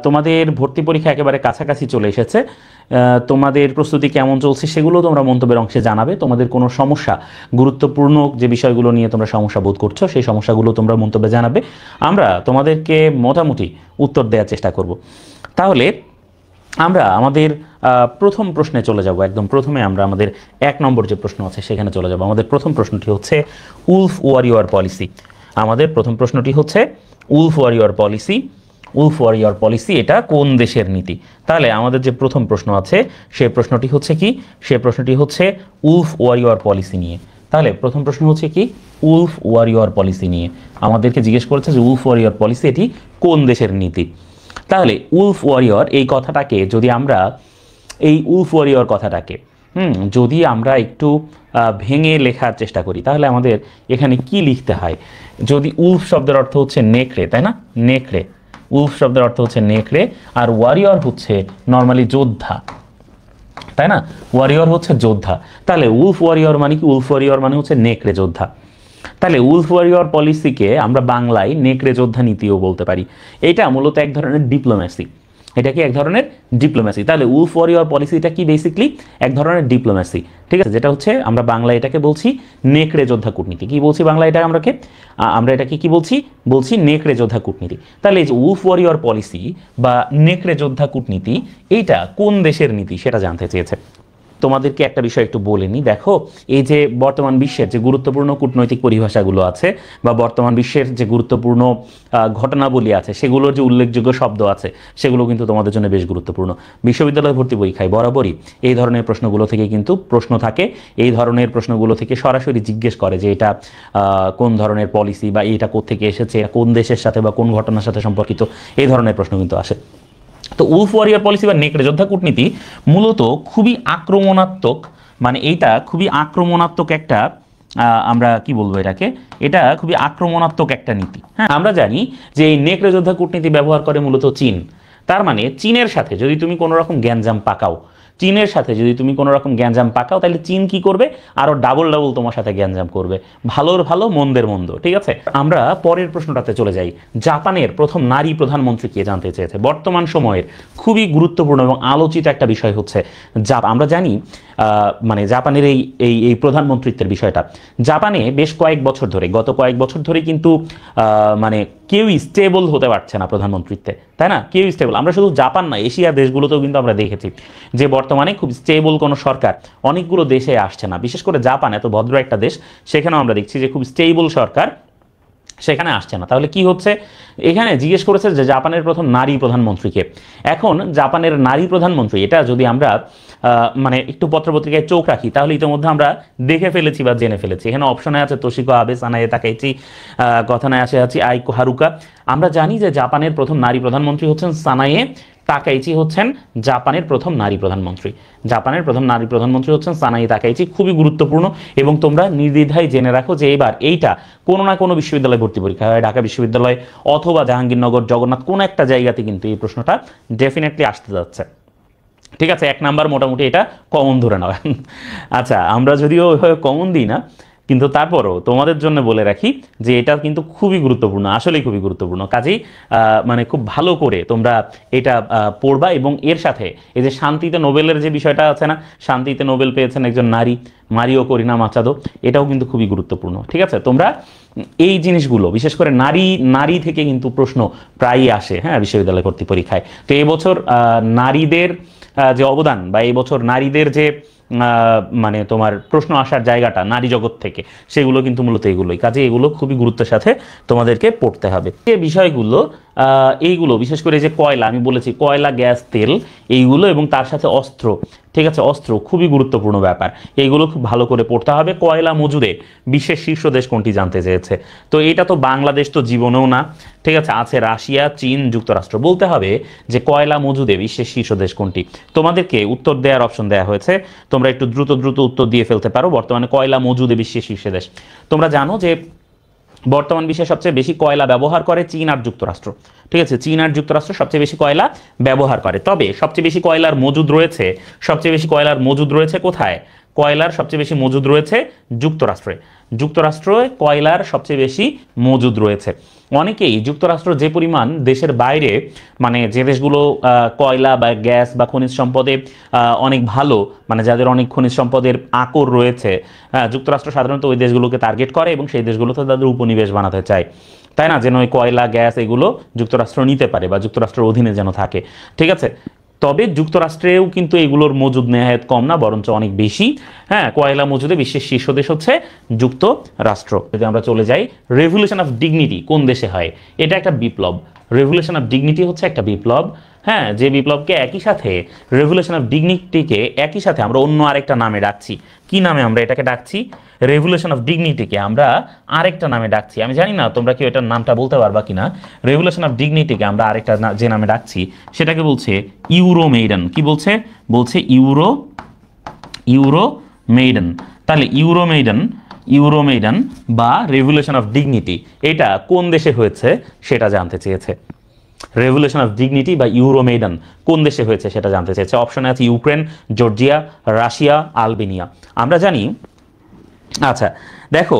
তোমাদের ভর্তি পরীক্ষা একেবারে কাছাকাছি চলে এসেছে। তোমাদের প্রস্তুতি কেমন চলছে সেগুলো তোমরা মন্তব্যের অংশে জানাবে। তোমাদের কোনো সমস্যা, গুরুত্বপূর্ণ যে বিষয়গুলো নিয়ে তোমরা সমস্যা বোধ করছো সেই সমস্যাগুলো তোমরা মন্তব্যে জানাবে। আমরা তোমাদেরকে মোটামুটি উত্তর দেওয়ার চেষ্টা করব। তাহলে আমরা আমাদের প্রথম প্রশ্নে চলে যাব। একদম প্রথমে আমরা আমাদের 1 নম্বর যে প্রশ্ন আছে সেখানে চলে যাব। আমাদের প্রথম প্রশ্নটি হচ্ছে উলফ ওয়ারিয়র পলিসি। আমাদের প্রথম প্রশ্নটি হচ্ছে wolf warrior policy. Wolf warrior policy এটা কোন দেশের নীতি? তাহলে আমাদের যে প্রথম প্রশ্ন আছে সেই প্রশ্নটি হচ্ছে কি? সেই প্রশ্নটি হচ্ছে উলফ ওয়ারিয়র পলিসি নিয়ে। তাহলে প্রথম প্রশ্ন হচ্ছে কি? উলফ ওয়ারিয়র পলিসি নিয়ে আমাদেরকে জিজ্ঞেস করেছে যে উলফ ওয়ারিয়র পলিসি এটি কোন দেশের নীতি। তাহলে উলফ ওয়ারিয়র এই কথাটাকে যদি আমরা এই উলফ ওয়ারিয়র কথাটাকে যদি আমরা একটু ভেঙে লেখার চেষ্টা করি তাহলে আমাদের এখানে কি লিখতে হয়? যদি উলফ শব্দের অর্থ হচ্ছে নেকড়ে, তাই না? নেকড়ে। উলফ শব্দের অর্থ হচ্ছে নেকড়ে, আর ওয়ারিয়র হচ্ছে নর্মালি যোদ্ধা, তাই না? ওয়ারিয়র হচ্ছে যোদ্ধা। তাহলে উলফ ওয়ারিয়র মানে কি? উলফ ওয়ারিয়র মানে হচ্ছে নেকড়ে যোদ্ধা। তাহলে উলফ ওয়ারিয়র পলিসিকে আমরা বাংলায় নেকড়ে যোদ্ধা নীতিও বলতে পারি। এটা মূলত এক ধরনের ডিপ্লোম্যাসি। এটা কি এক ধরনের ডিপ্লোম্যাসি? তাহলে উলফ ওয়ারিয়র পলিসিটা কি? বেসিকলি এক ধরনের ডিপ্লোম্যাসি, ঠিক আছে? যেটা হচ্ছে আমরা বাংলায় এটাকে বলছি নেকড়ে যোদ্ধা কূটনীতি। কি বলছি বাংলায় এটা? আমরা এটাকে কি বলছি? বলছি নেকড়ে যোদ্ধা কূটনীতি। তাহলে এই যে উলফ ওয়ারিয়র পলিসি বা নেকড়ে যোদ্ধা কূটনীতি এইটা কোন দেশের নীতি সেটা জানতে চেয়েছে। তোমাদেরকে একটা বিষয় একটু বলে নিই। দেখো, এই যে বর্তমান বিশ্বের যে গুরুত্বপূর্ণ কূটনৈতিক পরিভাষাগুলো আছে বা বর্তমান বিশ্বের যে গুরুত্বপূর্ণ ঘটনাবলী আছে সেগুলোর যে উল্লেখযোগ্য শব্দ আছে সেগুলো কিন্তু তোমাদের জন্য বেশ গুরুত্বপূর্ণ। বিশ্ববিদ্যালয় ভর্তি পরীক্ষায় বরাবরই এই ধরনের প্রশ্নগুলো থেকে কিন্তু প্রশ্ন থাকে। এই ধরনের প্রশ্নগুলো থেকে সরাসরি জিজ্ঞেস করে যে এটা কোন ধরনের পলিসি বা এটা কোত্থেকে এসেছে, কোন দেশের সাথে বা কোন ঘটনার সাথে সম্পর্কিত, এই ধরনের প্রশ্ন কিন্তু আসে। তো উলফ ওয়ারিয়র পলিসি বা নেকড়ে যোদ্ধা কূটনীতি মূলত খুবই আক্রমণাত্মক, মানে এইটা খুবই আক্রমণাত্মক একটা আমরা কি বলবো এটাকে, এটা খুবই আক্রমণাত্মক একটা নীতি। হ্যাঁ, আমরা জানি যে এই নেকড়ে যোদ্ধা কূটনীতি ব্যবহার করে মূলত চীন। তার মানে চীনের সাথে যদি তুমি কোনো রকম গ্যাঞ্জাম পাকাও, চীনের সাথে যদি তুমি কোনো রকম গ্যাঞ্জাম পাকাও, তাহলে চীন কি করবে? আরো ডাবল তোমার সাথে গ্যাঞ্জাম করবে। ভালোর ভালো, মন্দের মন্দ, ঠিক আছে? আমরা পরের প্রশ্নটাতে চলে যাই। জাপানের প্রথম নারী প্রধানমন্ত্রী কে জানতে চেয়েছে? বর্তমান সময়ের খুবই গুরুত্বপূর্ণ এবং আলোচিত একটা বিষয় হচ্ছে আমরা জানি মানে জাপানের এই এই এই প্রধানমন্ত্রিত্বের বিষয়টা জাপানে বেশ কয়েক বছর ধরে, গত কয়েক বছর ধরে কিন্তু মানে কেউই স্টেবল হতে পারছে না প্রধানমন্ত্রিত্বে, তাই না? কেউ স্টেবল, আমরা শুধু জাপান না, এশিয়ার দেশগুলোতেও কিন্তু আমরা দেখেছি যে বর্তমানে খুব স্টেবল কোনো সরকার অনেকগুলো দেশে আসছে না। বিশেষ করে জাপান, এত ভদ্র একটা দেশ, সেখানেও আমরা দেখছি যে খুব স্টেবল সরকার সেখানে আসছে না। তাহলে কি হচ্ছে? এখানে জিজ্ঞেস করেছে যে জাপানের প্রথম নারী প্রধানমন্ত্রীকে। এখন জাপানের নারী প্রধানমন্ত্রী এটা যদি আমরা মানে একটু পত্রপত্রিকায় চোখ রাখি তাহলে ইতিমধ্যে আমরা দেখে ফেলেছি বা জেনে ফেলেছি। এখানে অপশনে আছে তোশিকো আবে, সানায়ে তাকাইচি, কথানায় আছে আইকো হারুকা। আমরা জানি যে জাপানের প্রথম নারী প্রধানমন্ত্রী হচ্ছেন সানায়ে তাকাইচি, হচ্ছেন জাপানের প্রথম নারী প্রধানমন্ত্রী। জাপানের প্রথম নারী প্রধানমন্ত্রী হচ্ছেন সানায়ে তাকাইচি। খুবই গুরুত্বপূর্ণ এবং তোমরা নির্দ্বিধায় জেনে রাখো যে এবার এইটা কোনো না কোনো বিশ্ববিদ্যালয় ভর্তি পরীক্ষা হয়, ঢাকা বিশ্ববিদ্যালয় অথবা জাহাঙ্গীরনগর, জগন্নাথ, কোনো একটা জায়গাতে কিন্তু এই প্রশ্নটা ডেফিনেটলি আসতে যাচ্ছে। ঠিক আছে, 1 নাম্বার মোটামুটি এটা কমন ধরে নেওয়া। আচ্ছা, আমরা যদিও ওইভাবে কমন দিই না, কিন্তু তারপরও তোমাদের জন্য বলে রাখি যে এটা কিন্তু খুবই গুরুত্বপূর্ণ, আসলেই খুবই গুরুত্বপূর্ণ। কাজেই মানে খুব ভালো করে তোমরা এটা পড়বা। এবং এর সাথে এই যে শান্তিতে নোবেলের যে বিষয়টা আছে না, শান্তিতে নোবেল পেয়েছেন একজন নারী, মারিও করিনা মাচাদো, এটাও কিন্তু খুবই গুরুত্বপূর্ণ। ঠিক আছে, তোমরা এই জিনিসগুলো বিশেষ করে নারী থেকে কিন্তু প্রশ্ন প্রায়ই আসে, হ্যাঁ, বিশ্ববিদ্যালয় ভর্তি পরীক্ষায়। তো এবছর নারীদের যে অবদান বা এই বছর নারীদের যে মানে তোমার প্রশ্ন আসার জায়গাটা নারী জগৎ থেকে, সেগুলো কিন্তু মূলত এগুলোই। কাজে এগুলো খুবই গুরুত্বের সাথে তোমাদেরকে পড়তে হবে। যে বিষয়গুলো এইগুলো বিশেষ করে যে কয়লা, আমি বলেছি কয়লা, গ্যাস, তেল, এইগুলো এবং তার সাথে অস্ত্র, ঠিক আছে, অস্ত্র খুবই গুরুত্বপূর্ণ ব্যাপার। এইগুলো খুব ভালো করে পড়তে হবে। কয়লা মজুদে বিশ্বের শীর্ষ দেশ কোনটি জানতে চেয়েছে? তো এটা তো বাংলাদেশ তো জীবনেও না, ঠিক আছে, আছে রাশিয়া, চীন, যুক্তরাষ্ট্র। বলতে হবে যে কয়লা মজুদে বিশ্বের শীর্ষ দেশ কোনটি। তোমাদেরকে উত্তর দেওয়ার অপশন দেওয়া হয়েছে, তোমরা একটু দ্রুত উত্তর দিয়ে ফেলতে পারো। বর্তমানে কয়লা মজুদে বিশ্বের শীর্ষ দেশ। তোমরা জানো যে বর্তমান বিশ্বে সবচেয়ে বেশি কয়লা ব্যবহার করে চীন আর যুক্তরাষ্ট্র। ঠিক আছে, চীন আর যুক্তরাষ্ট্র সবচেয়ে বেশি কয়লা ব্যবহার করে। তবে সবচেয়ে বেশি কয়লার মজুদ রয়েছে কোথায়? কয়লার সবচেয়ে বেশি মজুদ রয়েছে যুক্তরাষ্ট্রে। যুক্তরাষ্ট্রে কয়লার সবচেয়ে বেশি মজুদ রয়েছে। অনেকেই যুক্তরাষ্ট্র যে পরিমাণ দেশের বাইরে মানে যে দেশগুলো কয়লা বা গ্যাস বা খনিজ সম্পদে অনেক ভালো, মানে যাদের অনেক খনিজ সম্পদের আকর রয়েছে, যুক্তরাষ্ট্র সাধারণত ওই দেশগুলোকে টার্গেট করে এবং সেই দেশগুলোতে তাদের উপনিবেশ বানাতে চায়, তাই না? যেন ওই কয়লা গ্যাস এগুলো যুক্তরাষ্ট্র নিতে পারে বা যুক্তরাষ্ট্রের অধীনে যেন থাকে, ঠিক আছে? তবে যুক্তরাষ্ট্রেও কিন্তু এগুলোর মজুদ নেহায়েত কম না, বরঞ্চ অনেক বেশি। হ্যাঁ, কয়লা মজুদে বিশ্বের শীর্ষ দেশ হচ্ছে যুক্তরাষ্ট্র। যদি আমরা চলে যাই, রেভলিউশন অফ ডিগনিটি কোন দেশে হয়? এটা একটা বিপ্লব। রেভলিউশন অফ ডিগনিটি হচ্ছে একটা বিপ্লব, হ্যাঁ, যে বিপ্লবকে একই সাথে রেভলিউশন অফ ডিগনিটিকে একই সাথে আমরা অন্য আরেকটা নামে ডাকছি। কি নামে আমরা এটাকে ডাকছি? রেভলিউশন অফ ডিগনিটিকে আমরা আরেকটা নামে ডাকছি। আমি জানি না তোমরা কি এটার নামটা বলতে পারবা কিনা। রেভলিউশন অফ ডিগনিটিকে আমরা আরেকটা যে নামে ডাকছি সেটাকে বলছে ইউরোমেইডন। কি বলছে? বলছে ইউরোমেইডন। তাহলে ইউরোমেইডন বা রেভলিউশন অফ ডিগনিটি এটা কোন দেশে হয়েছে সেটা জানতে চেয়েছে। রেভলিউশন অফ ডিগনিটি বা ইউরোমেইডন কোন দেশে হয়েছে সেটা জানতে চেয়েছে। অপশনে আছে ইউক্রেন, জর্জিয়া, রাশিয়া, আলবেনিয়া। আমরা জানি, আচ্ছা দেখো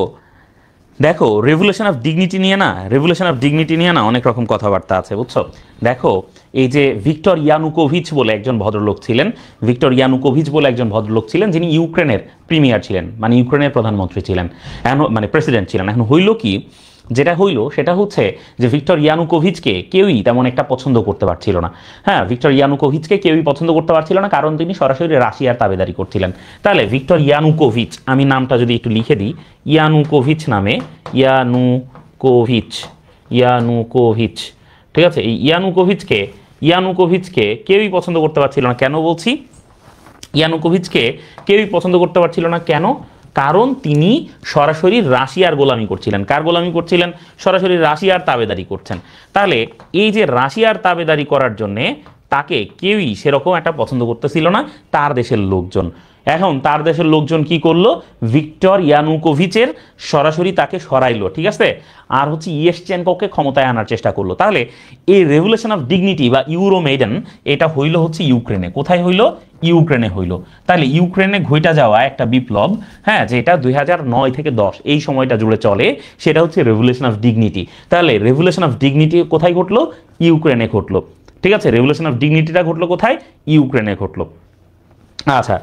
রেভলিউশন অফ ডিগনিটি নিয়ে না অনেক রকম কথাবার্তা আছে, বুঝছো? দেখো, এই যে ভিক্টর ইয়ানুকোভিচ বলে একজন ভদ্রলোক ছিলেন, যিনি ইউক্রেনের প্রিমিয়ার ছিলেন, মানে ইউক্রেনের প্রধানমন্ত্রী ছিলেন, মানে প্রেসিডেন্ট ছিলেন। এখন হইল কি, যেটা হইল সেটা হচ্ছে যে ভিক্টর ইয়ানুকোভিচকে কেউই তেমন একটা পছন্দ করতে পারছিল না। হ্যাঁ, ভিক্টর ইয়ানুকোভিচকে কেউই পছন্দ করতে পারছিল না, কারণ তিনি সরাসরি রাশিয়ার তাবেদারি করছিলেন। তাহলে ভিক্টর ইয়ানুকোভিচ, আমি নামটা যদি একটু লিখে দিই, ইয়ানুকোভিচ, ঠিক আছে? এই ইয়ানুকোভিচকে কেউই পছন্দ করতে পারছিল না। কেন বলছি ইয়ানুকোভিচকে কেউই পছন্দ করতে পারছিল না? কেন? কারণ তিনি সরাসরি রাশিয়ার গোলামি করছিলেন। কার গোলামি করছিলেন? সরাসরি রাশিয়ার তাবেদারি করছেন। তাহলে এই যে রাশিয়ার তাবেদারি করার জন্যে তাকে কেউই সেরকম একটা পছন্দ করতেছিল না তার দেশের লোকজন। এখন তার দেশের লোকজন কি করলো? ভিক্টর ইয়ানুকোভিচের সরাসরি তাকে সরাইলো, ঠিক আছে? আর হচ্ছে ইয়েশচেনকোকে ক্ষমতায় আনার চেষ্টা করলো। তাহলে এই রেভলিউশন অফ ডিগনিটি বা ইউরোমেইডন এটা হইল হচ্ছে ইউক্রেনে। কোথায় হইল? ইউক্রেনে হইল। তাহলে ইউক্রেনে ঘইটা যাওয়া একটা বিপ্লব, হ্যাঁ, যেটা 2009 থেকে 10 এই সময়টা জুড়ে চলে, সেটা হচ্ছে রেভলিউশন অফ ডিগনিটি। তাহলে রেভলিউশন অফ ডিগনিটি কোথায় ঘটলো? ইউক্রেনে ঘটলো, ঠিক আছে? রেভলিউশন অফ ডিগনিটিটা ঘটলো কোথায়? ইউক্রেনে ঘটলো। আচ্ছা,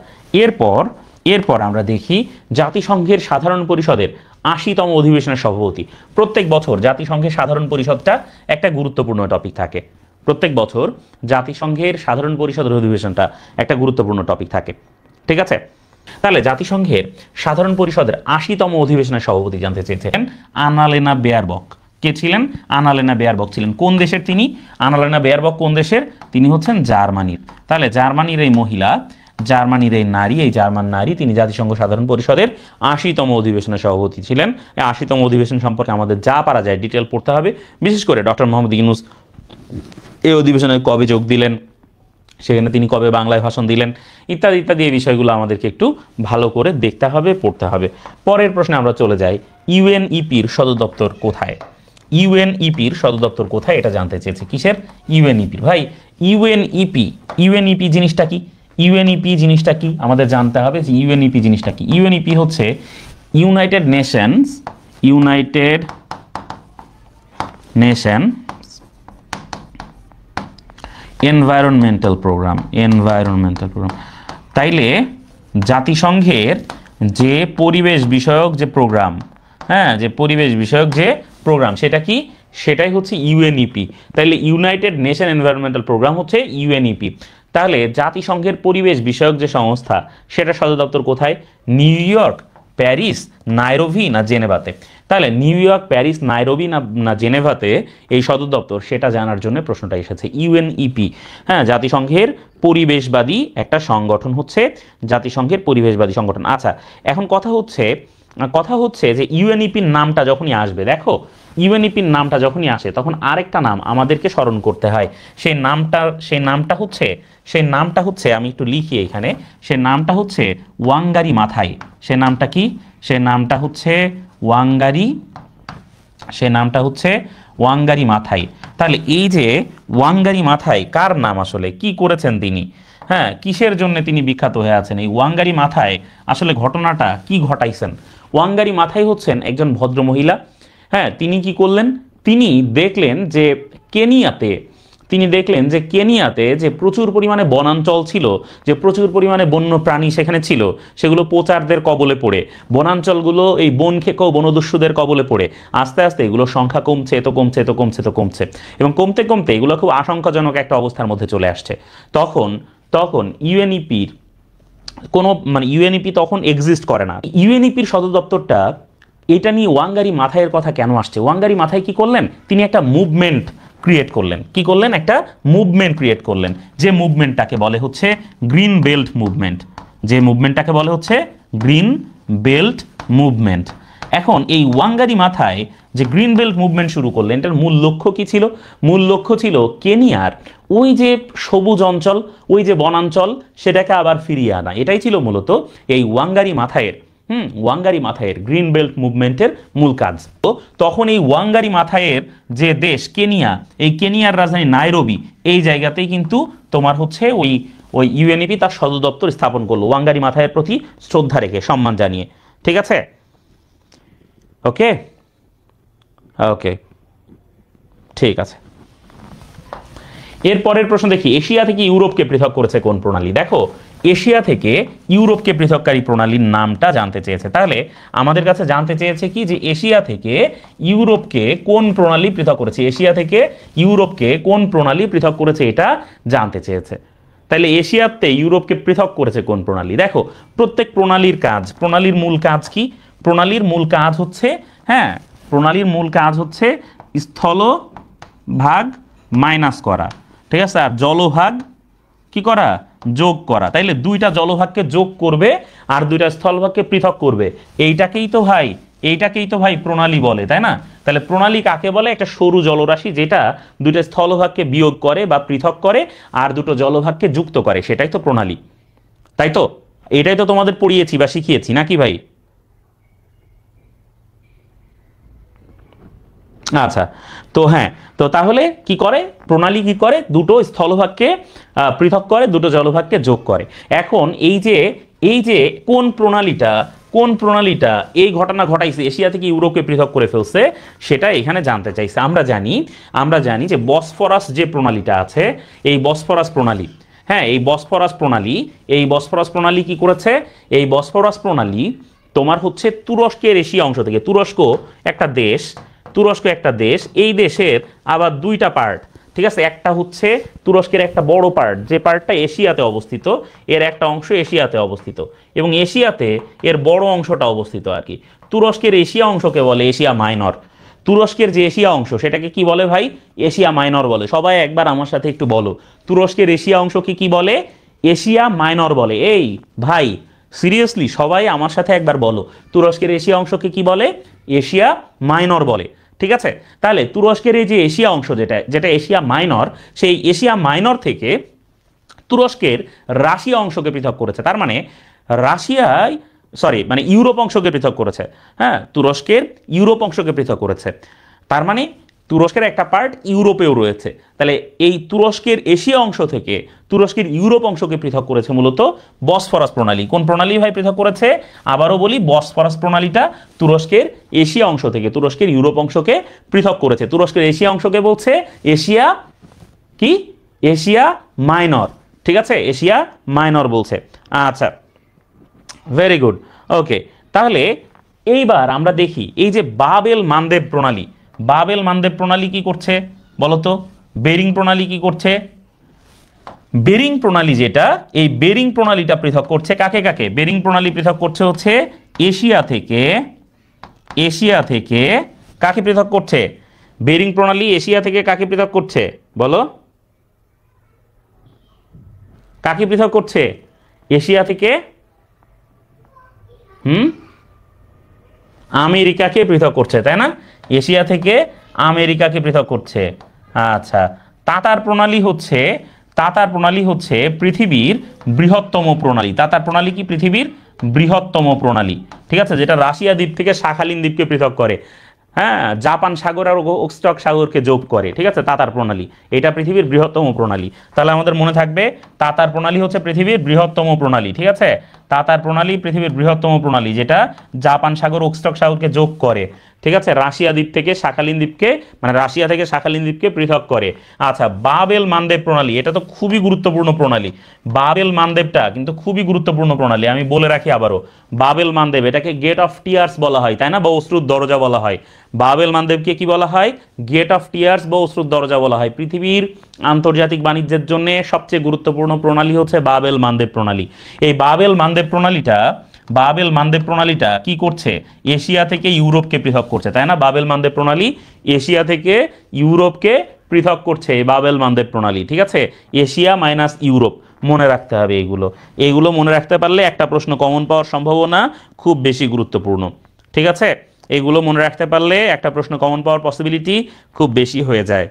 এরপর আমরা দেখি জাতিসংঘের সাধারণ পরিষদের 80তম অধিবেশনের সভাপতি। প্রত্যেক বছর জাতিসংঘের সাধারণ পরিষদটা একটা গুরুত্বপূর্ণ টপিক থাকে। প্রত্যেক বছর জাতিসংঘের সাধারণ পরিষদের অধিবেশনটা একটা গুরুত্বপূর্ণ টপিক থাকে, ঠিক আছে? তাহলে জাতিসংঘের সাধারণ পরিষদের 80তম অধিবেশনের সভাপতি জানতে চেয়েছেন আনালেনা বেয়ারবক। কে ছিলেন? আনালেনা বেয়ারবক ছিলেন। কোন দেশের তিনি? আনালেনা বেয়ারবক কোন দেশের? তিনি হচ্ছেন জার্মানির। তাহলে জার্মানির এই মহিলা, জার্মানির এই নারী, এই জার্মান নারী, তিনি জাতিসংঘ সাধারণ পরিষদের 80তম অধিবেশনের সভাপতি ছিলেন। এই 80তম অধিবেশন সম্পর্কে আমাদের যা পারা যায় ডিটেল পড়তে হবে। বিশেষ করে ডক্টর মোহাম্মদ ইউনূস এই অধিবেশনে কবে যোগ দিলেন, সেখানে তিনি কবে বাংলায় ভাষণ দিলেন, ইত্যাদি ইত্যাদি এই বিষয়গুলো আমাদেরকে একটু ভালো করে দেখতে হবে, পড়তে হবে। পরের প্রশ্নে আমরা চলে যাই, ইউএনইপির সদর দপ্তর কোথায়? ইউএনইপির সদর দপ্তর কোথায় এটা জানতে চেয়েছে। কিসের? ইউএনইপির। ভাই ইউএনইপি জিনিসটা কি? ইউএনইপি জিনিসটা কি আমাদের জানতে হবে যে ইউএনইপি জিনিসটা কি। ইউএনইপি হচ্ছে ইউনাইটেড নেশন এনভায়রনমেন্টাল প্রোগ্রাম। তাইলে জাতিসংঘের যে পরিবেশ বিষয়ক যে প্রোগ্রাম, হ্যাঁ, যে পরিবেশ বিষয়ক যে প্রোগ্রাম, সেটা কি? সেটাই হচ্ছে ইউএনইপি। তাইলে ইউনাইটেড নেশন এনভায়রনমেন্টাল প্রোগ্রাম হচ্ছে ইউএনইপি। তাহলে জাতিসংঘের পরিবেশ বিষয়ক যে সংস্থা, সেটা সদর দপ্তর কোথায়? নিউ ইয়র্ক, প্যারিস, নাইরোবি না জেনেভাতে? তাহলে নিউ ইয়র্ক, প্যারিস, নাইরোবি না জেনেভাতে এই সদর দপ্তর, সেটা জানার জন্য প্রশ্নটা এসেছে। ইউএনইপি, হ্যাঁ, জাতিসংঘের পরিবেশবাদী একটা সংগঠন হচ্ছে জাতিসংঘের পরিবেশবাদী সংগঠন। আচ্ছা, এখন কথা হচ্ছে যে ইউএনইপির নামটা যখনই আসবে, দেখো ইউএনইপির নামটা যখনই আসে তখন আরেকটা নাম আমাদেরকে স্মরণ করতে হয়। সেই নামটা হচ্ছে আমি একটু লিখি এখানে, সেই নামটা হচ্ছে ওয়াঙ্গারি মাথাই। সে নামটা কি? সে নামটা হচ্ছে ওয়াঙ্গারি মাথাই। তাহলে এই যে ওয়াঙ্গারি মাথাই কার নাম? আসলে কি করেছেন তিনি? হ্যাঁ, কিসের জন্য তিনি বিখ্যাত হয়ে আছেন? এই ওয়াঙ্গারি মাথাই আসলে ঘটনাটা কি ঘটাইছেন? ওয়াঙ্গারি মাথাই হচ্ছেন একজন ভদ্র মহিলা। হ্যাঁ, তিনি কি করলেন? তিনি দেখলেন যে কেনিয়াতে যে প্রচুর পরিমাণে বনাঞ্চল ছিল, যে প্রচুর পরিমাণে বন্য প্রাণী সেখানে ছিল, সেগুলো প্রচারদের কবলে পড়ে, বনাঞ্চলগুলো এই বন খেকো বনদস্যুদের কবলে পড়ে আস্তে আস্তে এগুলোর সংখ্যা কমছে, কমছে এবং কমতে কমতে এগুলো খুব আশঙ্কাজনক একটা অবস্থার মধ্যে চলে আসছে। তখন ইউএনইপির ইউএনইপি তখন এক্সিস্ট করে না। ইউএনইপির সদর দপ্তরটা এটা নিয়ে ওয়াঙ্গারি মাথায়ের কথা কেন আসছে? ওয়াঙ্গারি মাথায় কি করলেন? তিনি একটা মুভমেন্ট ক্রিয়েট করলেন। কি করলেন? একটা মুভমেন্ট ক্রিয়েট করলেন, যে মুভমেন্টটাকে বলে হচ্ছে গ্রিন বেল্ট মুভমেন্ট। এখন এই ওয়াঙ্গারি মাথায় যে গ্রিন বেল্ট মুভমেন্ট শুরু করলেন, এটার মূল লক্ষ্য কি ছিল? মূল লক্ষ্য ছিল কেনিয়ার ওই যে সবুজ অঞ্চল, ওই যে বনাঞ্চল, সেটাকে আবার ফিরিয়ে আনা। এটাই ছিল মূলত এই ওয়াঙ্গারি মাথায়ের গ্রিন বেল্ট মুভমেন্টের মূল কাজ। তো তখন এই ওয়াঙ্গারি মাথায়ের যে দেশ কেনিয়া, এই কেনিয়ার রাজধানী নাইরোবি, এই জায়গাতেই কিন্তু তোমার হচ্ছে ওই ইউএনইপি তার সদর দপ্তর স্থাপন করলো, ওয়াঙ্গারি মাথায়ের প্রতি শ্রদ্ধা রেখে, সম্মান জানিয়ে। ঠিক আছে, ওকে ঠিক আছে। এরপরের প্রশ্ন দেখি, এশিয়া থেকে ইউরোপকে পৃথক করেছে কোন প্রণালী? দেখো, এশিয়া থেকে ইউরোপকে পৃথককারী প্রণালীর নামটা জানতে চেয়েছে। তাহলে আমাদের কাছে জানতে চেয়েছে কি, যে এশিয়া থেকে ইউরোপকে কোন প্রণালী পৃথক করেছে, পৃথক করেছে এটা জানতে চেয়েছে। তাহলে এশিয়াতে ইউরোপকে পৃথক করেছে কোন প্রণালী? দেখো, প্রত্যেক প্রণালীর মূল কাজ কি? প্রণালীর মূল কাজ হচ্ছে স্থলভাগ মাইনাস করা, ঠিক আছে, আর জলভাগ কি করা? যোগ করা। তাইলে দুইটা জলভাগকে যোগ করবে আর দুইটা স্থলভাগকে পৃথক করবে। এইটাকেই তো ভাই প্রণালী বলে, তাই না? তাহলে প্রণালী কাকে বলে? একটা সরু জলরাশি যেটা দুইটা স্থলভাগকে বিয়োগ করে বা পৃথক করে আর দুটো জলভাগকে যুক্ত করে, সেটাই তো প্রণালী। তাই তো, এটাই তো তোমাদের পড়িয়েছি বা শিখিয়েছি নাকি ভাই? আচ্ছা, তো হ্যাঁ, তো তাহলে কি করে প্রণালী? কি করে? দুটো স্থলভাগকে পৃথক করে, দুটো জলভাগকে যোগ করে। এখন এই যে কোন প্রণালীটা এই ঘটনা ঘটাইছে, এশিয়া থেকে ইউরোপকে পৃথক করে ফেলছে, সেটা এখানে জানতে চাইছে। আমরা জানি যে বসফরাস যে প্রণালীটা আছে, এই বসফরাস প্রণালী কি করেছে? এই বসফরাস প্রণালী তোমার হচ্ছে তুরস্কের এশিয়া অংশ থেকে, তুরস্ক একটা দেশ, এই দেশের আবার দুইটা পার্ট, ঠিক আছে, একটা হচ্ছে তুরস্কের একটা বড় পার্ট, যে পার্টটা এশিয়াতে অবস্থিত, এর একটা অংশ এশিয়াতে অবস্থিত, এবং এশিয়াতে এর বড় অংশটা অবস্থিত আর কি। তুরস্কের এশিয়া অংশকে বলে এশিয়া মাইনর। তুরস্কের যে এশিয়া অংশ সেটাকে কি বলে ভাই? এশিয়া মাইনর বলে। সবাই একবার আমার সাথে একটু বলো, তুরস্কের এশিয়া অংশকে কি বলে? এশিয়া মাইনর বলে। এই ভাই সিরিয়াসলি সবাই আমার সাথে একবার বলো, তুরস্কের এশিয়া অংশকে কি বলে? এশিয়া মাইনর বলে। ঠিক আছে, তাহলে তুরস্কের এই যে এশিয়া অংশ যেটা এশিয়া মাইনর, সেই এশিয়া মাইনর থেকে তুরস্কের রাশিয়া অংশকে পৃথক করেছে। তার মানে ইউরোপ অংশকে পৃথক করেছে। হ্যাঁ, তুরস্কের ইউরোপ অংশকে পৃথক করেছে। তার মানে তুরস্কের একটা পার্ট ইউরোপেও রয়েছে। তাহলে এই তুরস্কের এশিয়া অংশ থেকে তুরস্কের ইউরোপ অংশকে পৃথক করেছে মূলত বসফরাস প্রণালী। কোন প্রণালী ভাই পৃথক করেছে? আবারও বলি, বসফরাস প্রণালীটা তুরস্কের এশিয়া অংশ থেকে তুরস্কের ইউরোপ অংশকে পৃথক করেছে। তুরস্কের এশিয়া অংশকে বলছে এশিয়া মাইনর। ঠিক আছে, এশিয়া মাইনর বলছে। আচ্ছা, ভেরি গুড, ওকে। তাহলে এইবার আমরা দেখি এই যে বাবেল মানদেব প্রণালী কি করছে বলতো? বেরিং প্রণালী কি করছে? বেরিং প্রণালী যেটা, এই বেরিং প্রণালীটা পৃথক করছে কাকে? বেরিং প্রণালী পৃথক করছে হচ্ছে এশিয়া থেকে কাকে পৃথক করছে? বেরিং প্রণালী এশিয়া থেকে কাকে পৃথক করছে বলো? কাকে পৃথক করছে এশিয়া থেকে? আমেরিকাকে পৃথক করছে, তাই না? এশিয়া থেকে আমেরিকাকে পৃথক করছে। আচ্ছা, তাতার প্রণালী হচ্ছে পৃথিবীর বৃহত্তম প্রণালী। তাতার প্রণালী কি? পৃথিবীর বৃহত্তম প্রণালী। ঠিক আছে, যেটা রাশিয়া দ্বীপ থেকে শাখালিন দ্বীপকে পৃথক করে। হ্যাঁ, জাপান সাগর আর ওকস্টক সাগরকে যোগ করে। ঠিক আছে, তাতার প্রণালী এটা পৃথিবীর বৃহত্তম প্রণালী। তাহলে আমাদের মনে থাকবে তাতার প্রণালী হচ্ছে পৃথিবীর বৃহত্তম প্রণালী। ঠিক আছে, তাতার প্রণালী পৃথিবীর বৃহত্তম প্রণালী, যেটা জাপান সাগর ওকস্টক সাগরকে যোগ করে। ঠিক আছে, রাশিয়া দ্বীপ থেকে শাখালিন দ্বীপকে, মানে রাশিয়া থেকে শাখালিন দ্বীপকে পৃথক করে। আচ্ছা, বাবেল মানদেব প্রণালী, এটা তো খুবই গুরুত্বপূর্ণ প্রণালী। বাবেল মানদেবটা কিন্তু খুবই গুরুত্বপূর্ণ প্রণালী, আমি বলে রাখি আবারও। বাবেল মানদেব, এটাকে গেট অফ টিয়ার্স বলা হয়, তাই না, বা অশ্রুর দরজা বলা হয়। বাবেল মানদেবকে কি বলা হয়? গেট অফ টিয়ার্স বা অশ্রুর দরজা বলা হয়। পৃথিবীর আন্তর্জাতিক বাণিজ্যের জন্য সবচেয়ে গুরুত্বপূর্ণ প্রণালী হচ্ছে বাবেল মানদেব প্রণালী। এই বাবেল মানদেব প্রণালীটা কি করছে? এশিয়া থেকে ইউরোপকে পৃথক করছে, তাই না? বাবেল মানদেব প্রণালী এশিয়া থেকে ইউরোপকে পৃথক করছে, এই বাবেল মানদেব প্রণালী। ঠিক আছে, এশিয়া মাইনাস ইউরোপ, মনে রাখতে হবে এইগুলো মনে রাখতে পারলে একটা প্রশ্ন কমন পাওয়ার সম্ভাবনা খুব বেশি গুরুত্বপূর্ণ। ঠিক আছে, এগুলো মনে রাখতে পারলে একটা প্রশ্ন কমন পাওয়ার পসিবিলিটি খুব বেশি হয়ে যায়।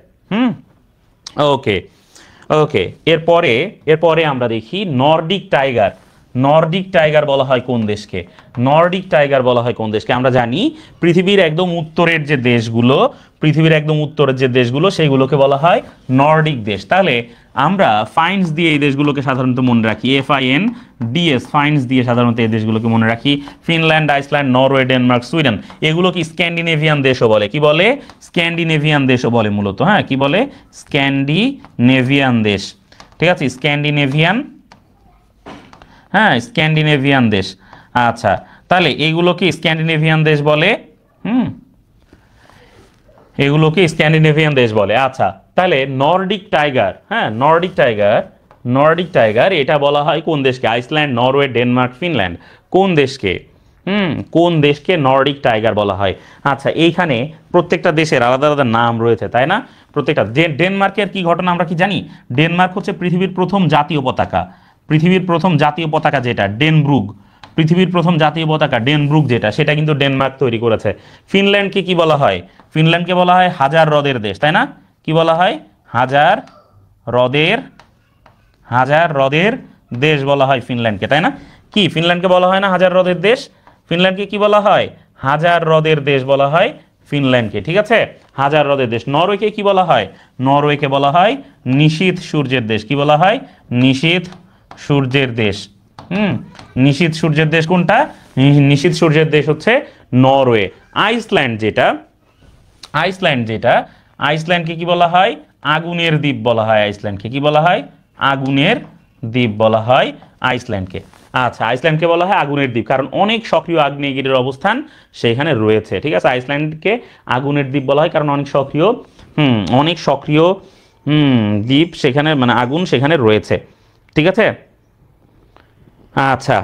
ওকে ওকে, এরপরে আমরা দেখি নর্ডিক টাইগার বলা হয় কোন দেশকে? নর্ডিক টাইগার বলা হয় কোন দেশকে? আমরা জানি পৃথিবীর একদম উত্তরের যে দেশগুলো সেগুলোকে বলা হয় নর্ডিক দেশ। তাহলে আমরা ফাইন্স দিয়ে এই দেশগুলোকে সাধারণত মনে রাখি, FINDS, ফাইন্স দিয়ে সাধারণত এই দেশগুলোকে মনে রাখি। Finland, Iceland, Norway, Denmark, Sweden, এগুলো কি স্ক্যান্ডিনেভিয়ান দেশও বলে? কি বলে? স্ক্যান্ডিনেভিয়ান দেশও বলে মূলত। হ্যাঁ, কি বলে? স্ক্যান্ডিনেভিয়ান দেশ। ঠিক আছে, স্ক্যান্ডিনেভিয়ান দেশ। আচ্ছা, তাহলে এইগুলো কি স্ক্যান্ডিনেভিয়ান দেশ বলে? এগুলোকে স্ক্যান্ডিনেভিয়ান দেশ বলে। আচ্ছা, তাহলে নর্ডিক টাইগার এটা বলা হয় কোন দেশকে? আইসল্যান্ড, নরওয়ে, ডেনমার্ক, ফিনল্যান্ড, কোন দেশকে নর্ডিক টাইগার বলা হয়? আচ্ছা, এইখানে প্রত্যেকটা দেশের আলাদা আলাদা নাম রয়েছে, তাই না? প্রত্যেকটা ডেনমার্কের কি ঘটনা আমরা কি জানি? ডেনমার্ক হচ্ছে পৃথিবীর প্রথম জাতীয় পতাকা যেটা ডেনব্রুগ, পৃথিবীর প্রথম জাতীয় পতাকা ডেনব্রুগ যেটা, সেটা কিন্তু ডেনমার্ক তৈরি করেছে। ফিনল্যান্ডকে কি বলা হয়? ফিনল্যান্ডকে বলা হয় হাজার হ্রদের দেশ, তাই না? কি বলা হয়? হাজার হ্রদের দেশ বলা হয় ফিনল্যান্ডকে, তাই না? কি ফিনল্যান্ডকে বলা হয় না হাজার হ্রদের দেশ? ফিনল্যান্ডকে কি বলা হয়? হাজার হ্রদের দেশ বলা হয় ফিনল্যান্ডকে। ঠিক আছে, হাজার হ্রদের দেশ। নরওয়েকে কি বলা হয়? নরওয়েকে বলা হয় নিশীথ সূর্যের দেশ। কি বলা হয়? নিশীথ সূর্যের দেশ। নিশীথ সূর্যের দেশ কোনটা? নিশীথ সূর্যের দেশ হচ্ছে নরওয়ে। আইসল্যান্ডকে কি বলা হয়? আগুনের দ্বীপ বলা হয় আইসল্যান্ডকে। কি বলা হয়? আগুনের দ্বীপ বলা হয় আইসল্যান্ডকে। আচ্ছা, আইসল্যান্ডকে বলা হয় আগুনের দ্বীপ কারণ অনেক সক্রিয় আগ্নেয়গিরির অবস্থান সেখানে রয়েছে। ঠিক আছে, আইসল্যান্ডকে আগুনের দ্বীপ বলা হয় কারণ অনেক সক্রিয় দ্বীপ সেখানে, মানে আগুন সেখানে রয়েছে। ঠিক আছে, আচ্ছা,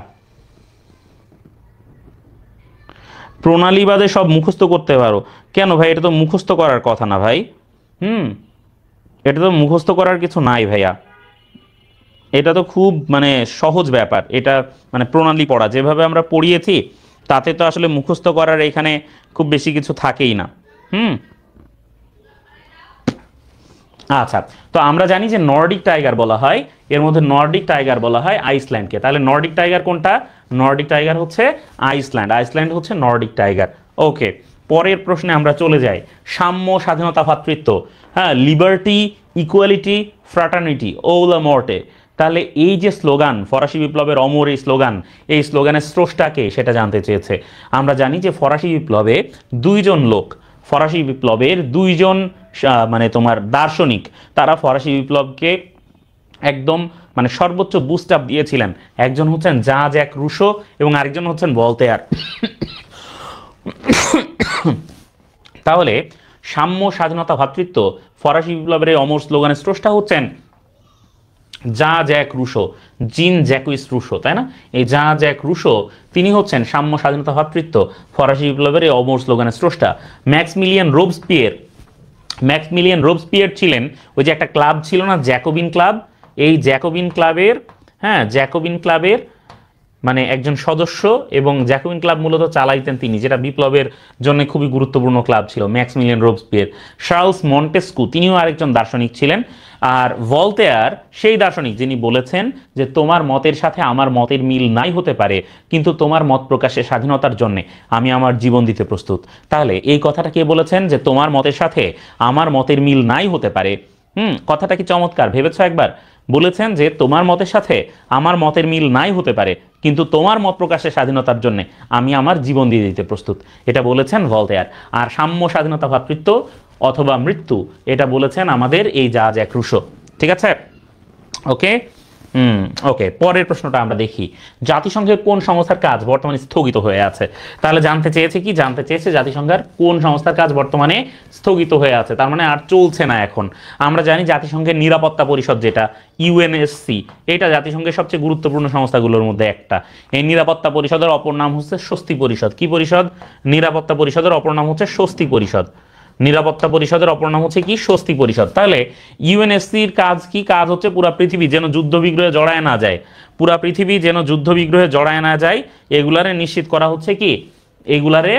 প্রণালীবাদে সব মুখস্থ করতে পারো কেন ভাই? এটা তো মুখস্থ করার কথা না ভাই। এটা তো মুখস্থ করার কিছু নাই ভাইয়া, এটা তো খুব মানে সহজ ব্যাপার। এটা মানে প্রণালী পড়া যেভাবে আমরা পড়িয়েছি তাতে তো আসলে মুখস্থ করার এখানে খুব বেশি কিছু থাকেই না। আচ্ছা, তো আমরা জানি যে নর্ডিক টাইগার বলা হয়, এর মধ্যে নর্ডিক টাইগার বলা হয় আইসল্যান্ডকে। তাহলে নর্ডিক টাইগার কোনটা? নর্ডিক টাইগার হচ্ছে আইসল্যান্ড হচ্ছে নর্ডিক টাইগার। ওকে, পরের প্রশ্নে আমরা চলে যাই। সাম্য, স্বাধীনতা, ভ্রাতৃত্ব, হ্যাঁ, লিবার্টি, ইকুয়ালিটি, ফ্রাটার্নিটি, ওলা মর্টে। তাহলে এই যে স্লোগান, ফরাসি বিপ্লবের অমর এই স্লোগানের স্রষ্টাকে সেটা জানতে চেয়েছে। আমরা জানি যে ফরাসি বিপ্লবের দুইজন মানে তোমার দার্শনিক, তারা ফরাসি বিপ্লবকে একদম মানে সর্বোচ্চ বুস্ট আপ দিয়েছিলেন। একজন হচ্ছেন জাঁ জ্যাক রুশো এবং আরেকজন হচ্ছেন ভলতেয়ার। তাহলে সাম্য, স্বাধীনতা, ভ্রাতৃত্ব, ফরাসি বিপ্লবের এই অমর স্লোগানের স্রষ্টা হচ্ছেন জাঁ জ্যাক রুশো, জিন জ্যাকুইস রুশো, তাই না? এই জাঁ জ্যাক রুশো তিনি হচ্ছেন সাম্য, স্বাধীনতা, ভ্রাতৃত্ব, ফরাসি বিপ্লবের এই অমর স্লোগানের স্রষ্টা। ম্যাক্সমিলিয়ান রোবস্পিয়ার ছিলেন ওই যে একটা ক্লাব ছিল না, জ্যাকোবিন ক্লাব, এই জ্যাকোবিন ক্লাবের মানে একজন সদস্য, এবং জ্যাকোবিন ক্লাব মূলত চালাইতেন তিনি, যেটা বিপ্লবের জন্য খুবই গুরুত্বপূর্ণ ক্লাব ছিল। ম্যাক্সমিলিয়ান রোবস্পিয়ার। চার্লস মন্টেস্কু তিনিও আরেকজন দার্শনিক ছিলেন। আর ভলতেয়ার সেই দার্শনিক যিনি বলেছেন যে তোমার মতের সাথে আমার মতের মিল নাই হতে পারে, কিন্তু তোমার মত প্রকাশের স্বাধীনতার জন্য আমি আমার জীবন দিতে প্রস্তুত। তাহলে এই কথাটা কে বলেছেন? যে তোমার মতের সাথে আমার মতের মিল নাই হতে পারে। কথাটা কি চমৎকার, ভেবেছো একবার? বলেছেন যে তোমার মতের সাথে আমার মতের মিল নাই হতে পারে, কিন্তু তোমার মত প্রকাশের স্বাধীনতার জন্য আমি আমার জীবন দিয়ে দিতে প্রস্তুত। এটা বলেছেন ভলতেয়ার। আর সাম্য, স্বাধীনতা, ভ্রাতৃত্ব অথবা মৃত্যু, এটা বলেছেন আমাদের এই জাজ এক রুশো। ঠিক আছে, ওকে। ওকে, পরের প্রশ্নটা আমরা দেখি। জাতিসংঘের কোন সংস্থার কাজ বর্তমানে স্থগিত হয়ে আছে? তাহলে জানতে চেয়েছে কি? জানতে চেয়েছে জাতিসংঘের কোন সংস্থার কাজ বর্তমানে স্থগিত হয়ে আছে, তার মানে আর চলছে না এখন। আমরা জানি জাতিসংঘের নিরাপত্তা পরিষদ যেটা ইউএনএসসি, এটা জাতিসংঘের সবচেয়ে গুরুত্বপূর্ণ সংস্থাগুলোর মধ্যে একটা। এই নিরাপত্তা পরিষদের অপর নাম হচ্ছে স্বস্তি পরিষদ। কি পরিষদ? নিরাপত্তা পরিষদের অপর নাম হচ্ছে স্বস্তি পরিষদ। নিরাপত্তা পরিষদের অপর নাম হচ্ছে কি? স্বস্তি পরিষদ। তাহলে ইউএনএসসির কাজ কি? কাজ হচ্ছে পুরা পৃথিবী যেন যুদ্ধ বিগ্রহে জড়ায় না যায়, পুরা পৃথিবী যেন যুদ্ধ বিগ্রহে জড়ায় না যায়, এগুলারে নিশ্চিত করা হচ্ছে কি? এগুলারে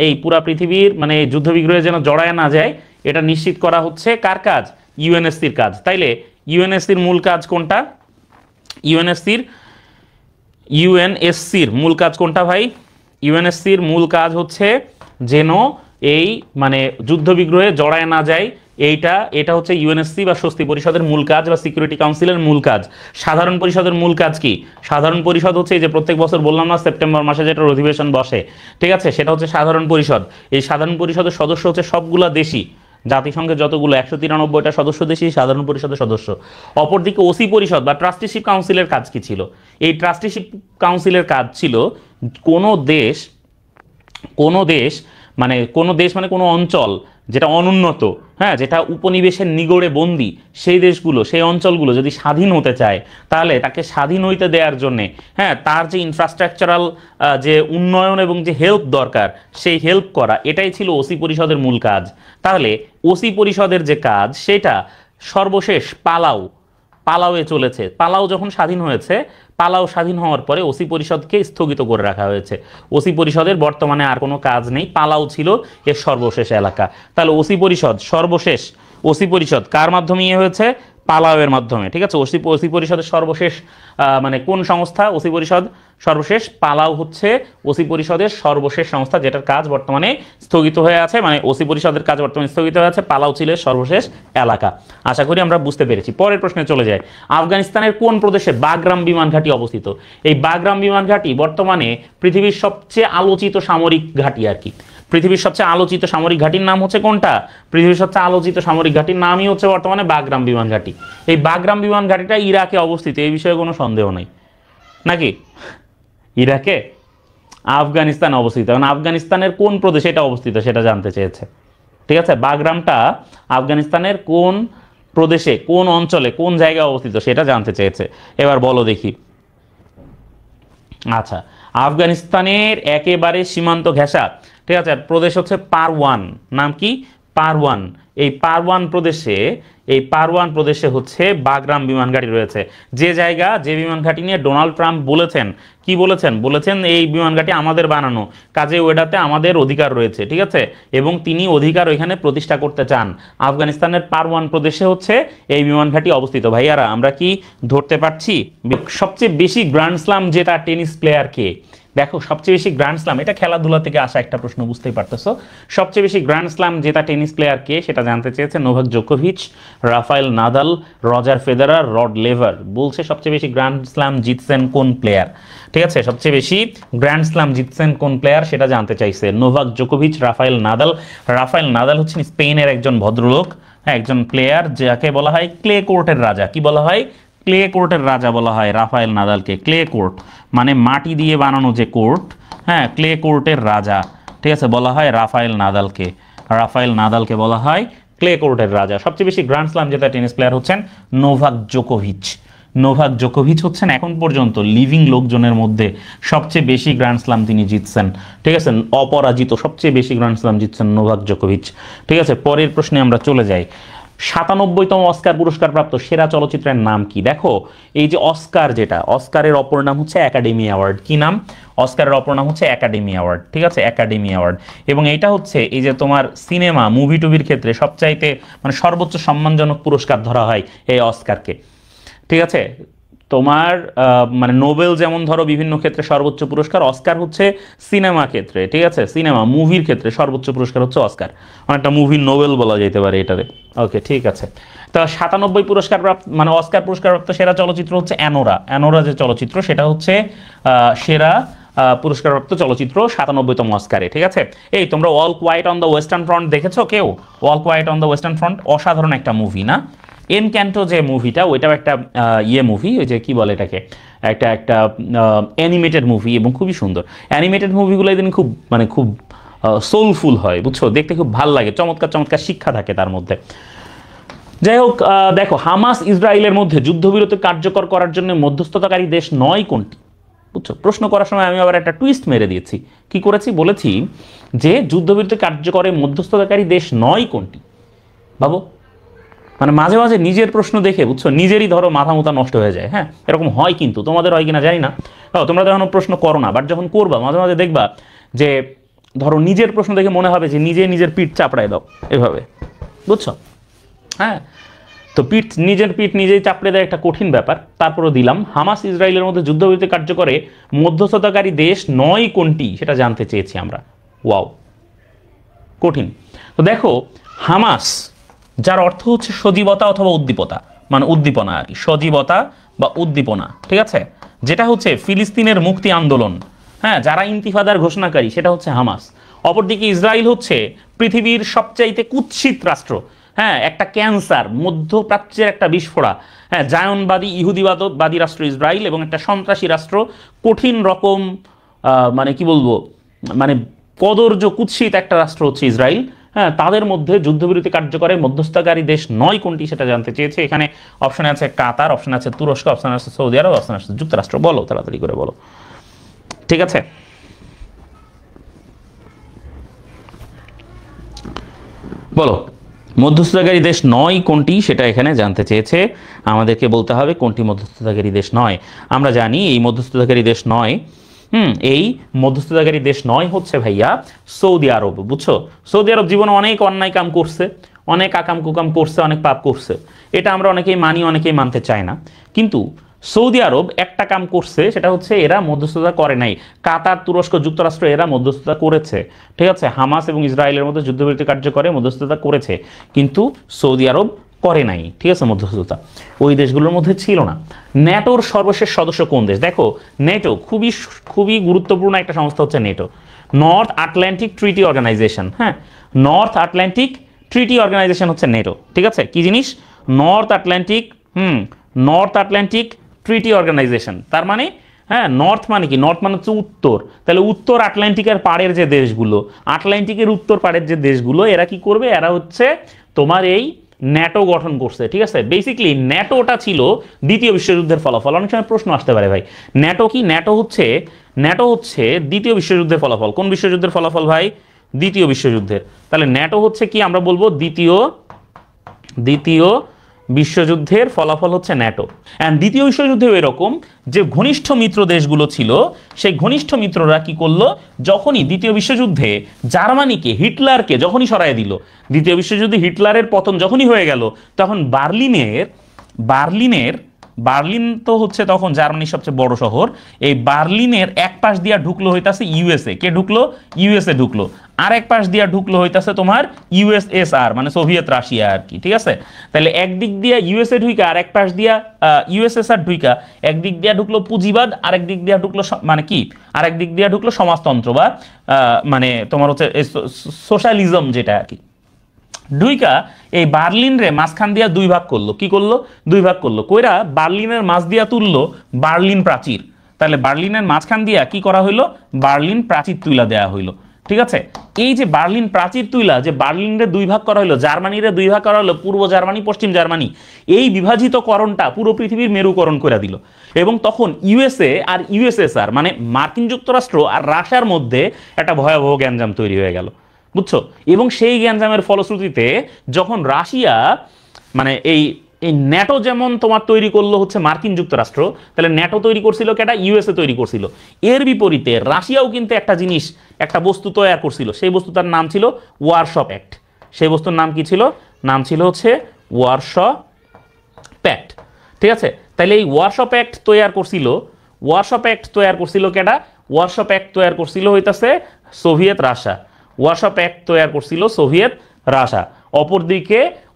এই পুরা পৃথিবীর মানে যুদ্ধ বিগ্রহে যেন জড়ায় না যায়, এটা নিশ্চিত করা হচ্ছে কার কাজ? ইউএনএসসির কাজ। তাইলে ইউএনএসসির মূল কাজ কোনটা? ইউএনএসসির মূল কাজ কোনটা ভাই? ইউএনএসসির মূল কাজ হচ্ছে যেন এই মানে যুদ্ধ বিগ্রহে জড়ায় না যায়, এটা হচ্ছে ইউএনএসসি বা স্বস্তি পরিষদের মূল কাজ বা সিকিউরিটি কাউন্সিলের মূল কাজ। সাধারণ পরিষদের মূল কাজ কি? সাধারণ পরিষদ হচ্ছে এই যে প্রত্যেক বছর বললাম না সেপ্টেম্বর মাসে যেটা অধিবেশন বসে, ঠিক আছে, সেটা হচ্ছে সাধারণ পরিষদ। এই সাধারণ পরিষদের সদস্য হচ্ছে সবগুলা দেশি, জাতিসংঘের যতগুলো 193টা সদস্য দেশই সাধারণ পরিষদের সদস্য। অপরদিকে ওসি পরিষদ বা ট্রাস্টিশিপ কাউন্সিলের কাজ কি ছিল? এই ট্রাস্টিশিপ কাউন্সিলের কাজ ছিল কোনো দেশ মানে কোনো অঞ্চল যেটা অনুন্নত, হ্যাঁ, যেটা উপনিবেশের নিগড়ে বন্দী, সেই দেশগুলো, সেই অঞ্চলগুলো যদি স্বাধীন হতে চায়, তাহলে তাকে স্বাধীন হইতে দেওয়ার জন্যে, হ্যাঁ, তার যে ইনফ্রাস্ট্রাকচারাল যে উন্নয়ন এবং যে হেল্প দরকার, সেই হেল্প করা, এটাই ছিল ওসি পরিষদের মূল কাজ। তাহলে ওসি পরিষদের যে কাজ, সেটা সর্বশেষ পালাওয়ে চলেছে। পালাও যখন স্বাধীন হয়েছে, পালাও স্বাধীন হওয়ার পরে ওসি পরিষদকে স্থগিত করে রাখা হয়েছে। ওসি পরিষদের বর্তমানে আর কোনো কাজ নেই, পালাও ছিল এর সর্বশেষ এলাকা। তাহলে ওসি পরিষদ কার মাধ্যমে হয়েছে? পালাওয়ের মাধ্যমে। ঠিক আছে, ওসি পরিষদের সর্বশেষ মানে কোন সংস্থা? ওসি পরিষদ সর্বশেষ পালাও হচ্ছে ওসি পরিষদের সর্বশেষ সংস্থা, যেটার কাজ বর্তমানে স্থগিত হয়ে আছে। মানে ওসি পরিষদের কাজ বর্তমানে স্থগিত হয়ে আছে, পালাও ছিল সর্বশেষ এলাকা। আশা করি আমরা বুঝতে পেরেছি। পরের প্রশ্নে চলে যায়। আফগানিস্তানের কোন প্রদেশে বাগরাম বিমান ঘাঁটি অবস্থিত? এই বাগরাম বিমান ঘাঁটি বর্তমানে পৃথিবীর সবচেয়ে আলোচিত সামরিক ঘাঁটি আর কি। পৃথিবীর সবচেয়ে আলোচিত সামরিক ঘাঁটির নাম হচ্ছে কোনটা? পৃথিবীর সবচেয়ে আলোচিত সামরিক ঘাঁটির নামই হচ্ছে বর্তমানে বাগরাম বিমান ঘাঁটি। এই বাগরাম বিমান ঘাঁটিটা ইরাকে অবস্থিত, এই বিষয়ে কোনো সন্দেহ নেই নাকি? ইরাকে, আফগানিস্তানে অবস্থিত। এখন আফগানিস্তানের কোন প্রদেশে এটা অবস্থিত সেটা জানতে চেয়েছে। ঠিক আছে, বাগরামটা আফগানিস্তানের কোন প্রদেশে, কোন অঞ্চলে, কোন জায়গায় অবস্থিত সেটা জানতে চেয়েছে। এবার বলো দেখি। আচ্ছা, আফগানিস্তানের একেবারে সীমান্ত ঘেঁষা, ঠিক আছে, প্রদেশ হচ্ছে পারওয়ান। নাম কি? পারওয়ান। এই পারওয়ান প্রদেশে হচ্ছে বাগরাম বিমান ঘাঁটি রয়েছে। যে বিমান ঘাঁটি নিয়ে ডোনাল্ড ট্রাম্প বলেছেন, কি বলেছেন এই বিমান ঘাঁটি আমাদের বানানো, কাজে ওইটাতে আমাদের অধিকার রয়েছে। ঠিক আছে, এবং তিনি অধিকার ওইখানে প্রতিষ্ঠা করতে চান। আফগানিস্তানের পারওয়ান প্রদেশে হচ্ছে এই বিমান ঘাঁটি অবস্থিত। ভাইয়ারা, আমরা কি ধরতে পারছি? সবচেয়ে বেশি গ্র্যান্ড স্লাম জেতা টেনিস প্লেয়ার কে? দেখো, সবচেয়ে বেশি গ্র্যান্ড স্লাম, এটা খেলাধুলা থেকে আসা একটা প্রশ্ন, বুঝতেই পারতেছো। সবচেয়ে বেশি গ্র্যান্ড স্লাম জেতা টেনিস প্লেয়ার কে সেটা জানতে চেয়েছে। নোভাক জোকোভিচ, Rafael Nadal, Roger Federer, Rod Laver. বলছে সবচেয়ে বেশি গ্র্যান্ড স্লাম জিতছেন কোন প্লেয়ার। ঠিক আছে, সবচেয়ে বেশি গ্র্যান্ড স্লাম জিতছেন কোন প্লেয়ার সেটা জানতে চাইছে। নোভাক জোকোভিচ, রাফায়েল নাদাল হচ্ছেন স্পেনের একজন ভদ্রলোক, হ্যাঁ, একজন প্লেয়ার, যাকে বলা হয় ক্লে কোর্টের রাজা। কি বলা হয়? ক্লে কোর্টের রাজা বলা হয় রাফায়েল নাদালকে। ক্লে কোর্ট মানে মাটি দিয়ে বানানো যে কোর্ট, হ্যাঁ, ক্লে কোর্টের রাজা। ঠিক আছে, বলা হয় রাফায়েল নাদালকে বলা হয় ক্লে কোর্টের রাজা। সবচেয়ে বেশি গ্র্যান্ড স্লাম জেতা টেনিস প্লেয়ার হচ্ছেন নোভাক জোকোভিচ হচ্ছেন এখন পর্যন্ত লিভিং লোকজনের মধ্যে সবচেয়ে বেশি গ্র্যান্ড স্লাম তিনি জিতছেন। ঠিক আছে, অপরাজিত সবচেয়ে বেশি গ্র্যান্ড স্লাম জিতছেন নোভাক জোকোভিচ। ঠিক আছে, পরের প্রশ্নে আমরা চলে যাই। 97তম অস্কার পুরস্কার প্রাপ্ত সেরা চলচ্চিত্রের নাম কি? দেখো, এই যে অস্কার, যেটা অস্কারের অপর নাম হচ্ছে একাডেমি অ্যাওয়ার্ড। কি নাম? অস্কারের অপর নাম হচ্ছে একাডেমি অ্যাওয়ার্ড। ঠিক আছে, একাডেমি অ্যাওয়ার্ড। এবং এটা হচ্ছে এই যে তোমার সিনেমা মুভি টুভির ক্ষেত্রে সবচাইতে মানে সর্বোচ্চ সম্মানজনক পুরস্কার ধরা হয় এই অস্কারকে। ঠিক আছে, তোমার মানে নোবেল যেমন ধরো বিভিন্ন ক্ষেত্রে সর্বোচ্চ পুরস্কার, অস্কার হচ্ছে সিনেমা ক্ষেত্রে, ঠিক আছে, সিনেমা মুভির ক্ষেত্রে সর্বোচ্চ পুরস্কার হচ্ছে অস্কার, অনেকটা মুভির নোবেল বলা যেতে পারে এটাতে। ওকে, ঠিক আছে। তো 97 পুরস্কার প্রাপ্ত মানে অস্কার পুরস্কারপ্রাপ্ত সেরা চলচ্চিত্র হচ্ছে অ্যানোরা। অ্যানোরা যে চলচ্চিত্র সেটা হচ্ছে সেরা পুরস্কারপ্রাপ্ত চলচ্চিত্র 97তম অস্কারে, ঠিক আছে। এই তোমরা All Quiet on the Western Front দেখেছো কেউ? All Quiet on the Western Front অসাধারণ একটা মুভি না? এনক্যান্টো যে মুভিটা, ওইটাও একটা মুভি, ওই যে কি বলে এটাকে, একটা একটা অ্যানিমেটেড মুভি এবং খুবই সুন্দর। অ্যানিমেটেড মুভিগুলো এদিন খুব মানে খুব সোলফুল হয়, বুঝছো, দেখতে খুব ভালো লাগে, চমৎকার চমৎকার শিক্ষা থাকে তার মধ্যে। যাই হোক, দেখো হামাস ইসরায়েলের মধ্যে যুদ্ধবিরতি কার্যকর করার জন্য মধ্যস্থতাকারী দেশ নয় কোনটি? বুঝছো, প্রশ্ন করার সময় আমি আবার একটা টুইস্ট মেরে দিয়েছি। কি করেছি? বলেছি যে যুদ্ধবিরতি কার্যকরে মধ্যস্থতাকারী দেশ নয় কোনটি। ভাবো, মানে মাঝে মাঝে নিজের প্রশ্ন দেখে, বুঝছো, নিজেরই ধরো মাথা মুথা নষ্ট হয়ে যায়। হ্যাঁ, এরকম হয়, কিন্তু তোমাদের হয় কিনা জানি না। তোমরা তো এখনো প্রশ্ন করো না, বাট যখন করবা মাঝে মাঝে দেখবা যে ধরো নিজের প্রশ্ন দেখে মনে হবে যে নিজে নিজের পিঠ চাপড়ায় দাও এভাবে, বুঝছো। হ্যাঁ, তো নিজের পিঠ নিজেই চাপড়ে দেয় একটা কঠিন ব্যাপার। তারপরও দিলাম, হামাস ইসরায়েলের মধ্যে যুদ্ধবিরতি কার্যকরে মধ্যস্থতাকারী দেশ নয় কোনটি সেটা জানতে চেয়েছি আমরা। ওয়াও, কঠিন। তো দেখো, হামাস যার অর্থ হচ্ছে সজীবতা অথবা উদ্দীপতা, মানে উদ্দীপনা আর কি, সজীবতা বা উদ্দীপনা, ঠিক আছে, যেটা হচ্ছে ফিলিস্তিনের মুক্তি আন্দোলন, হ্যাঁ, যারা ইন্তিফাদার ঘোষণাকারী সেটা হচ্ছে হামাস। অপরদিকে ইসরায়েল হচ্ছে পৃথিবীর সবচাইতে কুৎসিত রাষ্ট্র, হ্যাঁ, একটা ক্যান্সার, মধ্যপ্রাচ্যের একটা বিস্ফোরা, হ্যাঁ, জায়নবাদী ইহুদিবাদী রাষ্ট্র ইসরায়েল এবং একটা সন্ত্রাসী রাষ্ট্র, কঠিন রকম মানে কি বলবো, মানে কদর্য কুৎসিত একটা রাষ্ট্র হচ্ছে ইসরায়েল। হ্যাঁ, তাদের মধ্যে যুদ্ধবিরতি কার্যকরে মধ্যস্থতাকারী দেশ নয় কোনটি সেটা জানতে চেয়েছে। এখানে অপশনে আছে কাতার, অপশনে আছে তুরস্ক, অপশনে আছে সৌদি আরব, অপশনে আছে যুক্তরাষ্ট্র। বলো, তাড়াতাড়ি করে বলো, ঠিক আছে। বলো, মধ্যস্থতাকারী দেশ নয় কোনটি সেটা এখানে জানতে চেয়েছে, আমাদেরকে বলতে হবে কোনটি মধ্যস্থতাকারী দেশ নয়। আমরা জানি এই মধ্যস্থতাকারী দেশ নয়, এই মধ্যস্থতাকারী দেশ নয় হচ্ছে ভাইয়া সৌদি আরব, বুঝছো। সৌদি আরব জীবনে অনেক অন্যায় কাম করছে, অনেক আকাম কুকাম করছে, অনেক পাপ করছে, এটা আমরা অনেকেই মানি, অনেকেই মানতে চায় না। কিন্তু সৌদি আরব একটা কাম করছে, সেটা হচ্ছে এরা মধ্যস্থতা করে নাই। কাতার, তুরস্ক, যুক্তরাষ্ট্র এরা মধ্যস্থতা করেছে, ঠিক আছে, হামাস এবং ইসরায়েলের মধ্যে যুদ্ধবিরতি কার্যকরে মধ্যস্থতা করেছে, কিন্তু সৌদি আরব করে নাই, ঠিক আছে, মধ্যস্থতা ওই দেশগুলোর মধ্যে ছিল না। ন্যাটোর সর্বশেষ সদস্য কোন দেশ? দেখো, নেটো খুবই খুবই গুরুত্বপূর্ণ একটা সংস্থা হচ্ছে NATO, north Atlantic treaty organization. হ্যাঁ, নর্থ আটলান্টিক ট্রিটি অর্গানাইজেশন হচ্ছে নেটো, ঠিক আছে। কি জিনিস? North Atlantic, north Atlantic treaty organization. তার মানে হ্যাঁ, নর্থ মানে কি? নর্থ মানে হচ্ছে উত্তর, তাহলে উত্তর আটলান্টিকের পাড়ের যে দেশগুলো, আটলান্টিকের উত্তর পাড়ের যে দেশগুলো, এরা কি করবে? এরা হচ্ছে তোমার এই ন্যাটো গঠন করছে, ঠিক আছে। বেসিক্যালি ন্যাটোটা ছিল দ্বিতীয় বিশ্বযুদ্ধের ফলাফল। অনেক সময় প্রশ্ন আসতে পারে, ভাই ন্যাটো কি? ন্যাটো হচ্ছে দ্বিতীয় বিশ্বযুদ্ধের ফলাফল। কোন বিশ্বযুদ্ধের ফলাফল ভাই? দ্বিতীয় বিশ্বযুদ্ধের। তাহলে ন্যাটো হচ্ছে কি? আমরা বলবো দ্বিতীয় বিশ্বযুদ্ধের ফলাফল হচ্ছে ন্যাটো। অ্যান্ড দ্বিতীয় বিশ্বযুদ্ধেও এরকম যে ঘনিষ্ঠ মিত্র দেশগুলো ছিল, সেই ঘনিষ্ঠ মিত্ররা কি করলো? যখনই দ্বিতীয় বিশ্বযুদ্ধে জার্মানিকে, হিটলারকে যখনই সরায় দিল, দ্বিতীয় বিশ্বযুদ্ধে হিটলারের পতন যখনই হয়ে গেল, তখন বার্লিন তো হচ্ছে তখন জার্মানির সবচেয়ে বড় শহর, এই বার্লিনের এক পাশ দিয়া ঢুকলো হইতাছে ইউএসএ। কে ঢুকলো? ইউএসএ ঢুকলো। আর এক পাশ দিয়া ঢুকলো হইতাছে তোমার ইউএসএসআর, মানে সোভিয়েত রাশিয়া আর কি, ঠিক আছে। তাহলে একদিক দিয়া ইউএসএ ঢুইকা, আর এক পাশ দিয়া ইউএসএসআর ঢুইকা, একদিক দিয়া ঢুকলো পুঁজিবাদ, আরেক দিক দিয়া ঢুকলো মানে কি, আরেক দিক দিয়া ঢুকলো সমাজতন্ত্র বা মানে তোমার হচ্ছে সোশ্যালিজম, যেটা আর কি। ঢুইকা এই বার্লিন রে মাঝখান দিয়া দুই ভাগ করলো। কি করলো? দুই ভাগ করলো। কইরা বার্লিনের মাঝ দিয়া তুললো বার্লিন প্রাচীর। তাহলে বার্লিনের মাঝখান দিয়া কি করা হইলো? বার্লিন প্রাচীর তুইলা দেয়া হইলো, ঠিক আছে। এই যে বার্লিন প্রাচীর তুইলা যে বার্লিনরে দুই ভাগ করা হইলো, জার্মানিরে দুই ভাগ করা হলো, পূর্ব জার্মানি, পশ্চিম জার্মানি, এই বিভাজিত করণটা পুরো পৃথিবীর মেরুকরণ করে দিল। এবং তখন ইউএসএ আর ইউএসএসআর মানে মার্কিন যুক্তরাষ্ট্র আর রাশিয়ার মধ্যে একটা ভয়াবহ গ্যাঞ্জাম তৈরি হয়ে গেল, বুঝছো। এবং সেই গ্যাঞ্জামের ফলশ্রুতিতে যখন রাশিয়া মানে এই ন্যাটো যেমন তোমার তৈরি করলো হচ্ছে মার্কিন যুক্তরাষ্ট্র, তাহলে ন্যাটো তৈরি করছিল কেটা? ইউএসএ তৈরি করছিল। এর বিপরীতে রাশিয়াও কিন্তু একটা জিনিস, একটা বস্তু তৈরি করছিল, সেই বস্তুটার নাম ছিল ওয়ারশ প্যাক্ট। সেই বস্তুর নাম কি ছিল? নাম ছিল হচ্ছে ওয়ারশ প্যাক্ট, ঠিক আছে। তাহলে এই ওয়ারশপ অ্যাক্ট তৈয়ার করছিল কেডা? ওয়ারশপ অ্যাক্ট তৈয়ার করছিল হইতাছে সোভিয়েত রাশিয়া। ওয়ারশপ অ্যাক্ট তৈয়ার করছিল সোভিয়েত রাশিয়া।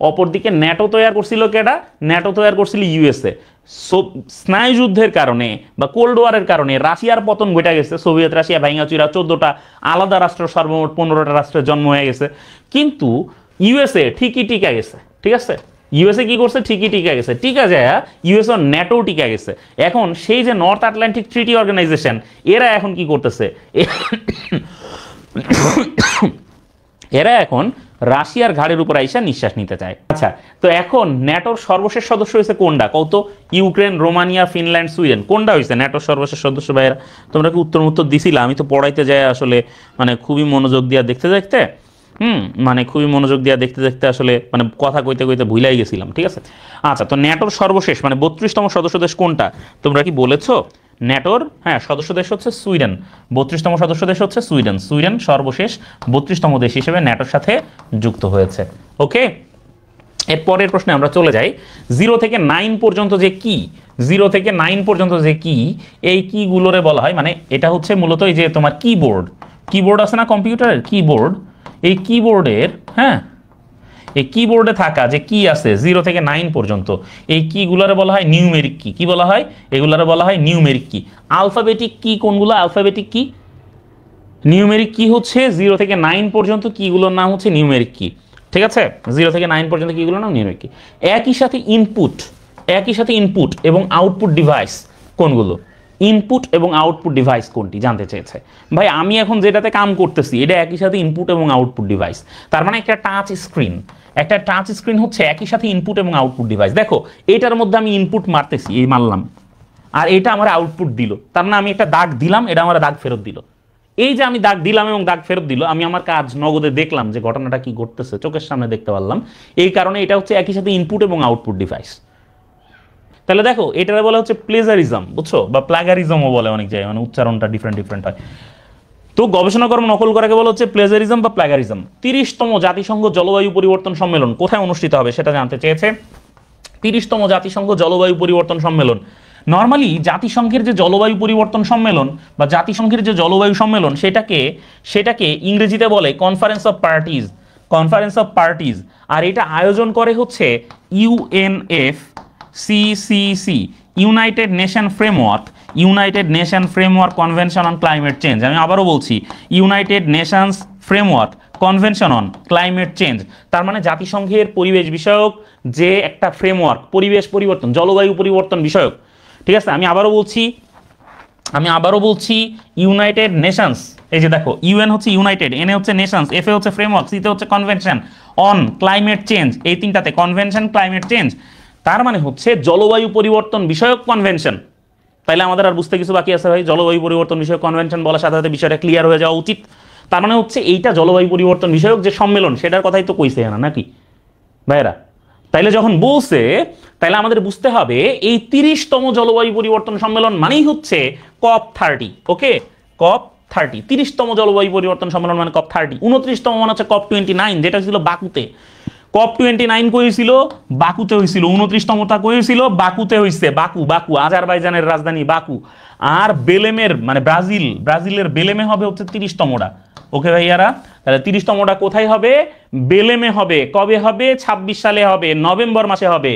অপরদিকে ন্যাটো তৈয়ার করছিল কেডা? ন্যাটো তৈয়ার করছিল ইউএসএ। স্নায়ু যুদ্ধের কারণে বা কোল্ড ওয়ারের কারণে রাশিয়ার পতন ঘটে গেছে, সোভিয়েত রাশিয়া ভাঙা চুরা 14টা আলাদা রাষ্ট্র, সর্বমোট 15টা রাষ্ট্রের জন্ম হয়ে গেছে। কিন্তু ইউএসএ ঠিকই টিকা গেছে, ঠিক আছে? ইউএসএ কি করছে? ঠিকই টিকা গেছে। টিকা যায় ইউএসএ ন্যাটো টিকা গেছে। এখন সেই যে নর্থ আটলান্টিক ট্রিটি অর্গানাইজেশন, এরা এখন কি করতেছে? এরা এখন রাশিয়ার ঘাড়ের উপর আইসা নিঃশ্বাস নিতে চায়। আচ্ছা, তো এখন ন্যাটোর সর্বশেষ সদস্য হয়েছে কোনটা কত? Ukraine, Romania, Finland, Sweden. কোনটা হয়েছে ন্যাটোর সর্বশেষ সদস্য ভাইয়েরা? তোমরা কি উত্তর দিছিলা? আমি তো পড়াইতে যাই আসলে মানে খুবই মনোযোগ দিয়া দেখতে মানে খুবই মনোযোগ দিয়া দেখতে আসলে মানে কথা কইতে ভুলাই গেছিলাম, ঠিক আছে? আচ্ছা, তো ন্যাটোর সর্বশেষ মানে 32তম সদস্য দেশ কোনটা? তোমরা কি বলেছো? ন্যাটোর সদস্য দেশ হচ্ছে সুইডেন। 32তম সদস্য দেশ হচ্ছে সুইডেন। সুইডেন সর্বশেষ 32তম দেশ হিসেবে ন্যাটোর সাথে যুক্ত হয়েছে। ওকে, এর পরের প্রশ্নে আমরা চলে যাই। 0 থেকে 9 পর্যন্ত যে কি, 0 থেকে 9 পর্যন্ত যে কি, এই কিগুলোরে বলা হয় মানে এটা হচ্ছে মূলত এই যে তোমার কিবোর্ড আছে না কম্পিউটারের কিবোর্ড, এই কিবোর্ডের এই কিবোর্ডে থাকা যে কি আছে 0 থেকে 9 পর্যন্ত, এই কিগুলোরে বলা হয় নিউমেরিক কি। কি বলা হয়? এগুলোরে বলা হয় নিউমেরিক কি। আলফাবেটিক কি কোনগুলো? আলফাবেটিক কি, নিউমেরিক কি হচ্ছে 0 থেকে 9 পর্যন্ত কিগুলোর নাম হচ্ছে নিউমেরিক কি, ঠিক আছে? 0 থেকে 9 পর্যন্ত কিগুলোর নাম নিউমেরিক কি। একই সাথে ইনপুট এবং আউটপুট ডিভাইস কোনগুলো? ইনপুট এবং আউটপুট ডিভাইস কোনটি জানতে চেয়েছে। ভাই আমি এখন যেটাতে কাম করতেছি এটা একই সাথে ইনপুট এবং আউটপুট ডিভাইস। তার মানে একটা টাচ স্ক্রিন হচ্ছে একই সাথে ইনপুট এবং আউটপুট ডিভাইস। দেখো এটার মধ্যে আমি ইনপুট মারতেছি, এই মারলাম, আর এটা আমার আউটপুট দিল। তার মানে আমি একটা দাগ দিলাম, এটা আমার দাগ ফেরত দিল। এই যে আমি দাগ দিলাম এবং দাগ ফেরত দিল, আমি আমার কাজ নগদে দেখলাম যে ঘটনাটা কি ঘটতেছে, চোখের সামনে দেখতে পারলাম। এই কারণে এটা হচ্ছে একই সাথে ইনপুট এবং আউটপুট ডিভাইস। তাহলে দেখো এটারে বলা হচ্ছে প্লেজারিজম, বুঝছো? বা প্লাগারিজমও বলে অনেক জায়গায়, মানে উচ্চারণটা ডিফারেন্ট হয়। তো গবেষণাকর্ম নকল করাকে বলা হচ্ছে প্লেজারিজম বা প্লাগারিজম। 30তম জাতিসংঘ জলবায়ু পরিবর্তন সম্মেলন কোথায় অনুষ্ঠিত হবে সেটা জানতে চেয়েছে। 30তম জাতিসংঘ জলবায়ু পরিবর্তন সম্মেলন, নর্মালি জাতিসংঘের যে জলবায়ু পরিবর্তন সম্মেলন বা জাতিসংঘের যে জলবায়ু সম্মেলন সেটাকে ইংরেজিতে বলে কনফারেন্স অফ পার্টিজ। আর এটা আয়োজন করে হচ্ছে UNFCCC, United nation framework convention on climate change. আমি আবারও বলছি, United Nations framework convention on climate change. তার মানে জাতিসংঘের পরিবেশ বিষয়ক যে একটা ফ্রেমওয়ার্ক, পরিবেশ পরিবর্তন, জলবায়ু পরিবর্তন বিষয়ক, ঠিক আছে? আমি আবারও বলছি ইউনাইটেড নেশনস। এই যে দেখো, ইউএন হচ্ছে ইউনাইটেড, এন হচ্ছে নেশনস, এফ এ হচ্ছে ফ্রেমওয়ার্ক, সি তে হচ্ছে কনভেনশন অন ক্লাইমেট চেঞ্জ। এই তিনটাতে কনভেনশন, ক্লাইমেট চেঞ্জ, তার মানে হচ্ছে জলবায়ু পরিবর্তন বিষয়ক কনভেনশন। তাইলে আমাদের আর বুঝতে কিছু বাকি আছে ভাই? জলবায়ু পরিবর্তন বিষয়ক কনভেনশন বলার সাথে সাথে বিষয়টা ক্লিয়ার হয়ে যাওয়া উচিত। তার মানে হচ্ছে এইটা জলবায়ু পরিবর্তন বিষয়ক যে সম্মেলন সেটার কথাই তো কইছে না নাকি ভাইরা? তাইলে যখন বলছে তাইলে আমাদের বুঝতে হবে এই 30তম জলবায়ু পরিবর্তন সম্মেলন মানেই হচ্ছে COP30। ওকে, COP30, 30তম জলবায়ু পরিবর্তন সম্মেলন মানে COP30। 29তম মানে হচ্ছে COP29, যেটা ছিল বাকুতে। COP29 কইছিল বাকুতে হইছিল, 29তমটা কইছিল বাকুতে হইছে। বাকু আজারবাইজানের রাজধানী বাকু। আর বেলেমের মানে ব্রাজিলের বেলেমে হবে হচ্ছে 30তমটা। ওকে ভাইয়ারা, তাহলে 30তমটা কোথায় হবে? বেলেমে হবে। কবে হবে? 26 সালে হবে, নভেম্বর মাসে হবে।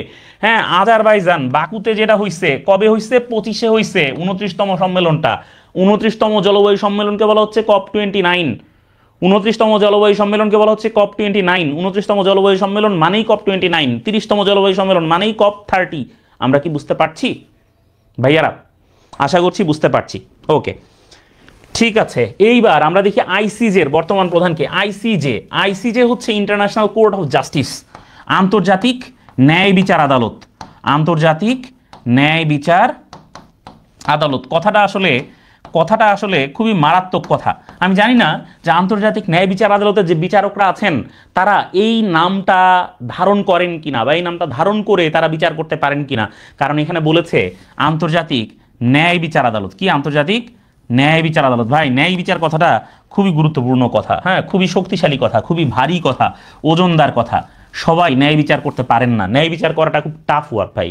আজারবাইজান বাকুতে যেটা হইছে, কবে হইছে? 25-এ হইছে 29তম সম্মেলনটা। 29তম জলবায়ু সম্মেলনকে বলা হচ্ছে COP29। 29তম জলবায়ু সম্মেলনকে বলা হচ্ছে COP29। 29তম জলবায়ু সম্মেলন মানেই COP29, 30তম জলবায়ু সম্মেলন মানেই COP30। আমরা কি বুঝতে পারছি ভাইয়ারা? আশা করছি বুঝতে পারছি। ওকে, ঠিক আছে। এইবার আমরা দেখি আইসিজের বর্তমান প্রধানকে। আইসিজে হচ্ছে ইন্টারন্যাশনাল কোর্ট অফ জাস্টিস, আন্তর্জাতিক ন্যায় বিচার আদালত। আন্তর্জাতিক ন্যায় বিচার আদালত কথাটা আসলে খুবই মারাত্মক কথা। আমি জানি না যে আন্তর্জাতিক ন্যায় বিচার আদালতের যে বিচারকরা আছেন তারা এই নামটা ধারণ করেন কিনা বা এই নামটা ধারণ করে তারা বিচার করতে পারেন কিনা। কারণ এখানে বলেছে আন্তর্জাতিক ন্যায় বিচার আদালত। কি আন্তর্জাতিক ন্যায় বিচার আদালত? ভাই ন্যায় বিচার কথাটা খুবই গুরুত্বপূর্ণ কথা, খুবই শক্তিশালী কথা, খুবই ভারী কথা, ওজনদার কথা। সবাই ন্যায় বিচার করতে পারেন না। ন্যায় বিচার করাটা খুব টাফ ওয়ার্ক ভাই।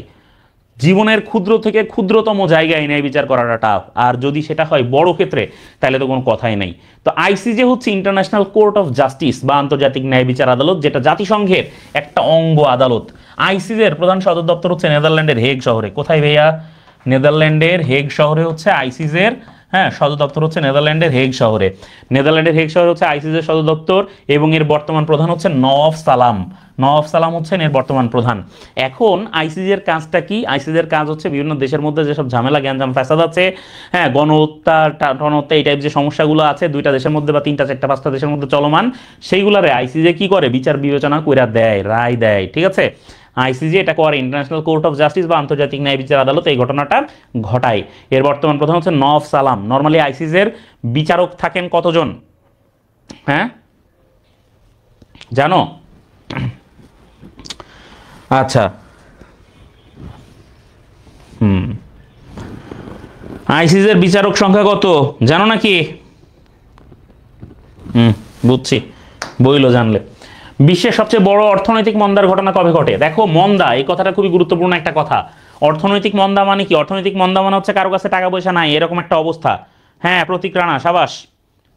জীবনের ক্ষুদ্র থেকে ক্ষুদ্রতম জায়গায় ন্যায় বিচার করাটা টাফ, আর যদি সেটা হয় বড় ক্ষেত্রে তাহলে তো কোনো কথাই নেই। তো আইসিজে হচ্ছে ইন্টারন্যাশনাল কোর্ট অফ জাস্টিস বা আন্তর্জাতিক ন্যায় বিচার আদালত, যেটা জাতিসংঘের একটা অঙ্গ আদালত। আইসিজের প্রধান সদর দপ্তর হচ্ছে নেদারল্যান্ডের হেগ শহরে। কোথায় ভাইয়া? নেদারল্যান্ডের হেগ শহরে হচ্ছে আইসিজের, হ্যাঁ, সদর দপ্তর হচ্ছে নেদারল্যান্ডের হেগ শহরে। নেদারল্যান্ডের হেগ শহরে হচ্ছে আইসিজের সদর দপ্তর, এবং এর বর্তমান প্রধান হচ্ছে নওয়াফ সালাম। নওয়াফ সালাম হচ্ছেন এর বর্তমান প্রধান। এখন আইসিজের কাজটা কি? আইসিজের কাজ হচ্ছে বিভিন্ন দেশের মধ্যে যেসব ঝামেলা গ্যাঞ্জাম ফ্যাসাদ আছে, হ্যাঁ, গণহত্যা টনহত্যা এই টাইপ যে সমস্যাগুলো আছে দুইটা দেশের মধ্যে বা তিনটা চারটা পাঁচটা দেশের মধ্যে চলমান, সেইগুলারে আইসিজে কি করে? বিচার বিবেচনা কইরা দেয়, রায় দেয়। ঠিক আছে, আইসিজে এটা করে, ইন্টারন্যাশনাল কোর্ট অফ জাস্টিস বা আন্তর্জাতিক ন্যায় বিচার আদালত এই ঘটনাটা ঘটায়। এর বর্তমান প্রধান হচ্ছে নওয়াফ সালাম। নর্মালি আইসিজের বিচারক থাকেন কতজন? হ্যাঁ, জানো? আচ্ছা, আইসিজের বিচারক সংখ্যা কত জানো নাকি? বুঝছি, বইলো জানলে। বিশ্বের সবচেয়ে বড় অর্থনৈতিক মন্দার ঘটনা কবে ঘটে? দেখো, মন্দা এই কথাটা খুবই গুরুত্বপূর্ণ একটা কথা। অর্থনৈতিক মন্দা মানে কি? অর্থনৈতিক মন্দা মানে হচ্ছে কারো কাছে টাকা পয়সা নাই, এরকম একটা অবস্থা। হ্যাঁ, প্রতীক রানা, সাবাস।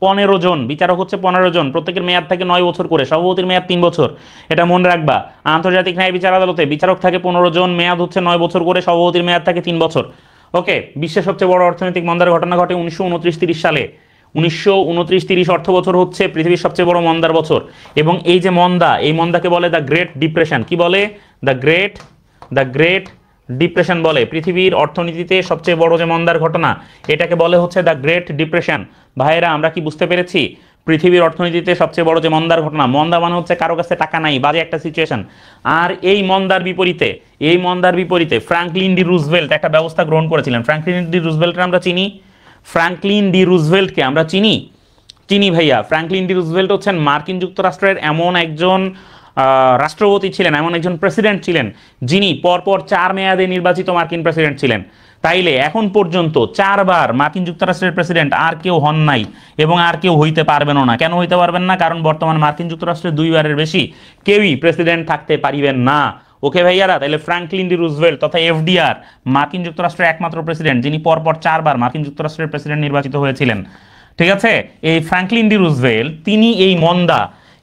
15 জন বিচারক হচ্ছে, 15 জন, প্রত্যেকের মেয়াদ থাকে 9 বছর করে, সভাপতির মেয়াদ 3 বছর। এটা মনে রাখবা। আন্তর্জাতিক ন্যায় বিচার আদালতে বিচারক থাকে 15 জন, মেয়াদ হচ্ছে 9 বছর করে, সভাপতির মেয়াদ থাকে 3 বছর। ওকে, বিশ্বের সবচেয়ে বড় অর্থনৈতিক মন্দার ঘটনা ঘটে 1929-30 সালে। 1929-30 অর্থ বছর হচ্ছে পৃথিবীর সবচেয়ে বড় মন্দার বছর। এবং এই যে মন্দা, এই মন্দাকে বলে দ্য গ্রেট ডিপ্রেশন। কি বলে? দ্য গ্রেট ডিপ্রেশন বলে। পৃথিবীর অর্থনীতিতে সবচেয়ে বড় যে মন্দার ঘটনা, এটাকে বলে হচ্ছে দ্য গ্রেট ডিপ্রেশন। ভাইয়েরা, আমরা কি বুঝতে পেরেছি? পৃথিবীর অর্থনীতিতে সবচেয়ে বড় যে মন্দার ঘটনা, মন্দা মানে হচ্ছে কারো কাছে টাকা নাই, বাজে একটা সিচুয়েশন। আর এই মন্দার বিপরীতে ফ্রাঙ্কলিন ডি রুজভেল্ট একটা ব্যবস্থা গ্রহণ করেছিলেন। ফ্রাঙ্কলিন ডি রুজভেল্টকে আমরা চিনি। ফ্রাঙ্কলিন ডি রুজভেল্টকে আমরা চিনি ভাইয়া। ফ্রাঙ্কলিন ডি রুজভেল্ট হচ্ছেন মার্কিন যুক্তরাষ্ট্রের এমন একজন রাষ্ট্রপতি ছিলেন, এমন একজন প্রেসিডেন্ট ছিলেন, যিনি পরপর 4 মেয়াদে নির্বাচিত মার্কিন প্রেসিডেন্ট ছিলেন। তাইলে এখন পর্যন্ত 4 বার মার্কিন যুক্তরাষ্ট্রের প্রেসিডেন্ট আর কেউ হন নাই, এবং আর কেউ হইতে পারবেনও না। কেন হইতে পারবেন না? কারণ বর্তমান মার্কিন যুক্তরাষ্ট্রের 2 বারের বেশি কেউই প্রেসিডেন্ট থাকতে পারিবেন না। ওকে ভাইয়ারা, তাহলে ফ্রাঙ্কলিন ডি রুজভেল্ট তথা এফডিআর মার্কিন যুক্তরাষ্ট্রের একমাত্র প্রেসিডেন্ট যিনি পরপর 4 বার মার্কিন যুক্তরাষ্ট্রের প্রেসিডেন্ট নির্বাচিত হয়েছিলেন। ঠিক আছে, এই ফ্রাঙ্কলিন ডি রুজভেল্ট তিনি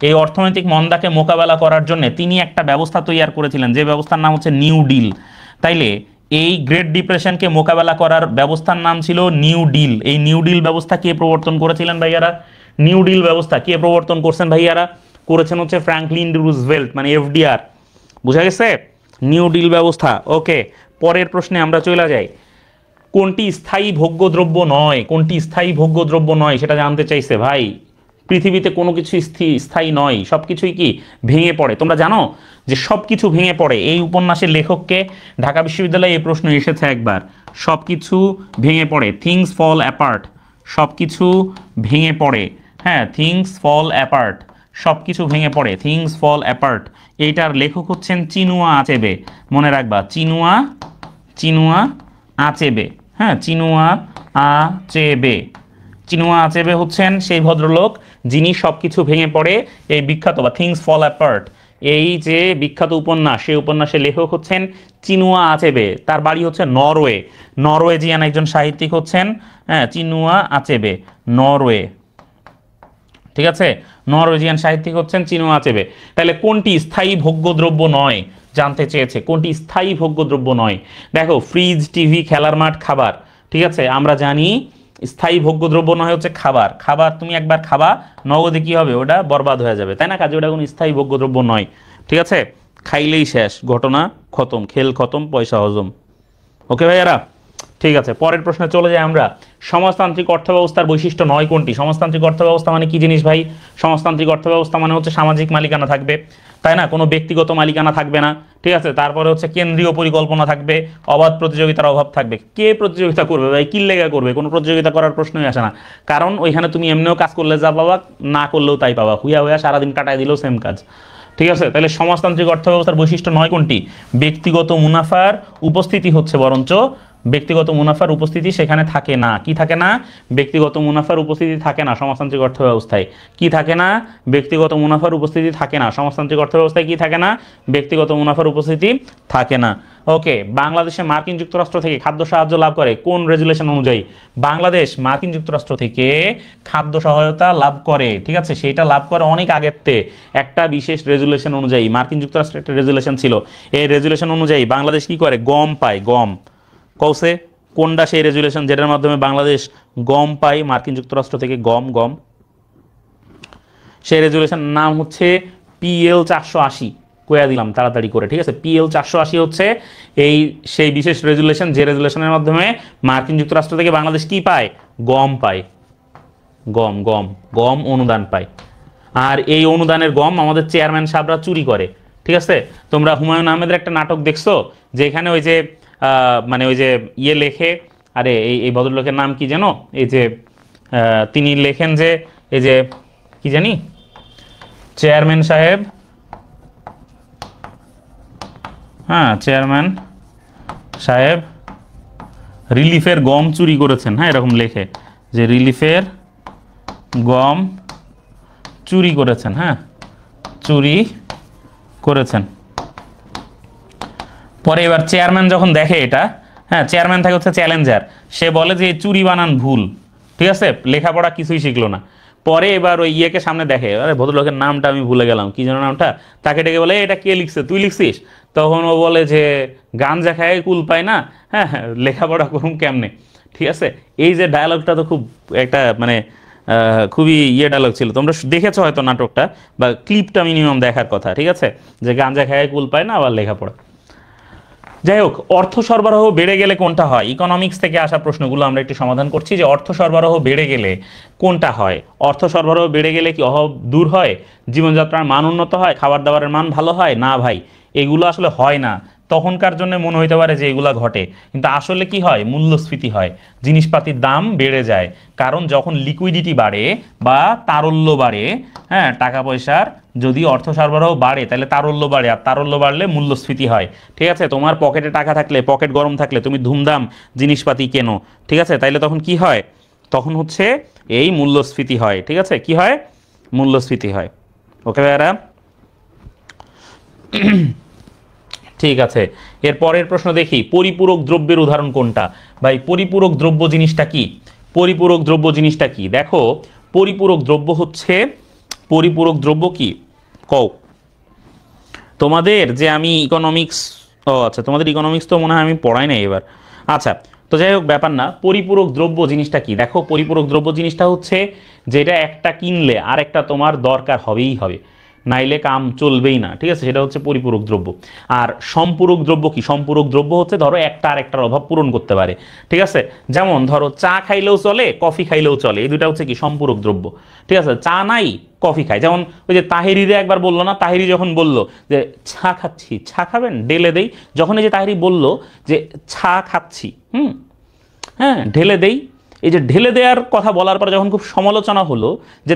এই অর্থনৈতিক মন্দাকে মোকাবেলা করার জন্য তিনি একটা ব্যবস্থা তৈরি করেছিলেন, যে ব্যবস্থার নাম হচ্ছে নিউ ডিল। তাইলে এই গ্রেট ডিপ্রেশনকে মোকাবেলা করার ব্যবস্থার নাম ছিল নিউ ডিল। এই নিউ ডিল ব্যবস্থা কে প্রবর্তন করেছিলেন ভাইয়ারা? নিউ ডিল ব্যবস্থা কে প্রবর্তন করছেন ভাইয়ারা? করেছেন হচ্ছে ফ্রাঙ্কলিন ডি রুজভেল্ট, মানে এফডিআর। বুঝা গেছে? নিউ ডিল ব্যবস্থা। ওকে, পরের প্রশ্নে আমরা চলে যাই। কোনটি স্থায়ী ভোগ্যদ্রব্য নয়? কোনটি স্থায়ী ভোগ্যদ্রব্য নয় সেটা জানতে চাইছে ভাই। পৃথিবীতে কোনো কিছু স্থায়ী নয়, সব কিছুই কি ভেঙে পড়ে। তোমরা জানো যে সব কিছু ভেঙে পড়ে। এই উপন্যাসের লেখককে ঢাকা বিশ্ববিদ্যালয়ে এই প্রশ্ন এসেছে একবার। সব কিছু ভেঙে পড়ে, থিংস ফল অ্যাপার্ট। সব কিছু ভেঙে পড়ে, হ্যাঁ, থিংস ফল অ্যাপার্ট। সব কিছু ভেঙে পড়ে, থিংস ফল অ্যাপার্ট। এইটার লেখক হচ্ছেন চিনুয়া আচেবে। মনে রাখবা, চিনুয়া আচেবে। হ্যাঁ, চিনুয়া আচেবে হচ্ছেন সেই ভদ্রলোক যিনি সবকিছু ভেঙে পড়ে এই বিখ্যাত বা থিংস ফল অ্যাপার্ট এই যে বিখ্যাত উপন্যাস, সেই উপন্যাসের লেখক হচ্ছেন চিনুয়া আচেবে। তার বাড়ি হচ্ছে নরওয়ে। নরওয়েজিয়ান একজন সাহিত্যিক হচ্ছেন, হ্যাঁ, চিনুয়া আচেবে, নরওয়ে। ঠিক আছে, নরওয়েজিয়ান সাহিত্যিক হচ্ছেন চিনুয়া আচেবে। তাহলে কোনটি স্থায়ী ভোগ্যদ্রব্য নয় জানতে চেয়েছে। কোনটি স্থায়ী ভোগ্যদ্রব্য নয়? দেখো, ফ্রিজ, টিভি, খেলার মাঠ, খাবার। ঠিক আছে, আমরা জানি স্থায়ী ভোগ্যদ্রব্য নয় হচ্ছে খাবার। খাবার তুমি একবার খাবা, নগদে কি হবে? ওটা বরবাদ হয়ে যাবে, তাই না? কাজে ওটা কোনো স্থায়ী ভোগ্যদ্রব্য নয়। ঠিক আছে, খাইলেই শেষ, ঘটনা খতম, খেল খতম, পয়সা হজম। ওকে ভাইয়ারা, ঠিক আছে, পরের প্রশ্নে চলে যাই আমরা। সমাজতান্ত্রিক অর্থব্যবস্থার বৈশিষ্ট্য নয় কোনটি? সমাজতান্ত্রিক অর্থব্যবস্থা মানে কি জিনিস ভাই? সমাজতান্ত্রিক অর্থব্যবস্থা মানে হচ্ছে সামাজিক মালিকানা থাকবে, তাই না? কোনো ব্যক্তিগত মালিকানা থাকবে না। ঠিক আছে, তারপরে হচ্ছে কেন্দ্রীয় পরিকল্পনা থাকবে, অবাধ প্রতিযোগিতার অভাব থাকবে। কে প্রতিযোগিতা করবে ভাই? কি লেগে করবে? কোনো প্রতিযোগিতা করার প্রশ্নই আসে না, কারণ ওইখানে তুমি এমনিও কাজ করলে যা পাবা, না করলেও তাই পাবা, হুইয়া সারাদিন কাটায় দিলেও সেম কাজ। ঠিক আছে, তাহলে সমাজতান্ত্রিক অর্থব্যবস্থার বৈশিষ্ট্য নয় কোনটি? ব্যক্তিগত মুনাফার উপস্থিতি হচ্ছে, বরঞ্চ ব্যক্তিগত মুনাফার উপস্থিতি সেখানে থাকে না। কি থাকে না? ব্যক্তিগত মুনাফার উপস্থিতি থাকে না সমাজতান্ত্রিক অর্থব্যবস্থায়। কি থাকে না? ব্যক্তিগত মুনাফার উপস্থিতি থাকে না সমাজতান্ত্রিক অর্থব্যবস্থায়। কি থাকে না? ব্যক্তিগত মুনাফার উপস্থিতি থাকে না। ওকে, বাংলাদেশে মার্কিন যুক্তরাষ্ট্র থেকে খাদ্য সাহায্য লাভ করে কোন রেজুলেশন অনুযায়ী? বাংলাদেশ মার্কিন যুক্তরাষ্ট্র থেকে খাদ্য সহায়তা লাভ করে, ঠিক আছে, সেটা লাভ করে অনেক আগের একটা বিশেষ রেজুলেশন অনুযায়ী। মার্কিন যুক্তরাষ্ট্রের একটা রেজুলেশন ছিল, এই রেজুলেশন অনুযায়ী বাংলাদেশ কি করে? গম পায়, গম। কৌসে কোনটা সেই রেজুলেশন যেটার মাধ্যমে বাংলাদেশ গম পায় মার্কিন যুক্তরাষ্ট্র থেকে? গম, গম। সেই রেজুলেশন নাম হচ্ছে PL 480। কয়া দিলাম তাড়াতাড়ি করে, ঠিক আছে। PL 480 হচ্ছে সেই বিশেষ রেজুলেশন, যে রেজুলেশনের মাধ্যমে মার্কিন যুক্তরাষ্ট্র থেকে বাংলাদেশ কি পায়? গম পায়, গম, গম, গম অনুদান পায়। আর এই অনুদানের গম আমাদের চেয়ারম্যান সাহেবরা চুরি করে, ঠিক আছে। তোমরা হুমায়ুন আহমেদের একটা নাটক দেখছো, যেখানে ওই যে মানে ওই যে ইয়ে লেখে, আরে এই ভদ্রলোকের নাম কি যেন, এই যে তিনি লেখেন যে এই যে কি জানি, চেয়ারম্যান সাহেব, হ্যাঁ, চেয়ারম্যান সাহেব রিলিফের গম চুরি করেছেন, হ্যাঁ, এরকম লেখে যে রিলিফের গম চুরি করেছেন, হ্যাঁ, চুরি করেছেন। পরে এবার চেয়ারম্যান যখন দেখে এটা, হ্যাঁ, চেয়ারম্যান থাকে হচ্ছে চ্যালেঞ্জার, সে বলে যে চুরি বানান ভুল, ঠিক আছে, লেখাপড়া কিছুই শিখলো না। পরে এবার ওই ইয়েকে সামনে দেখে, আরে ভদ্রলোকের নামটা আমি ভুলে গেলাম, কি যেন নামটা, তাকে ডেকে বলে এটা কে লিখছে, তুই লিখছিস? তখন ও বলে যে গাঞ্জা খায় কুল পায় না, হ্যাঁ, লেখাপড়া করুন কেমনে, ঠিক আছে। এই যে ডায়ালগটা তো খুব একটা মানে খুবই ইয়ে ডায়লগ ছিল, তোমরা দেখেছো হয়তো নাটকটা, বা ক্লিপটা মিনিমাম দেখার কথা, ঠিক আছে, যে গাঞ্জা খায় কুল পায় না আবার লেখাপড়া। যাই হোক, অর্থ সরবরাহ বেড়ে গেলে কোনটা হয়? ইকোনমিক্স থেকে আসা প্রশ্নগুলো আমরা একটু সমাধান করছি, যে অর্থ সরবরাহ বেড়ে গেলে কোনটা হয়? অর্থ সরবরাহ বেড়ে গেলে কি অভাব দূর হয়, জীবনযাত্রার মান উন্নত হয়, খাবার দাবারের মান ভালো হয়? না ভাই, এগুলো আসলে হয় না। তখনকার জন্য মনে হইতে পারে যে এগুলা ঘটে, কিন্তু আসলে কি হয়? মূল্যস্ফীতি হয়, জিনিসপাতির দাম বেড়ে যায়। কারণ যখন লিকুইডিটি বাড়ে বা তারল্য বাড়ে, হ্যাঁ, টাকা পয়সার যদি অর্থ সরবরাহ বাড়ে তাহলে তারল্য বাড়ে, আর তারল্য বাড়লে মূল্যস্ফীতি হয়, ঠিক আছে। তোমার পকেটে টাকা থাকলে, পকেট গরম থাকলে তুমি ধুমধাম জিনিসপাতি কেনো, ঠিক আছে, তাইলে তখন কি হয়? তখন হচ্ছে এই মূল্যস্ফীতি হয়, ঠিক আছে, কি হয়? মূল্যস্ফীতি হয়। ওকে ভাইয়ারা, ঠিক আছে। এর পরের প্রশ্ন দেখি, পরিপূরক দ্রব্যের উদাহরণ কোনটা? ভাই, পরিপূরক দ্রব্য জিনিসটা কি? পরিপূরক দ্রব্য জিনিসটা কি? দেখো, পরিপূরক দ্রব্য হচ্ছে, পরিপূরক দ্রব্য কি কও তোমাদের? যে আমি ইকোনমিক্স, ও আচ্ছা, তোমাদের ইকোনমিক্স তো মনে হয় আমি পড়াই নাই এবার, আচ্ছা, তো যাই হোক, ব্যাপার না। পরিপূরক দ্রব্য জিনিসটা কি? দেখো, পরিপূরক দ্রব্য জিনিসটা হচ্ছে যেটা একটা কিনলে আর একটা তোমার দরকার হবেই হবে, নাইলে কাম চলবেই না, ঠিক আছে, সেটা হচ্ছে পরিপূরক দ্রব্য। আর সম্পূরক দ্রব্য কি? সম্পূরক দ্রব্য হচ্ছে ধরো একটা আর একটার অভাব পূরণ করতে পারে, ঠিক আছে। যেমন ধরো চা খাইলেও চলে, কফি খাইলেও চলে, এই দুটা হচ্ছে কি? সম্পূরক দ্রব্য, ঠিক আছে। চা নাই, কফি খাই, যেমন ওই যে তাহেরিরে একবার বললো না, তাহেরি যখন বলল যে ছা খাচ্ছি, ছা খাবেন, ঢেলে দেই, যখন এই যে তাহেরি বলল যে ছা খাচ্ছি, হ্যাঁ, ঢেলে দেই, এই যে ঢেলে দেওয়ার কথা বলার পর যখন খুব সমালোচনা হলো যে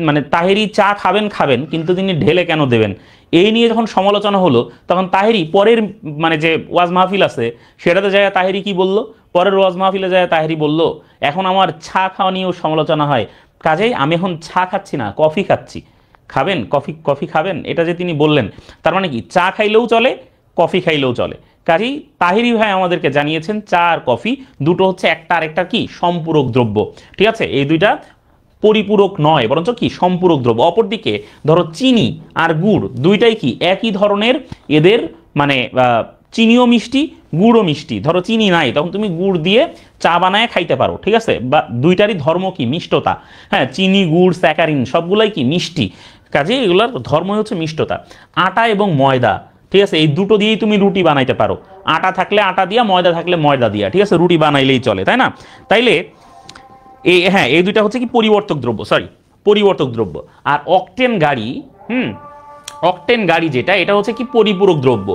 মানে তাহেরি চা খাবেন খাবেন, কিন্তু তিনি ঢেলে কেন দেবেন, এই নিয়ে যখন সমালোচনা হলো, তখন তাহেরি পরের মানে যে ওয়াজ মাহফিল আছে সেটাতে যায় তাহেরি কি বলল? পরের ওয়াজ মাহফিলে যায় তাহেরি বলল, এখন আমার চা খাওয়া নিয়েও সমালোচনা হয়, কাজেই আমি এখন চা খাচ্ছি না, কফি খাচ্ছি। খাবেন কফি, কফি খাবেন, এটা যে তিনি বললেন, তার মানে কি? চা খাইলেও চলে, কফি খাইলেও চলে। কাজেই তাহিরি ভাই আমাদেরকে জানিয়েছেন চা আর কফি দুটো হচ্ছে একটা আরেকটা কি? সম্পূরক দ্রব্য, ঠিক আছে। এই দুইটা পরিপূরক নয়, বরঞ্চ কি? সম্পূরক দ্রব্য। অপরদিকে ধরো চিনি আর গুড় দুইটাই কি? একই ধরনের, এদের মানে চিনিও মিষ্টি, গুড়ও মিষ্টি। ধরো চিনি নাই, তখন তুমি গুড় দিয়ে চা বানায় খাইতে পারো, ঠিক আছে, বা দুইটারই ধর্ম কি? মিষ্টতা, হ্যাঁ, চিনি, গুড়, স্যাকারিন সবগুলাই কি? মিষ্টি। কাজে এগুলোর ধর্ম হচ্ছে মিষ্টতা। আটা এবং ময়দা, ঠিক আছে, এই দুটো দিয়েই তুমি রুটি বানাইতে পারো, আটা থাকলে আটা দিয়া, ময়দা থাকলে ময়দা দিয়া, ঠিক আছে, রুটি বানাইলেই চলে, তাই না? তাইলে এই, হ্যাঁ, এই দুইটা হচ্ছে কি? পরিবর্তক দ্রব্য, সরি, পরিবর্তক দ্রব্য। আর অকটেন গাড়ি, অকটেন গাড়ি যেটা, এটা হচ্ছে কি? পরিপূরক দ্রব্য।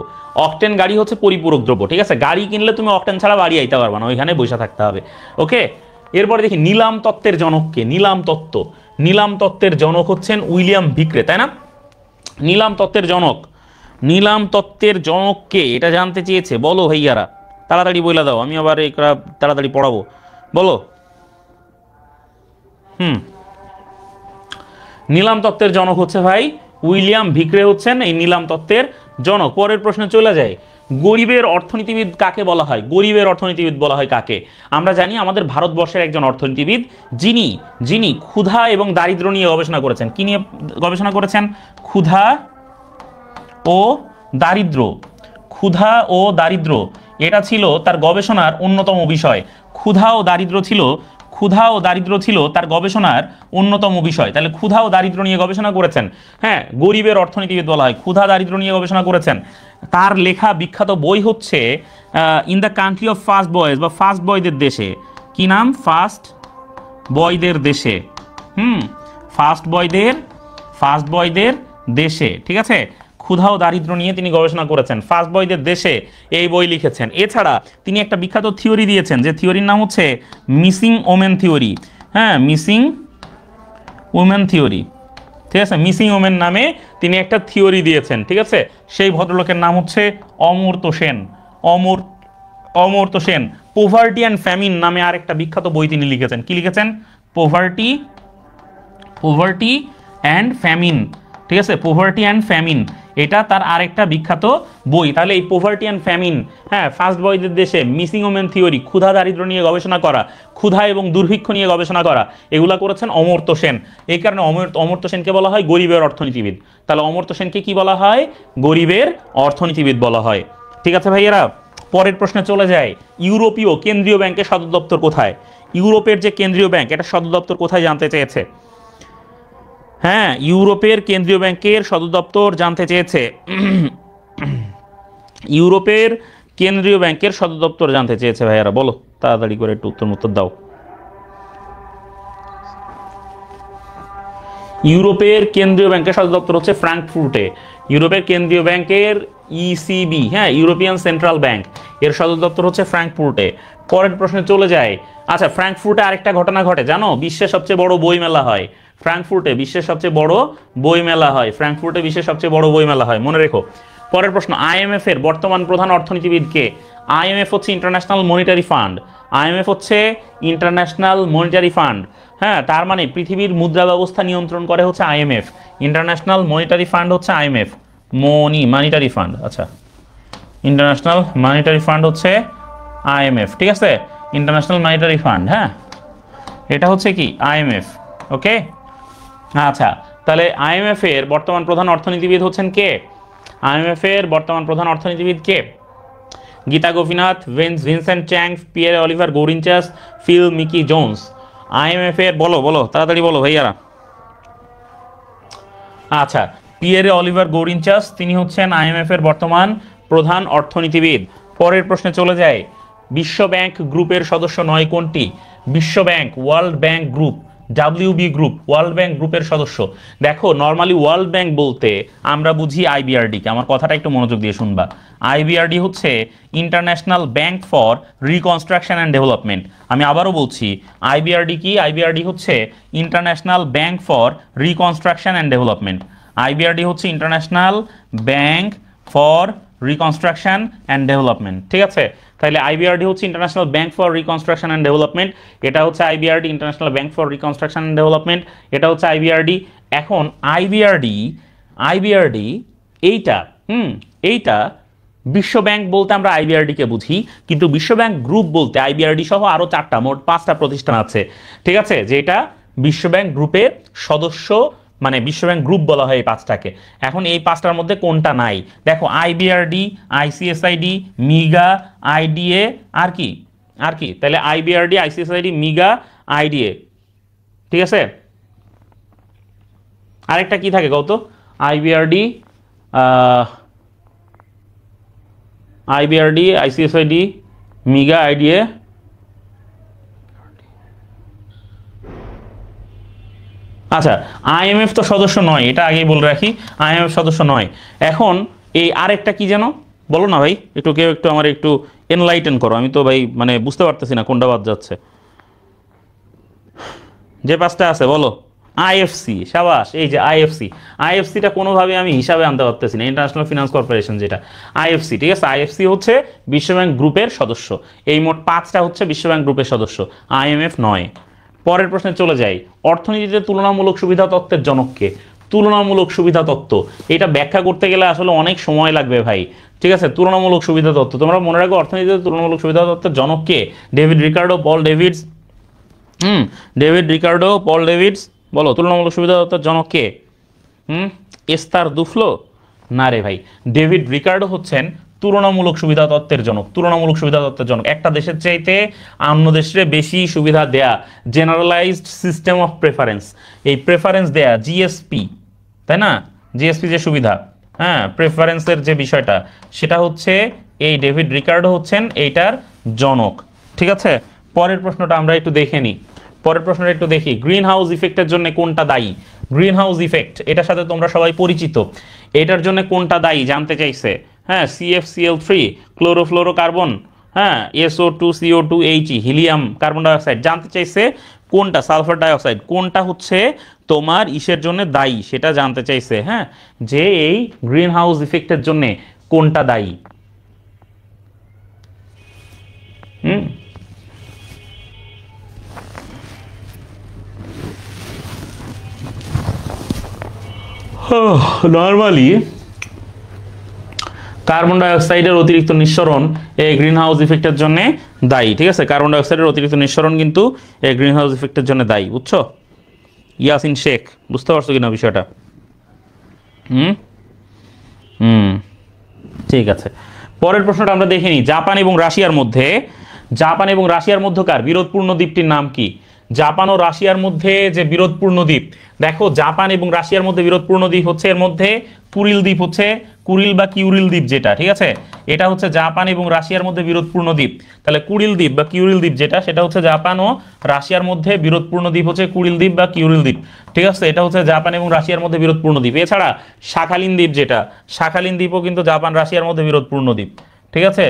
অকটেন গাড়ি হচ্ছে পরিপূরক দ্রব্য, ঠিক আছে। গাড়ি কিনলে তুমি অকটেন ছাড়া বাড়ি আইতে পারবা না, ওইখানে বসে থাকতে হবে, ওকে। এরপরে দেখি নিলাম তত্ত্বের জনককে। নিলাম তত্ত্ব, নিলাম তত্ত্বের জনক হচ্ছেন উইলিয়াম ভিক্রে, তাই না? নিলাম তত্ত্বের জনক, নিলাম তত্ত্বের জনককে এটা জানতে চেয়েছে, বলো ভাইয়ারা, তাড়াতাড়ি বইলা দাও, আমি আবার এটা তাড়াতাড়ি পড়াবো, বলো। নিলাম তত্ত্বের জনক হচ্ছে ভাই উইলিয়াম ভিক্রে, হচ্ছেন এই নিলাম তত্ত্বের জনক। পরের প্রশ্নে চলে যায়, গরিবের অর্থনীতিবিদ কাকে বলা হয়? গরিবের অর্থনীতিবিদ বলা হয় কাকে? আমরা জানি আমাদের ভারতবর্ষের একজন অর্থনীতিবিদ যিনি যিনি ক্ষুধা এবং দারিদ্র্য নিয়ে গবেষণা করেছেন। কি নিয়ে গবেষণা করেছেন? ক্ষুধা ও দারিদ্র্য। ক্ষুধা ও দারিদ্র্য এটা ছিল তার গবেষণার অন্যতম বিষয়। ক্ষুধা ও দারিদ্র্য ছিল তার গবেষণার অন্যতম বিষয়। তাহলে ক্ষুধা ও দারিদ্র্য নিয়ে গবেষণা করেছেন। হ্যাঁ, গরিবের অর্থনীতিবিদ বলা হয়, ক্ষুধা দারিদ্র্য নিয়ে গবেষণা করেছেন। তার লেখা বিখ্যাত বই হচ্ছে in the country of first boys, বা ফার্স্ট বয়দের দেশে। কি নাম? ফার্স্ট বয়দের দেশে। ফার্স্ট বয়দের দেশে, ঠিক আছে। ক্ষুধা ও দারিদ্র্য নিয়ে তিনি গবেষণা করেছেন, ফার্স্ট বয়দের দেশে এই বই লিখেছেন। এছাড়া তিনি একটা বিখ্যাত থিওরি দিয়েছেন, যে থিওরির নাম হচ্ছে মিসিং ওমেন থিওরি। হ্যাঁ, মিসিং ওমেন থিওরি, ঠিক আছে। মিসিং ওমেন নামে তিনি একটা থিওরি দিয়েছেন, ঠিক আছে। সেই ভদ্রলোকের নাম হচ্ছে Amartya Sen. Amartya Sen. Poverty and famine নামে আরেকটা বিখ্যাত বই তিনি লিখেছেন। কি লিখেছেন? পোভার্টি অ্যান্ড ফ্যামিন, ঠিক আছে। পোভার্টি অ্যান্ড ফ্যামিন এটা তার আরেকটা বিখ্যাত বই। তাহলে এই পোভার্টি অ্যান্ড ফ্যামিন, হ্যাঁ, ফার্স্ট বয়দের দেশে, মিসিং ওমেন থিওরি, ক্ষুধা দারিদ্র্য নিয়ে গবেষণা করা, ক্ষুধা এবং দুর্ভিক্ষ নিয়ে গবেষণা করা, এগুলা করেছেন অমর্ত্য সেন। এই কারণে অমর্ত্য সেনকে বলা হয় গরিবের অর্থনীতিবিদ। তাহলে অমর্ত্য সেনকে কি বলা হয়? গরিবের অর্থনীতিবিদ বলা হয়। ঠিক আছে ভাইয়েরা, পরের প্রশ্নে চলে যায়। ইউরোপীয় কেন্দ্রীয় ব্যাংকের সদর দপ্তর কোথায়? ইউরোপের যে কেন্দ্রীয় ব্যাংক, এটা সদর দপ্তর কোথায় জানতে চেয়েছে। হ্যাঁ, ইউরোপের কেন্দ্রীয় ব্যাংকের সদর দপ্তর জানতে চেয়েছে। ইউরোপের কেন্দ্রীয় ব্যাংকের সদর দপ্তর জানতে চেয়েছে। ভাইয়ারা বলো তাড়াতাড়ি করে, একটু উত্তর দাও। ইউরোপের কেন্দ্রীয় ব্যাংকের সদর দপ্তর হচ্ছে ফ্র্যাঙ্কফুর্টে। ইউরোপের কেন্দ্রীয় ব্যাংকের ইসিবি, হ্যাঁ, ইউরোপিয়ান সেন্ট্রাল ব্যাংক, এর সদর দপ্তর হচ্ছে ফ্র্যাঙ্কফুর্টে। পরের প্রশ্নে চলে যায়। আচ্ছা, ফ্র্যাঙ্কফুর্টে আরেকটা ঘটনা ঘটে জানো? বিশ্বের সবচেয়ে বড় বই মেলা হয় ফ্র্যাঙ্কফুর্টে। বিশ্বের সবচেয়ে বড় বই মেলা হয় ফ্র্যাঙ্কফুর্টে। বিশ্বের সবচেয়ে বড় বই মেলা হয়, মনে রেখো। পরের প্রশ্ন, আইএমএফ এর বর্তমান প্রধান অর্থনীতিবিদ কে? আইএমএফ হচ্ছে ইন্টারন্যাশনাল মনিটারি ফান্ড। আইএমএফ হচ্ছে ইন্টারন্যাশনাল মনিটারি ফান্ড। হ্যাঁ, তার মানে পৃথিবীর মুদ্রা ব্যবস্থা নিয়ন্ত্রণ করে হচ্ছে আইএমএফ। ইন্টারন্যাশনাল মনিটারি ফান্ড হচ্ছে আইএমএফ। মানিটারি ফান্ড, আচ্ছা, ইন্টারন্যাশনাল মনিটারি ফান্ড হচ্ছে আইএমএফ, ঠিক আছে। ইন্টারন্যাশনাল মনিটারি ফান্ড, হ্যাঁ, এটা হচ্ছে কি? আইএমএফ। ওকে, আচ্ছা, তাহলে আইএমএফ এর বর্তমান প্রধান অর্থনীতিবিদ হচ্ছেন কে? আইএমএফ এর বর্তমান প্রধান অর্থনীতিবিদ কে? Gita Gopinath, Vincent Chang, Pierre Olivier Gourinchas, Phil Mickey Jones. IMF এর বলো তাড়াতাড়ি বলো ভাইয়ারা। আচ্ছা, পিয়েরে অলিভার গৌরিনচাস, তিনি হচ্ছেন আইএমএফ এর বর্তমান প্রধান অর্থনীতিবিদ। পরের প্রশ্নে চলে যায়। বিশ্ব ব্যাংক গ্রুপের সদস্য নয় কোনটি? বিশ্ব bank, world bank group, WB group, world bank গ্রুপের সদস্য। দেখো, নর্মালি ওয়ার্ল্ড ব্যাংক বলতে আমরা বুঝি আইবিআরডি কে। আমার কথাটা একটু মনোযোগ দিয়ে শুনবা। আইবিআরডি হচ্ছে International Bank for Reconstruction and Development. আমি আবারও বলছি, আইবিআরডি কি? আইবিআরডি হচ্ছে International Bank for Reconstruction and Development. IBRD হচ্ছে International Bank for Reconstruction and Development, ঠিক আছে। তাহলে আইবিআরডি হচ্ছে International Bank for Reconstruction and Development. এটা হচ্ছে IBRD, International Bank for Reconstruction and Development. এটা হচ্ছে আইবিআরডি। এখন আইবিআরডি এইটা বিশ্ব ব্যাংক বলতে আমরা আইবিআরডি কে বুঝি, কিন্তু বিশ্ব ব্যাংক গ্রুপ বলতে আইবিআরডি সহ আরো 4টা, মোট 5টা প্রতিষ্ঠান আছে, ঠিক আছে, যেটা বিশ্ব ব্যাংক গ্রুপের সদস্য, মানে বিশ্বব্যাংক গ্রুপ বলা হয় এই 5টাকে। এখন এই 5টার মধ্যে কোনটা নাই? দেখো, আইবিআরডি, আইসিএসআইডি, মিগা, আইডিএ, আর কি? তাহলে আইবিআরডি, আইসিএসআইডি, মিগা, আইডিএ, ঠিক আছে। আরেকটা কি থাকে কত? আইবিআরডি, আইসিএসআইডি, মিগা, আইডিএ, আচ্ছা। আইএমএফ তো সদস্য নয়, এটা আগেই বলে রাখি, আইএমএফ সদস্য নয়। এখন এই আরেকটা কি যেন বলো না ভাই, কেউ একটু আমার একটু এনলাইটেন করো। আমি তো ভাই মানে বুঝতে পারতেছি না কোনটা বাদ যাচ্ছে। যে 5টা আছে বলো। আইএফসি, সাবাস, এই যে আইএফসিটা কোনোভাবে আমি হিসাবে আনতে পারতেছি না। ইন্টারন্যাশনাল ফিনান্স কর্পোরেশন, যেটা আইএফসি, ঠিক আছে। আইএফসি হচ্ছে বিশ্বব্যাংক গ্রুপের সদস্য। এই মোট 5টা হচ্ছে বিশ্বব্যাংক গ্রুপের সদস্য, আইএমএফ নয়। পরের প্রশ্নে চলে যাই। অর্থনীতিতে তুলনামূলক সুবিধা তত্ত্বের জনককে? তুলনামূলক সুবিধা তত্ত্ব, এটা ব্যাখ্যা করতে গেলে আসলে অনেক সময় লাগবে ভাই। ঠিক আছে, তুলনামূলক সুবিধা তত্ত্ব তোমরা মনে রাখো, অর্থনীতিতে তুলনামূলক সুবিধা তত্ত্বের জনক কে? ডেভিড রিকার্ডো, পল ডেভিডস। ডেভিড রিকার্ডো, পল ডেভিডস। বলো তুলনামূলক সুবিধা তত্ত্বের জনক কে? এস্তার দুফ্লো? না রে ভাই, ডেভিড রিকার্ডো হচ্ছেন তুলনামূলক সুবিধা তত্ত্বের জনক। তুলনামূলক সুবিধা তত্ত্বের জনক, একটা দেশের চাইতে অন্য দেশে বেশি সুবিধা দেয়া, জেনারেলাইজড সিস্টেম অফ প্রেফারেন্স, এই প্রেফারেন্স দেয়া, জিএসপি, তাই না? জিএসপি যে সুবিধা, হ্যাঁ, প্রেফারেন্সের যে বিষয়টা, সেটা হচ্ছে এই ডেভিড রিকার্ডো হচ্ছেন এইটার জনক। ঠিক আছে, পরের প্রশ্নটা আমরা একটু দেখে নিই। পরের প্রশ্নটা একটু দেখি, গ্রিন হাউস ইফেক্টের জন্য কোনটা দায়ী? গ্রিন হাউস ইফেক্ট, এটার সাথে তোমরা সবাই পরিচিত। এটার জন্য কোনটা দায়ী জানতে চাইছে। হ্যাঁ, CFCl3, ক্লোরোফ্লোরোকার্বন, হ্যাঁ, SO2CO2He, হিলিয়াম, কার্বন ডাইঅক্সাইড, জানতে চাইছে কোনটা, সালফার ডাইঅক্সাইড, কোনটা হচ্ছে তোমার ইসের জন্য দায়ী সেটা জানতে চাইছে। হ্যাঁ, যে এই গ্রিন হাউস ইফেক্টের জন্য কোনটা দায়ী। নর্মালি কার্বন ডাইঅক্সাইডের অতিরিক্ত নিঃসরণ এই গ্রিন হাউস ইফেক্টের জন্য দায়ী। ঠিক আছে, কার্বন ডাইঅক্সাইডের অতিরিক্ত নিঃসরণ কিন্তু এই গ্রিন হাউস ইফেক্টের জন্য দায়ী, বুঝছো? ইয়াসিন শেখ, বুঝতে পারছো কিনা বিষয়টা? ঠিক আছে, পরের প্রশ্নটা আমরা দেখে নিই। জাপান এবং রাশিয়ার মধ্যকার বিরোধপূর্ণ দ্বীপটির নাম কি? জাপান ও রাশিয়ার মধ্যে যে বিরোধপূর্ণ দ্বীপ, দেখো জাপান এবং রাশিয়ার মধ্যে বিরোধপূর্ণ দ্বীপ হচ্ছে, এর মধ্যে কুরিল দ্বীপ হচ্ছে, কুরিল বা কিউরিল দ্বীপ যেটা, ঠিক আছে, এটা হচ্ছে জাপান এবং রাশিয়ার মধ্যে বিরোধপূর্ণ দ্বীপ। তাহলে কুরিল দ্বীপ বা কিউরিল দ্বীপ যেটা, সেটা হচ্ছে জাপান ও রাশিয়ার মধ্যে বিরোধপূর্ণ দ্বীপ হচ্ছে কুরিল দ্বীপ বা কিউরিল দ্বীপ। ঠিক আছে, এটা হচ্ছে জাপান এবং রাশিয়ার মধ্যে বিরোধপূর্ণ দ্বীপ। এছাড়া শাখালিন দ্বীপ যেটা, শাখালিন দ্বীপও কিন্তু জাপান রাশিয়ার মধ্যে বিরোধপূর্ণ দ্বীপ। ঠিক আছে,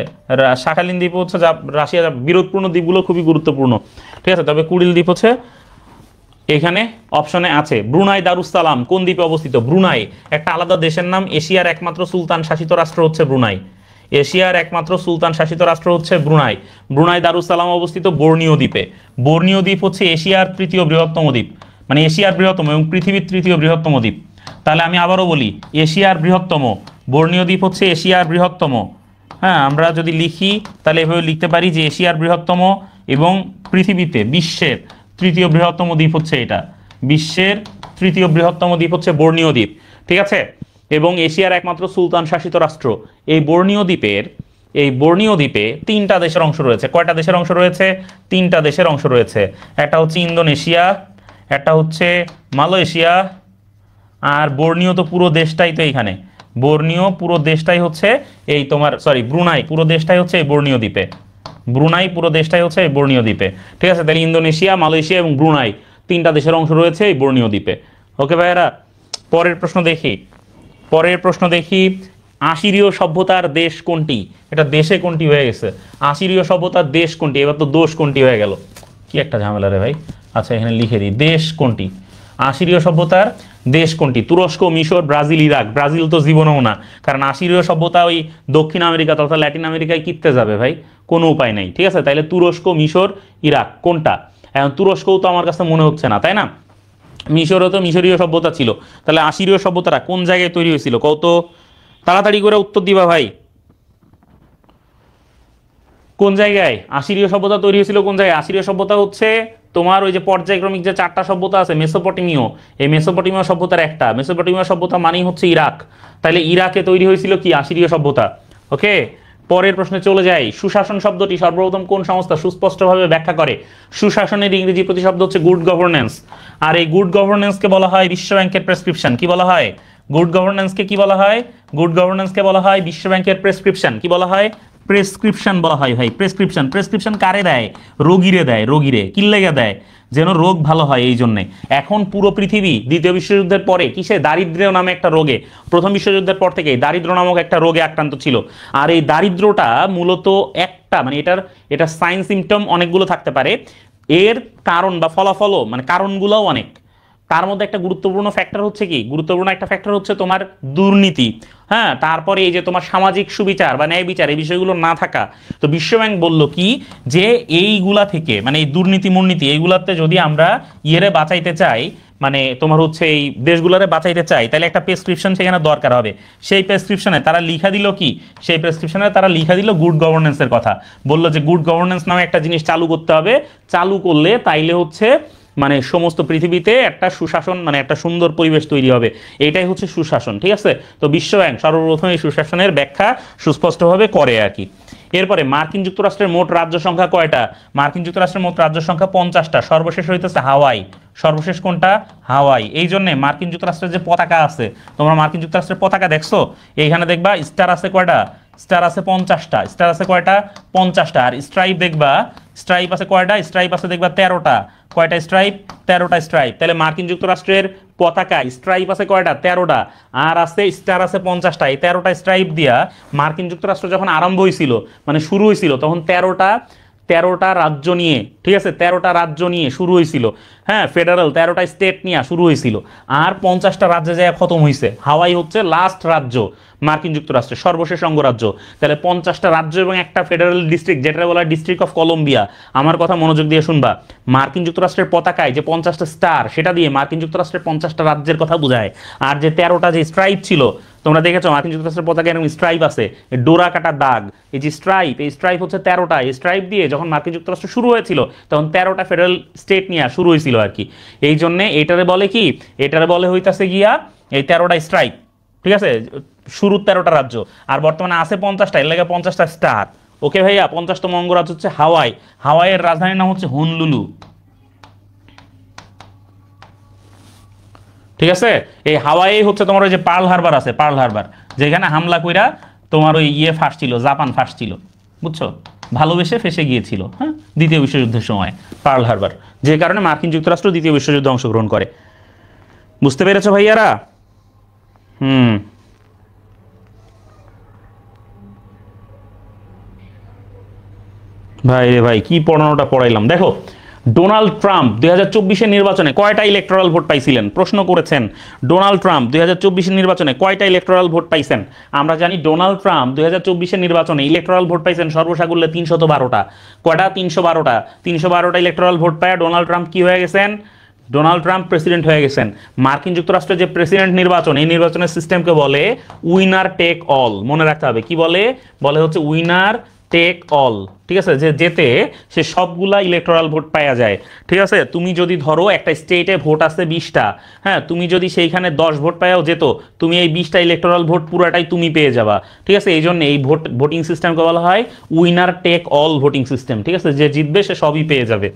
শাখালিন দ্বীপ হচ্ছে রাশিয়ার বিরোধপূর্ণ দ্বীপগুলো খুবই গুরুত্বপূর্ণ। ঠিক আছে, তবে কুরিল দ্বীপ হচ্ছে এখানে অপশনে আছে। ব্রুনাই দারুসালাম কোন দ্বীপে অবস্থিত? ব্রুনাই একটা আলাদা দেশের নাম, এশিয়ার একমাত্র সুলতান শাসিত রাষ্ট্র হচ্ছে ব্রুনাই। এশিয়ার একমাত্র সুলতান শাসিত রাষ্ট্র হচ্ছে ব্রুনাই। ব্রুনাই দারুসালাম অবস্থিত বর্নিও দ্বীপে। বর্নিও দ্বীপ হচ্ছে এশিয়ার তৃতীয় বৃহত্তম দ্বীপ, মানে এশিয়ার বৃহত্তম এবং পৃথিবীর তৃতীয় বৃহত্তম দ্বীপ। তাহলে আমি আবারও বলি, এশিয়ার বৃহত্তম, বর্নিও দ্বীপ হচ্ছে এশিয়ার বৃহত্তম। হ্যাঁ, আমরা যদি লিখি তাহলে এভাবে লিখতে পারি যে এশিয়ার বৃহত্তম এবং পৃথিবীতে বিশ্বের তৃতীয় বৃহত্তম দ্বীপ হচ্ছে এটা, বিশ্বের তৃতীয় বৃহত্তম দ্বীপ হচ্ছে বর্নিও দ্বীপ। ঠিক আছে, এবং এশিয়ার একমাত্র সুলতান শাসিত রাষ্ট্র। এই বর্নিও দ্বীপে তিনটা দেশের অংশ রয়েছে। কয়টা দেশের অংশ রয়েছে? তিনটা দেশের অংশ রয়েছে। একটা হচ্ছে ইন্দোনেশিয়া, একটা হচ্ছে মালয়েশিয়া, আর বর্নিও তো পুরো দেশটাই তো এইখানে, বর্নিও পুরো দেশটাই হচ্ছে এই তোমার, ব্রুনাই পুরো দেশটাই হচ্ছে এই বর্নিও দ্বীপে। ব্রুনাই পুরো দেশটাই হচ্ছে এই বর্নিও দ্বীপে। ঠিক আছে, তাহলে ইন্দোনেশিয়া, মালয়েশিয়া এবং ব্রুনাই তিনটা দেশের অংশ রয়েছে এই বর্নিও দ্বীপে। ওকে ভাইয়েরা, পরের প্রশ্ন দেখি। আসিরীয় সভ্যতার দেশ কোনটি? এটা দেশে কোনটি হয়ে গেছে, আসিরীয় সভ্যতার দেশ কোনটি, এবার তো দোষ কোনটি হয়ে গেল, কি একটা ঝামেলা রে ভাই। আচ্ছা, এখানে লিখে দিই, দেশ কোনটি, আসিরীয় সভ্যতার দেশ কোনটি? তুরস্ক, মিশর, ব্রাজিল, ইরাক। ব্রাজিল তো জীবনেও না, কারণ আসিরীয় সভ্যতা ওই দক্ষিণ আমেরিকা তথা ল্যাটিন আমেরিকায় কিনতে যাবে ভাই, কোনো উপায় নাই। ঠিক আছে, তাইলে তুরস্ক, মিশর, ইরাক কোনটা? এখন তুরস্কও তো আমার কাছে মনে হচ্ছে না, তাই না? মিশরও তো মিশরীয় সভ্যতা ছিল, তাহলে আসিরীয় সভ্যতাটা কোন জায়গায় তৈরি হয়েছিল কত? তাড়াতাড়ি করে উত্তর দিবা ভাই, কোন জায়গায় আসিরীয় সভ্যতা তৈরি হয়েছিল? কোন জায়গায় আসিরীয় সভ্যতা হচ্ছে তোমার ওই যে পর্যায়ক্রমিক যে চারটা সভ্যতা আছে, মেসোপটেমীয়, এই মেসোপটেমীয় সভ্যতার একটা, মেসোপটেমীয় সভ্যতা মানেই হচ্ছে ইরাক। তাহলে ইরাকে তৈরি হয়েছিল কি? আসিরীয় সভ্যতা। ওকে, পরের প্রশ্নে চলে যাই। সুশাসন শব্দটি সর্বপ্রথম কোন সংস্থা সুস্পষ্টভাবে ব্যাখ্যা করে? সুশাসনের ইংরেজি প্রতিশব্দ হচ্ছে গুড গভর্নেন্স, আর এই গুড গভর্নেন্সকে বলা হয় বিশ্ব ব্যাংকের প্রেসক্রিপশন। কি বলা হয়? গুড গভর্নেন্সকে কি বলা হয়? গুড গভর্নেন্সকে বলা হয় বিশ্ব ব্যাংকের প্রেসক্রিপশন। কি বলা হয়? প্রেসক্রিপশন বলা হয় ভাই, প্রেসক্রিপশন। প্রেসক্রিপশন কারে দেয়? রোগীরে দেয়, রোগীরে। কি লেগে দেয়? যেন রোগ ভালো হয়, এই জন্যে। এখন পুরো পৃথিবী দ্বিতীয় বিশ্বযুদ্ধের পরে কিসে? দারিদ্র্য নামে একটা রোগে, প্রথম বিশ্বযুদ্ধের পর থেকেই দারিদ্র নামক একটা রোগে আক্রান্ত ছিল। আর এই দারিদ্রটা মূলত একটা, মানে এটা সাইন সিমটম অনেকগুলো থাকতে পারে, এর কারণ বা ফলাফলও, মানে কারণগুলোও অনেক। তার মধ্যে একটা গুরুত্বপূর্ণ ফ্যাক্টর হচ্ছে কি, গুরুত্বপূর্ণ একটা ফ্যাক্টর হচ্ছে তোমার দুর্নীতি, হ্যাঁ, তারপরে এই যে তোমার সামাজিক সুবিচার বা ন্যায় বিচার এই বিষয়গুলো না থাকা। তো বিশ্বব্যাংক বললো কি যে এইগুলা থেকে মানে এই দুর্নীতি মুর্নীতি এইগুলাতে যদি আমরা ইয়েরে বাঁচাইতে চাই, মানে তোমার হচ্ছে এই দেশগুলোরে বাঁচাইতে চাই, তাহলে একটা প্রেসক্রিপশন সেখানে দরকার হবে। সেই প্রেসক্রিপশনে তারা লিখা দিল কি, সেই প্রেসক্রিপশনে তারা লিখা দিল গুড গভর্নেন্সের কথা। বললো যে গুড গভর্নেন্স নামে একটা জিনিস চালু করতে হবে, চালু করলে তাইলে হচ্ছে মানে সমস্ত পৃথিবীতে একটা সুশাসন মানে একটা সুন্দর পরিবেশ তৈরি হবে, এটাই হচ্ছে সুশাসন, ঠিক আছে। তো বিশ্বব্যাংক সর্বপ্রথম এই সুশাসনের ব্যাখ্যা সুস্পষ্টভাবে করে আর কি। এরপরে মার্কিন যুক্তরাষ্ট্রের মোট রাজ্য সংখ্যা কয়টা? মার্কিন যুক্তরাষ্ট্রের মোট রাজ্য সংখ্যা 50টা, সর্বশেষ হইতেছে হাওয়াই। সর্বশেষ কোনটা? হাওয়াই। এই জন্য মার্কিন যুক্তরাষ্ট্রের যে পতাকা আছে, তোমরা মার্কিন যুক্তরাষ্ট্রের পতাকা দেখছো, এইখানে দেখবা স্টার আছে কয়টা? স্টার আছে 50টা। স্টার আছে কয়টা? 50টা। আর স্ট্রাইপ দেখবা, স্ট্রাইপ আছে কয়টা? স্ট্রাইপ আছে দেখবা 13টা। কয়টা স্ট্রাইপ? 13টা স্ট্রাইপ। তাহলে মার্কিন যুক্তরাষ্ট্রের পতাকায় স্ট্রাইপ আছে কয়টা? 13টা। আর আছে স্টার আছে 50টা। এই 13টা স্ট্রাইপ দিয়া মার্কিন যুক্তরাষ্ট্র যখন আরম্ভ হয়েছিল মানে শুরু হয়েছিল তখন 13টা রাজ্য নিয়ে, ঠিক আছে, 13টা রাজ্য নিয়ে শুরু হয়েছিল, হ্যাঁ, ফেডারেল 13টা স্টেট নিয়ে শুরু হয়েছিল। আর 50টা রাজ্যে যায় খতম হয়েছে। হাওয়াই হচ্ছে লাস্ট রাজ্য মার্কিন যুক্তরাষ্ট্রের, সর্বশেষ অঙ্গরাজ্য। তাহলে 50টা রাজ্য এবং একটা ফেডারেল ডিস্ট্রিক্ট, যেটা বলা ডিস্ট্রিক্ট অফ কলম্বিয়া। আমার কথা মনোযোগ দিয়ে শুনবা, মার্কিন যুক্তরাষ্ট্রের পতাকায় যে 50টা স্টার, সেটা দিয়ে মার্কিন যুক্তরাষ্ট্রের 50টা রাজ্যের কথা বোঝায়। আর যে 13টা যে স্ট্রাইপ ছিল, তোমরা দেখেছো মার্কিন যুক্তরাষ্ট্রের পতাকায় এরকম স্ট্রাইপ আছে, ডোরা কাটা দাগ, এই যে স্ট্রাইপ, এই স্ট্রাইপ হচ্ছে 13টা। এই স্ট্রাইপ দিয়ে যখন মার্কিন যুক্তরাষ্ট্র শুরু হয়েছিল তখন 13টা ফেডারেল স্টেট নিয়ে শুরু হয়েছিল আর কি। এই জন্যে এটারে বলে কি, এটারে বলে হইতাছে গিয়া এই 13টা স্ট্রাইপ, ঠিক আছে, শুরুর 13টা রাজ্য। আর বর্তমানে আছে 50টা, এর লাগে 50টা স্টার। ওকে ভাইয়া, 50তম অঙ্গরাজ্য হচ্ছে হাওয়াই। হাওয়াইয়ের রাজধানীর নাম হচ্ছে হনলুলু, ঠিক আছে। এই হাওয়াই হচ্ছে তোমার ওই যে পার্ল হারবার আছে, পার্ল হারবার, যেখানে হামলা কইরা তোমার ওই ইয়ে ফাঁসছিল, জাপান ফাঁসছিল, বুঝছো, ভালোবেসে ফেসে গিয়েছিল, হ্যাঁ, দ্বিতীয় বিশ্বযুদ্ধের সময় পার্ল হারবার, যে কারণে মার্কিন যুক্তরাষ্ট্র দ্বিতীয় বিশ্বযুদ্ধে অংশগ্রহণ করে। বুঝতে পেরেছো ভাইয়ারা? ভাই রে ভাই, কি পড়ানোটা পড়াইলাম। দেখো, ডোনাল্ড ট্রাম্প 2024-এর নির্বাচনে কয়টা ইলেকটোরাল ভোট পাইছিলেন? প্রশ্ন করেছেন। ডোনাল্ড ট্রাম্প 2024-এর নির্বাচনে কয়টা ইলেকটোরাল ভোট পাইছেন? আমরা জানি ডোনাল্ড ট্রাম্প 2024-এর নির্বাচনে ইলেকটোরাল ভোট পাইছেন সর্বসাকুল্যে 312টা। কয়টা? 312টা। 312টা ইলেকটোরাল ভোট পায় ডোনাল্ড ট্রাম্প কি হয়ে গেছেন? ডোনাল্ড ট্রাম্প প্রেসিডেন্ট হয়ে গেছেন। মার্কিন যুক্তরাষ্ট্রের যে প্রেসিডেন্ট নির্বাচন, এই নির্বাচনের সিস্টেমকে বলে উইনার টেক অল। মনে রাখতে হবে, কি বলে? বলে হচ্ছে উইনার টেক অল, ঠিক আছে, যে যেতে সে সবগুলা ইলেকটোরাল ভোট পাওয়া যায়, ঠিক আছে। তুমি যদি ধরো একটা স্টেটে ভোট আছে 20টা, হ্যাঁ, তুমি যদি সেইখানে 10 ভোট পাওয়াও যেত, তুমি এই 20টা ইলেকটোরাল ভোট পুরাটাই তুমি পেয়ে যাবা, ঠিক আছে। এই জন্য এই ভোটিং সিস্টেমকে বলা হয় winner take all voting system, ঠিক আছে। যে জিতবে সে সবই পেয়ে যাবে।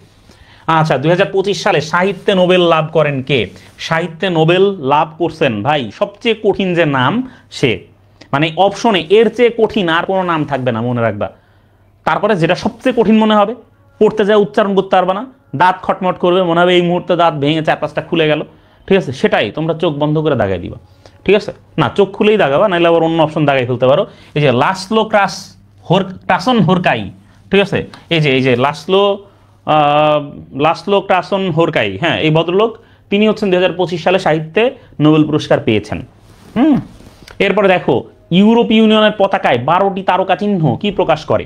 আচ্ছা, 2025 সালে সাহিত্যে নোবেল লাভ করেন কে? সাহিত্যে নোবেল লাভ করছেন ভাই সবচেয়ে কঠিন যে নাম সে, মানে অপশনে এর চেয়ে কঠিন আর কোনো নাম থাকবে না, মনে রাখবা। তারপরে যেটা সবচেয়ে কঠিন মনে হবে, পড়তে যায় উচ্চারণ করতে পারবে না, দাঁত খটমট করবে, মনে হবে এই মুহূর্তে দাঁত ভেঙে 4-5টা খুলে গেল, ঠিক আছে। সেটাই তোমরা চোখ বন্ধ করে দাগাই দিবা, ঠিক আছে। না, চোখ খুলেই দাগাবা, নাহলে আবার অন্য অপশন দাগাই ফেলতে পারো। এই যে লাসলো ক্রাসন হোরকাই, ঠিক আছে, এই যে লাসলো ক্রাসন হোরকাই, হ্যাঁ, এই ভদ্রলোক, তিনি হচ্ছেন 2025 সালে সাহিত্যে নোবেল পুরস্কার পেয়েছেন। এরপরে দেখো, ইউরোপীয় ইউনিয়নের পতাকায় 12টি তারকা চিহ্ন কি প্রকাশ করে?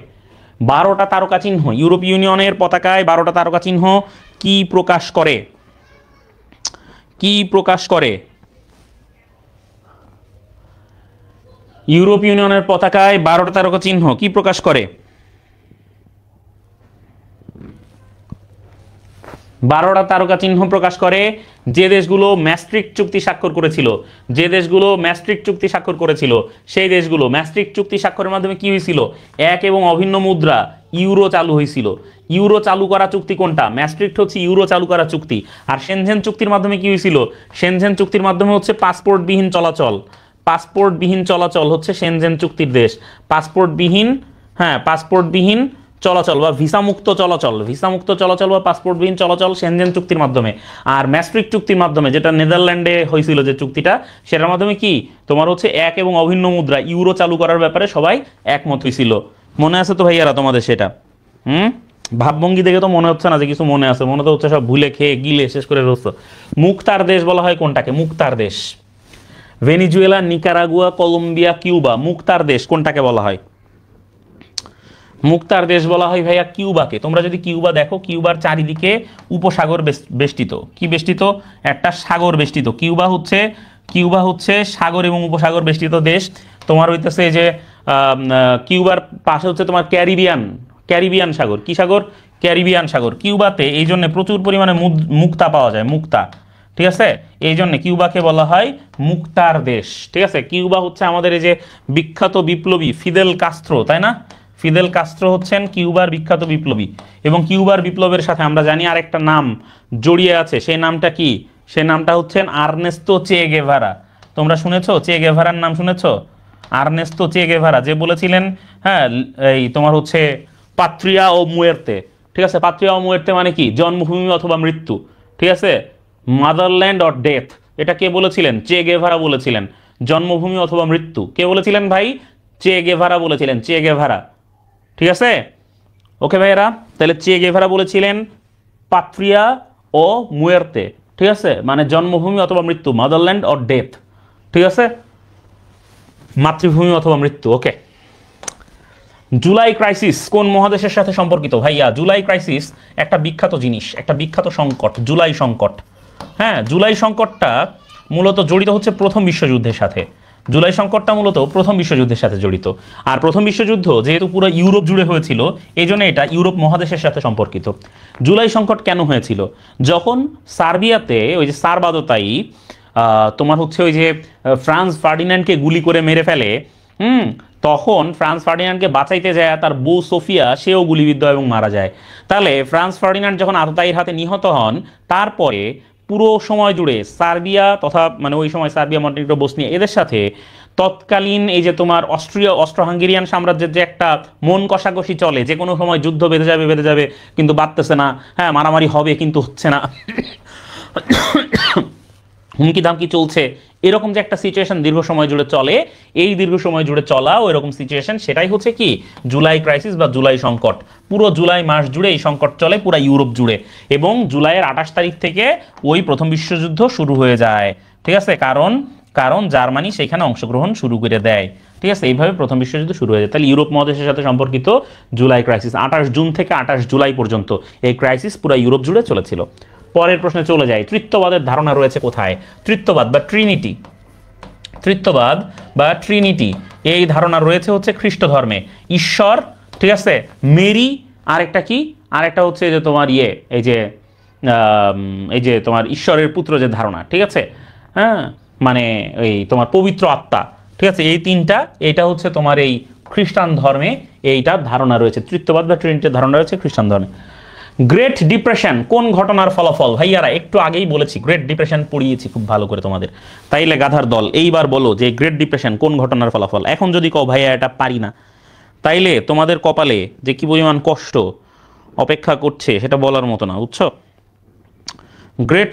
12টা তারকা চিহ্ন, ইউরোপীয় ইউনিয়নের পতাকায় 12টা তারকা চিহ্ন কি প্রকাশ করে? কি প্রকাশ করে? ইউরোপীয় ইউনিয়নের পতাকায় 12টা তারকা চিহ্ন কি প্রকাশ করে? 12টা তারকা চিহ্ন প্রকাশ করে যে দেশগুলো ম্যাস্ট্রিক্ট চুক্তি স্বাক্ষর করেছিল, যে দেশগুলো ম্যাস্ট্রিক্ট চুক্তি স্বাক্ষর করেছিল, সেই দেশগুলো ম্যাস্ট্রিক্ট চুক্তি স্বাক্ষরের মাধ্যমে কি হয়েছিল? এক এবং অভিন্ন মুদ্রা ইউরো চালু হয়েছিল। ইউরো চালু করা চুক্তি কোনটা? ম্যাস্ট্রিক্ট হচ্ছে ইউরো চালু করা চুক্তি। আর সেনজেন চুক্তির মাধ্যমে কি হয়েছিল? সেনজেন চুক্তির মাধ্যমে হচ্ছে পাসপোর্টবিহীন চলাচল। পাসপোর্টবিহীন চলাচল হচ্ছে সেনজেন চুক্তির দেশ। পাসপোর্টবিহীন, হ্যাঁ, পাসপোর্টবিহীন চলাচল বা ভিসামুক্ত চলাচল, ভিসামুক্ত চলাচল বা পাসপোর্টবিহীন চলাচল সেনজেন চুক্তির মাধ্যমে। আর ম্যাস্ট্রিক্ট চুক্তির মাধ্যমে, যেটা নেদারল্যান্ডে হয়েছিল যে চুক্তিটা, সেটার মাধ্যমে কি তোমার হচ্ছে এক এবং অভিন্ন মুদ্রা ইউরো চালু করার ব্যাপারে সবাই একমত হয়েছিল। মনে আছে তো ভাইয়ারা তোমাদের সেটা? ভাবভঙ্গি দেখে তো মনে হচ্ছে না যে কিছু মনে আছে, মনে তো হচ্ছে সব ভুলে খেয়ে গিলে শেষ করে রয়েছে। মুক্তার দেশ বলা হয় কোনটাকে? মুক্তার দেশ। ভেনিজুয়েলা, নিকারাগুয়া, কলম্বিয়া, কিউবা, মুক্তার দেশ কোনটাকে বলা হয়? মুক্তার দেশ বলা হয় ভাইয়া কিউবাকে। তোমরা যদি কিউবা দেখো, কিউবার চারিদিকে উপসাগর বেষ্টিত। কি বেষ্টিত? একটা সাগর বেষ্টিত। কিউবা হচ্ছে সাগর এবং উপসাগর বেষ্টিত দেশ। তোমার হইতেছে যে কিউবার পাশে হচ্ছে তোমার ক্যারিবিয়ান সাগর। কি সাগর? ক্যারিবিয়ান সাগর। কিউবাতে এই জন্য প্রচুর পরিমাণে মুক্তা পাওয়া যায়, মুক্তা। ঠিক আছে, এই জন্য কিউবাকে বলা হয় মুক্তার দেশ। ঠিক আছে, কিউবা হচ্ছে আমাদের এই যে বিখ্যাত বিপ্লবী ফিদেল কাস্ত্রো, তাই না? ফিদেল কাস্ত্রো হচ্ছেন কিউবার বিখ্যাত বিপ্লবী, এবং কিউবার বিপ্লবের সাথে আমরা জানি আরেকটা নাম জড়িয়ে আছে। সেই নামটা কি? সেই নামটা হচ্ছেন আর্নেস্তো চে গেভারা। তোমরা শুনেছো চে গেভারার নাম? শুনেছো আর্নেস্তো চে গেভারা, যে বলেছিলেন হ্যাঁ এই তোমার হচ্ছে পাত্রিয়া ও মুয়ের্তে। ঠিক আছে, পাত্রিয়া ও মুয়ের্তে মানে কি? জন্মভূমি অথবা মৃত্যু। ঠিক আছে, মাদারল্যান্ড অর ডেথ, এটা কে বলেছিলেন? চে গেভারা বলেছিলেন। জন্মভূমি অথবা মৃত্যু কে বলেছিলেন ভাই? চে গেভারা বলেছিলেন, চে গেভারা। ঠিক আছে, ওকে ভাইয়েরা, তাহলে চে গেভারা বলেছিলেন পাত্রিয়া ও মুয়ের্তে। ঠিক আছে, মানে জন্মভূমি অথবা মৃত্যু, মাদারল্যান্ড অর ডেথ। ঠিক আছে, মাতৃভূমি অথবা মৃত্যু। ওকে, জুলাই ক্রাইসিস কোন মহাদেশের সাথে সম্পর্কিত ভাইয়া? জুলাই ক্রাইসিস একটা বিখ্যাত জিনিস, একটা বিখ্যাত সংকট, জুলাই সংকট। হ্যাঁ, জুলাই সংকটটা মূলত জড়িত হচ্ছে প্রথম বিশ্বযুদ্ধের সাথে। জুলাই সংকটটা মূলত প্রথম বিশ্বযুদ্ধের সাথে জড়িত। আর প্রথম বিশ্বযুদ্ধ যেহেতু পুরো ইউরোপ জুড়ে হয়েছিল, এই জন্য এটা ইউরোপ মহাদেশের সাথে সম্পর্কিত। জুলাই সংকট কেন হয়েছিল? যখন সার্বিয়াতে ওই যে সারবাদতাই তোমার হচ্ছে ওই যে ফ্রান্স ফার্ডিন্যান্ডকে গুলি করে মেরে ফেলে, তখন ফ্রান্স ফার্ডিন্যান্ডকে বাঁচাইতে যায় তার বউ সোফিয়া, সেও গুলিবিদ্ধ এবং মারা যায়। তাহলে ফ্রান্স ফার্ডিন্যান্ড যখন আততায়ীর হাতে নিহত হন, তারপরে পুরো সময় জুড়ে সার্বিয়া তথা মানে ওই সময় সার্বিয়া, মন্টিনিগ্রো, বসনিয়া, এদের সাথে তৎকালীন এই যে তোমার অস্ট্রো হাঙ্গেরিয়ান সাম্রাজ্যের যে একটা মন কষাকষি চলে, যে কোনো সময় যুদ্ধ বেঁধে যাবে কিন্তু বাঁধতেছে না, হ্যাঁ মারামারি হবে কিন্তু হচ্ছে না, হুমকি ধামকি চলছে, এরকম যে একটা সিচুয়েশন দীর্ঘ সময় জুড়ে চলে, এই দীর্ঘ সময় জুড়ে চলা ওই রকম সিচুয়েশন, সেটাই হচ্ছে কি জুলাই ক্রাইসিস বা জুলাই সংকট। পুরো জুলাই মাস জুড়ে এই সংকট চলে, পুরো ইউরোপ জুড়ে, এবং জুলাইয়ের 28 তারিখ থেকে ওই প্রথম বিশ্বযুদ্ধ শুরু হয়ে যায়। ঠিক আছে, কারণ জার্মানি সেখানে অংশগ্রহণ শুরু করে দেয়। ঠিক আছে, এইভাবে প্রথম বিশ্বযুদ্ধ শুরু হয়ে যায়। তাহলে ইউরোপ মহাদেশের সাথে সম্পর্কিত জুলাই ক্রাইসিস 28 জুন থেকে 28 জুলাই পর্যন্ত এই ক্রাইসিস পুরো ইউরোপ জুড়ে চলেছিল। পরের প্রশ্নে চলে যায়, তৃত্ববাদের ধারণা রয়েছে কোথায়? তৃত্ববাদ বা ট্রিনিটি এই ধারণা রয়েছে হচ্ছে খ্রিস্ট ধর্মে। ঈশ্বর, ঠিক আছে, মেরি, আরেকটা হচ্ছে যে তোমার এই যে তোমার ঈশ্বরের পুত্র যে ধারণা, ঠিক আছে, হ্যাঁ, মানে এই তোমার পবিত্র আত্মা, ঠিক আছে, এই তিনটা, এটা হচ্ছে তোমার এই খ্রিস্টান ধর্মে এইটার ধারণা রয়েছে। তৃত্ববাদ বা ট্রিনিটির ধারণা রয়েছে খ্রিস্টান ধর্মে। গ্রেট ডিপ্রেশন কোন ঘটনার ফলাফল? ভাইয়ারা একটু আগেই বলেছি, গ্রেট ডিপ্রেশন পড়িয়েছি খুব ভালো করে তোমাদের। তাইলে গাধার দল এইবার বলো যে গ্রেট ডিপ্রেশন কোন ঘটনার ফলাফল। এখন যদি কও ভাইয়া এটা পারি না, তাইলে তোমাদের কপালে যে কি পরিমাণ কষ্ট অপেক্ষা করছে সেটা বলার মতো না, বুঝছো? গ্রেট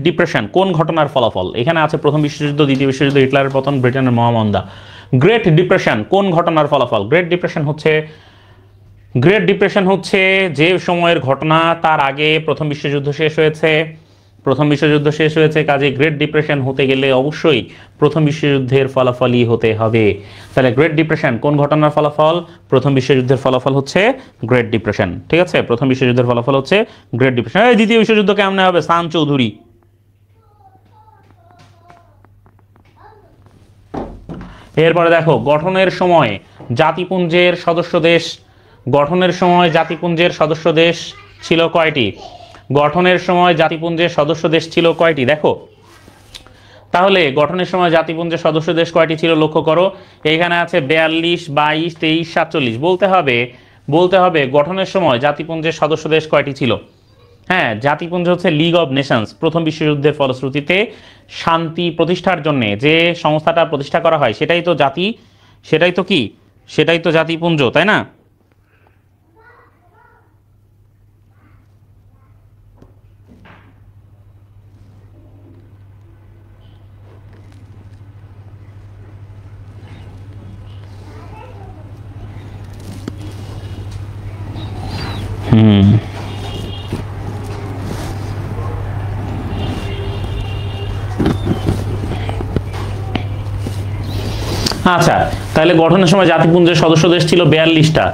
ডিপ্রেশন কোন ঘটনার ফলাফল? এখানে আছে প্রথম বিশ্বযুদ্ধ, দ্বিতীয় বিশ্বযুদ্ধ, হিটলারের পতন, ব্রিটেনের মহামন্দা। গ্রেট ডিপ্রেশন কোন ঘটনার ফলাফল? গ্রেট ডিপ্রেশন হচ্ছে যে সময়ের ঘটনা, তার আগে প্রথম বিশ্বযুদ্ধ শেষ হয়েছে, কাজে গ্রেট ডিপ্রেশন হতে গেলে অবশ্যই প্রথম বিশ্বযুদ্ধের ফলাফলই হতে হবে। তাহলে গ্রেট ডিপ্রেশন কোন ঘটনার ফলাফল? প্রথম বিশ্বযুদ্ধের ফলাফল হচ্ছে গ্রেট ডিপ্রেশন। ঠিক আছে, প্রথম বিশ্বযুদ্ধের ফলাফল হচ্ছে গ্রেট ডিপ্রেশন। এই দ্বিতীয় বিশ্বযুদ্ধ কেমনে হবে? সান চৌধুরী। এরপরে দেখো, গঠনের সময় জাতিপুঞ্জের সদস্য দেশ ছিল কয়টি? দেখো তাহলে গঠনের সময় জাতিপুঞ্জের সদস্য দেশ কয়টি ছিল লক্ষ্য করো। এখানে আছে 42, 22, 23, 47। বলতে হবে গঠনের সময় জাতিপুঞ্জের সদস্য দেশ কয়টি ছিল। হ্যাঁ, জাতিপুঞ্জ হচ্ছে লিগ অব নেশনস। প্রথম বিশ্বযুদ্ধের ফলশ্রুতিতে শান্তি প্রতিষ্ঠার জন্য যে সংস্থাটা প্রতিষ্ঠা করা হয় সেটাই তো জাতিপুঞ্জ, তাই না? আচ্ছা, তাহলে গঠনের সময় জাতিপুঞ্জের সদস্য দেশ ছিল 42টা।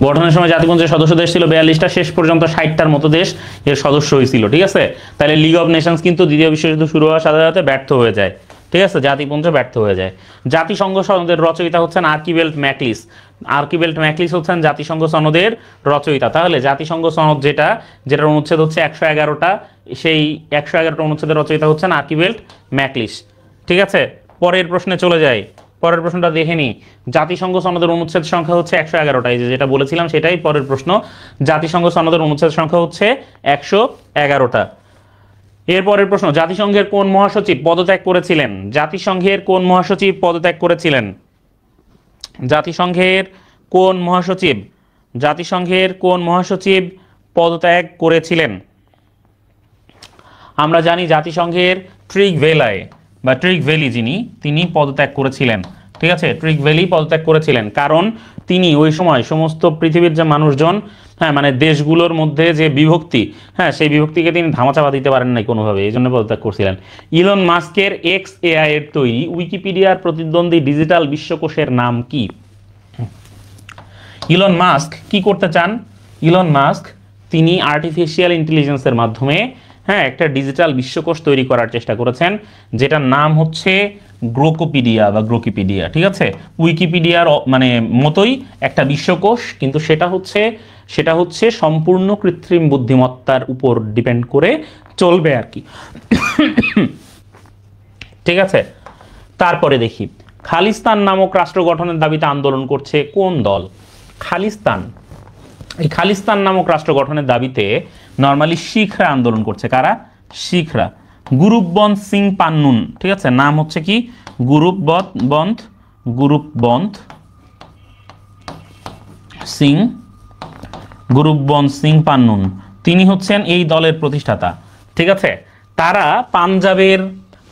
গঠনের সময় জাতিপুঞ্জের সদস্য দেশ ছিল 42টা, শেষ পর্যন্ত 60টার মতো দেশ এর সদস্য হয়েছিল। ঠিক আছে, তাহলে লিগ অফ নেশনস কিন্তু দ্বিতীয় বিশ্বযুদ্ধ শুরু হওয়ার সাথে সাথে ব্যর্থ হয়ে যায়। ঠিক আছে, জাতিপুঞ্জ ব্যর্থ হয়ে যায়। জাতিসংঘ সনদের রচয়িতা হচ্ছেন আর্কিবেল্ট ম্যাকলিস। আর্কিবেল্ট ম্যাকলিস হচ্ছেন জাতিসংঘ সনদের রচয়িতা। তাহলে জাতিসংঘ সনদ যেটার অনুচ্ছেদ হচ্ছে 111টা, সেই 111টা অনুচ্ছেদের রচয়িতা হচ্ছেন আর্কিবেল্ট ম্যাকলিস। ঠিক আছে, পরের প্রশ্নে চলে যাই। পরের প্রশ্নটা দেখে নিই। জাতিসংঘ সনদের অনুচ্ছেদ সংখ্যা হচ্ছে 111টা, এই যেটা বলেছিলাম সেটাই পরের প্রশ্ন। জাতিসংঘ সনদের অনুচ্ছেদ সংখ্যা হচ্ছে 111টা। এর পরের প্রশ্ন, জাতিসংঘের কোন মহাসচিব পদত্যাগ করেছিলেন? জাতিসংঘের কোন মহাসচিব পদত্যাগ করেছিলেন? জাতিসংঘের কোন মহাসচিব জাতিসংঘের কোন মহাসচিব পদত্যাগ করেছিলেন? আমরা জানি জাতিসংঘের ট্রিক ভ্যালি তিনি পদত্যাগ করেছিলেন। ঠিক আছে, ট্রিক ভ্যালি পদত্যাগ করেছিলেন, কারণ তিনি ওই সময় সমস্ত পৃথিবীর যে মানুষজন, মানে দেশগুলোর মধ্যে যে বিভক্তি, সেই বিভক্তিকে তিনি ধামাচাপা দিতে পারেন নাই কোনোভাবে, এই জন্য পদত্যাগ করছিলেন। ইলন মাস্কের XAI এর তৈরি উইকিপিডিয়ার প্রতিদ্বন্দ্বী ডিজিটাল বিশ্বকোষের নাম কি? ইলন মাস্ক কি করতে চান? ইলন মাস্ক তিনি আর্টিফিশিয়াল ইন্টেলিজেন্সের মাধ্যমে একটা ডিজিটাল বিশ্বকোষ তৈরি করার চেষ্টা করেছেন, যেটার নাম হচ্ছে গ্রোকিপিডিয়া। ঠিক আছে, উইকিপিডিয়ার মানে মতোই একটা বিশ্বকোষ, কিন্তু সেটা হচ্ছে সম্পূর্ণ কৃত্রিম বুদ্ধিমত্তার উপর ডিপেন্ড করে চলবে আর কি। ঠিক আছে, তারপরে দেখি, খালিস্তান নামক রাষ্ট্র গঠনের দাবিতে আন্দোলন করছে কোন দল? এই খালিস্তান নামক রাষ্ট্র গঠনের দাবিতে নরমালি শিখরা আন্দোলন করছে। কারা? শিখরা। গুরুপবন্ত সিং পান্নুন, ঠিক আছে, নাম হচ্ছে কি? গুরুপবন্ত সিং পান্নুন, তিনি হচ্ছেন এই দলের প্রতিষ্ঠাতা। ঠিক আছে, তারা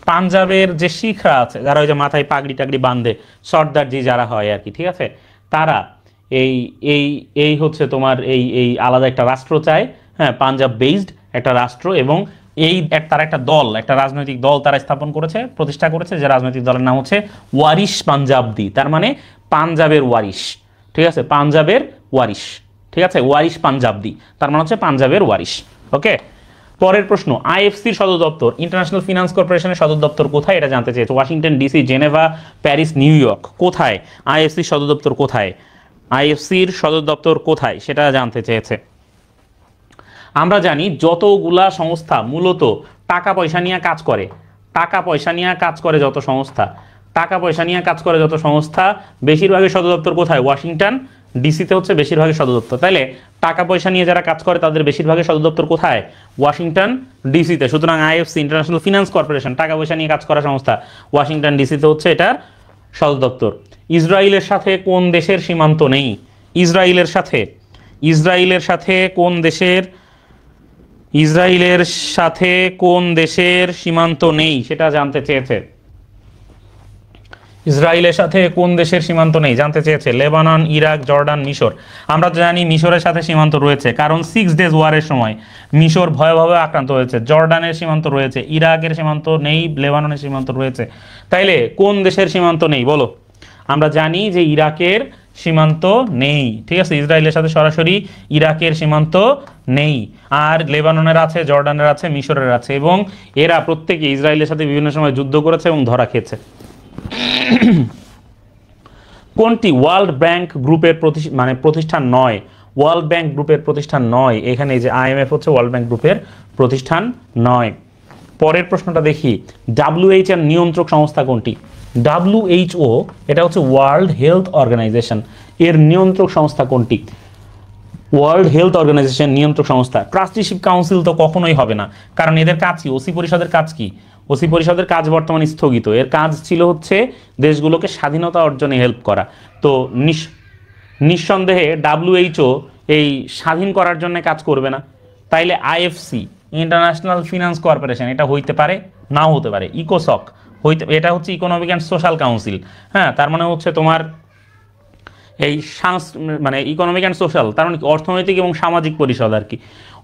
পাঞ্জাবের যে শিখরা আছে, যারা ওই যে মাথায় পাগড়ি টাগড়ি বাঁধে, সর্দারজি যারা হয় আর কি, ঠিক আছে, তারা এই হচ্ছে তোমার এই আলাদা একটা রাষ্ট্র চায়, পাঞ্জাব বেসড একটা রাষ্ট্র, এবং তারা একটা রাজনৈতিক দল তারা প্রতিষ্ঠা করেছে, যে রাজনৈতিক দলের নাম হচ্ছে ওয়ারিশ পাঞ্জাবদি, তার মানে পাঞ্জাবের ওয়ারিশ। ঠিক আছে, পাঞ্জাবের ওয়ারিশ। ঠিক আছে, ওয়ারিশ পাঞ্জাবদি তার মানে হচ্ছে পাঞ্জাবের ওয়ারিশ। ওকে, পরের প্রশ্ন, আইএফসির সদর দপ্তর, ইন্টারন্যাশনাল ফিনান্স কর্পোরেশনের সদর দপ্তর কোথায়? এটা জানতে চেয়েছে। Washington DC, Geneva, Paris, new York. কোথায় আইএফসির সদর দপ্তর? কোথায় আইএফসির সদর দপ্তর কোথায় সেটা জানতে চেয়েছে। আমরা জানি যতগুলা সংস্থা মূলত টাকা পয়সা নিয়ে কাজ করে, যত সংস্থা বেশিরভাগই সদর দপ্তর কোথায়? ওয়াশিংটন ডিসিতে হচ্ছে বেশিরভাগই সদর দপ্তর। তাইলে টাকা পয়সা নিয়ে যারা কাজ করে তাদের বেশিরভাগই সদর দপ্তর কোথায়? ওয়াশিংটন ডিসিতে। সুতরাং আইএফসি, ইন্টারন্যাশনাল ফিনান্স কর্পোরেশন, টাকা পয়সা নিয়ে কাজ করা সংস্থা, ওয়াশিংটন ডিসিতে হচ্ছে এটার সদর দপ্তর। ইসরায়েলের সাথে কোন দেশের সীমান্ত নেই? ইসরায়েলের সাথে কোন দেশের সীমান্ত নেই সেটা জানতে চেয়েছে। ইসরায়েলের সাথে কোন দেশের সীমান্ত নেই জানতে চেয়েছে। লেবানন, ইরাক, জর্ডান, মিশর। আমরা তো জানি মিশরের সাথে সীমান্ত রয়েছে, কারণ 6 ডেজ ওয়ারের সময় মিশর ভয়াবহ আক্রান্ত হয়েছে। জর্ডানের সীমান্ত রয়েছে, ইরাকের সীমান্ত নেই, লেবাননের সীমান্ত রয়েছে। তাইলে কোন দেশের সীমান্ত নেই বলো? আমরা জানি যে ইরাকের সীমান্ত নেই। ঠিক আছে, ইসরায়েলের সাথে সরাসরি ইরাকের সীমান্ত নেই, আর লেবাননের আছে, জর্ডানের আছে, মিশরের আছে, এবং এরা প্রত্যেকে ইসরায়েলের সাথে বিভিন্ন সময় যুদ্ধ করেছে এবং ধরা খেয়েছে। কোনটি ওয়ার্ল্ড ব্যাংক গ্রুপের প্রতিষ্ঠান নয়? ওয়ার্ল্ড ব্যাংক গ্রুপের প্রতিষ্ঠান নয়। এখানে যে IMF হচ্ছে ওয়ার্ল্ড ব্যাংক গ্রুপের প্রতিষ্ঠান নয়। পরের প্রশ্নটা দেখি, WHO এর নিয়ন্ত্রক সংস্থা কোনটি? WHO এটা হচ্ছে ওয়ার্ল্ড হেলথ অর্গানাইজেশন, এর নিয়ন্ত্রক সংস্থা কোনটি? ওয়ার্ল্ড হেলথ অর্গানাইজেশন নিয়ন্ত্রক সংস্থা। ট্রাস্টিশিপ কাউন্সিল তো কখনোই হবে না, কারণ এদের কাজ কি? ওসি পরিষদের কাজ কি? ওসি পরিষদের কাজ বর্তমানে স্থগিত। এর কাজ ছিল হচ্ছে দেশগুলোকে স্বাধীনতা অর্জনে হেল্প করা। তো নিঃসন্দেহে WHO এই স্বাধীন করার জন্য কাজ করবে না। তাইলে IFC, ইন্টারন্যাশনাল ফিনান্স কর্পোরেশন, এটা হইতে পারে, নাও হতে পারে। ইকোসক এটা হচ্ছে ইকোনমিক অ্যান্ড সোশ্যাল কাউন্সিল। তার মানে হচ্ছে তোমার এই মানে ইকোনমিক অ্যান্ড সোশ্যাল, তার মানে অর্থনৈতিক এবং সামাজিক পরিষদ আর কি।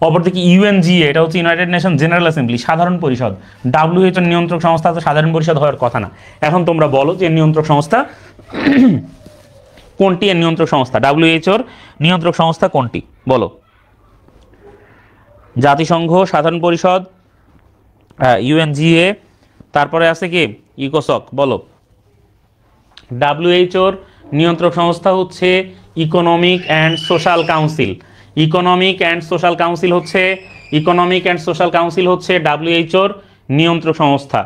অপরদিকে ইউএনজিএ, এটা হচ্ছে ইউনাইটেড নেশন জেনারেল অ্যাসেম্বলি, সাধারণ পরিষদ। ডাব্লিউএইচও নিয়ন্ত্রক সংস্থা, তো সাধারণ পরিষদ হওয়ার কথা না। এখন তোমরা বলো যে নিয়ন্ত্রক সংস্থা কোনটি? এর নিয়ন্ত্রক সংস্থা, ডাব্লিউএইচওর নিয়ন্ত্রক সংস্থা কোনটি বলো? জাতিসংঘ, সাধারণ পরিষদ, ইউএনজিএ, তারপরে আছে কি ইকোসক, বলো। ডাব্লিউএইচওর নিয়ন্ত্রক সংস্থা হচ্ছে economic and social council. Economic and social council হচ্ছে ডাব্লিউএইচওর নিয়ন্ত্রক সংস্থা।